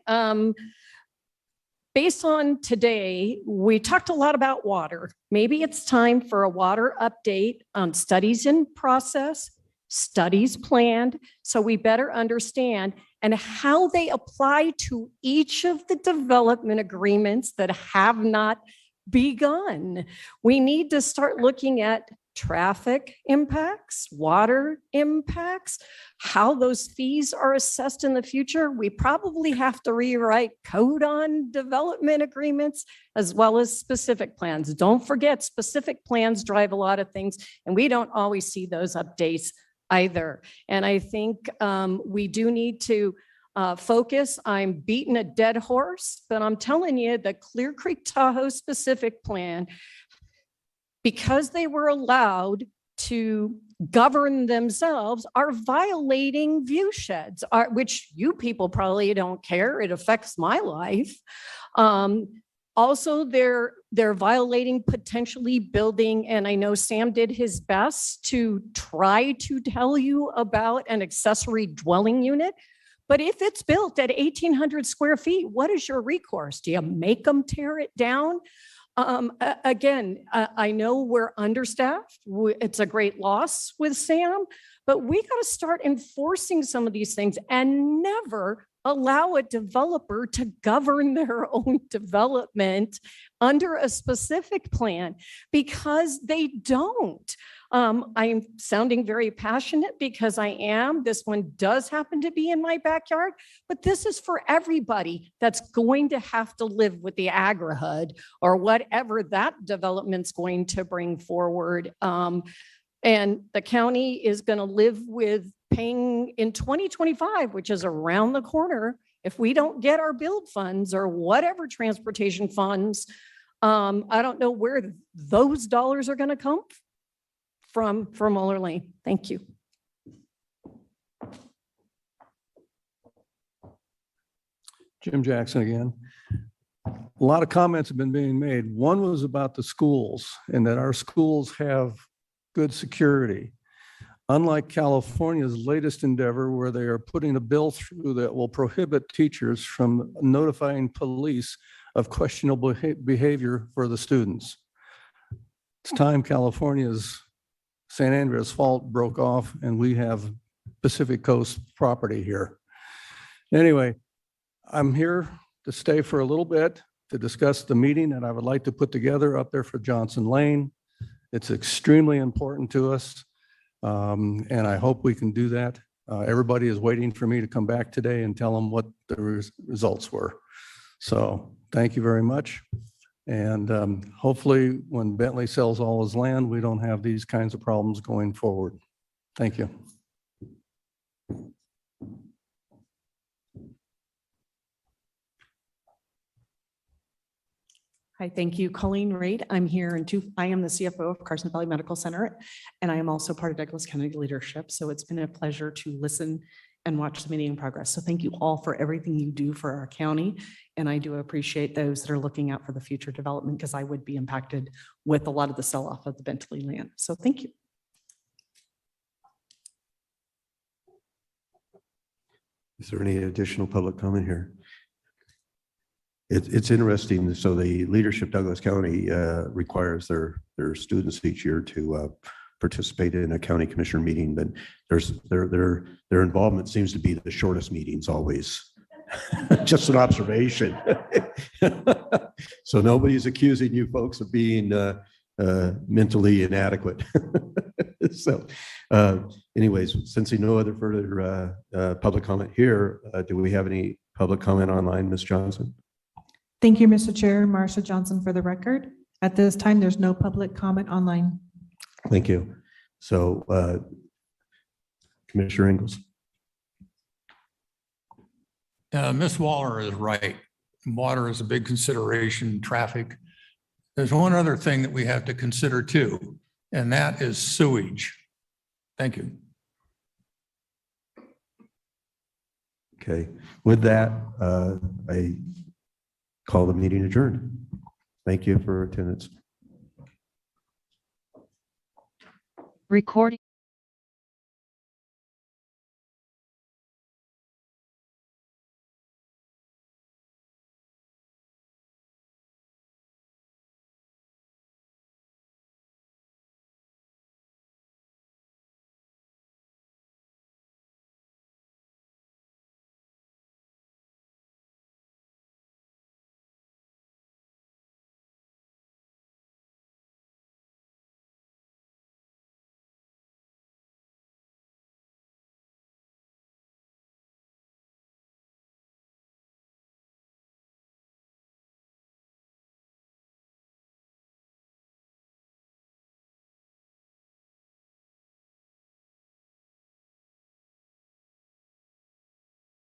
Based on today, we talked a lot about water. Maybe it's time for a water update on studies in process, studies planned, so we better understand and how they apply to each of the development agreements that have not begun. We need to start looking at traffic impacts, water impacts, how those fees are assessed in the future. We probably have to rewrite code on development agreements as well as specific plans. Don't forget, specific plans drive a lot of things, and we don't always see those updates either. And I think we do need to focus. I'm beating a dead horse, but I'm telling you, the Clear Creek Tahoe specific plan, because they were allowed to govern themselves, are violating view sheds, which you people probably don't care. It affects my life. Also, they're violating potentially building, and I know Sam did his best to try to tell you about an accessory dwelling unit. But if it's built at 1,800 square feet, what is your recourse? Do you make them tear it down? Again, I know we're understaffed. It's a great loss with Sam, but we got to start enforcing some of these things and never allow a developer to govern their own development under a specific plan, because they don't. I'm sounding very passionate because I am. This one does happen to be in my backyard, but this is for everybody that's going to have to live with the agri-HUD or whatever that development's going to bring forward. And the county is going to live with paying in 2025, which is around the corner. If we don't get our build funds or whatever transportation funds, I don't know where those dollars are going to come from Muller Lane. Thank you. Jim Jackson again. A lot of comments have been being made. One was about the schools and that our schools have good security. Unlike California's latest endeavor, where they are putting a bill through that will prohibit teachers from notifying police of questionable behavior for the students. It's time California's San Andreas Fault broke off and we have Pacific Coast property here. Anyway, I'm here to stay for a little bit to discuss the meeting that I would like to put together up there for Johnson Lane. It's extremely important to us. And I hope we can do that. Everybody is waiting for me to come back today and tell them what the results were. So thank you very much. And hopefully when Bentley sells all his land, we don't have these kinds of problems going forward. Thank you. Hi, thank you. Colleen Reid. I'm here I am the CFO of Carson Valley Medical Center, and I am also part of Douglas County leadership. So it's been a pleasure to listen and watch the meeting in progress. So thank you all for everything you do for our county. And I do appreciate those that are looking out for the future development, because I would be impacted with a lot of the sell-off of the Bentley land. So thank you. Is there any additional public comment here? It's interesting. So the leadership Douglas County requires their students each year to participate in a county commissioner meeting, but their involvement seems to be the shortest meetings always. Just an observation. So nobody's accusing you folks of being mentally inadequate. So anyways, sensing no other further public comment here, do we have any public comment online, Ms. Johnson? Thank you, Mr. Chair. Marsha Johnson for the record. At this time, there's no public comment online. Thank you. So Commissioner Ingles. Ms. Waller is right. Water is a big consideration, traffic. There's one other thing that we have to consider too, and that is sewage. Thank you. Okay, with that, I call the meeting adjourned. Thank you for attendance. Recording.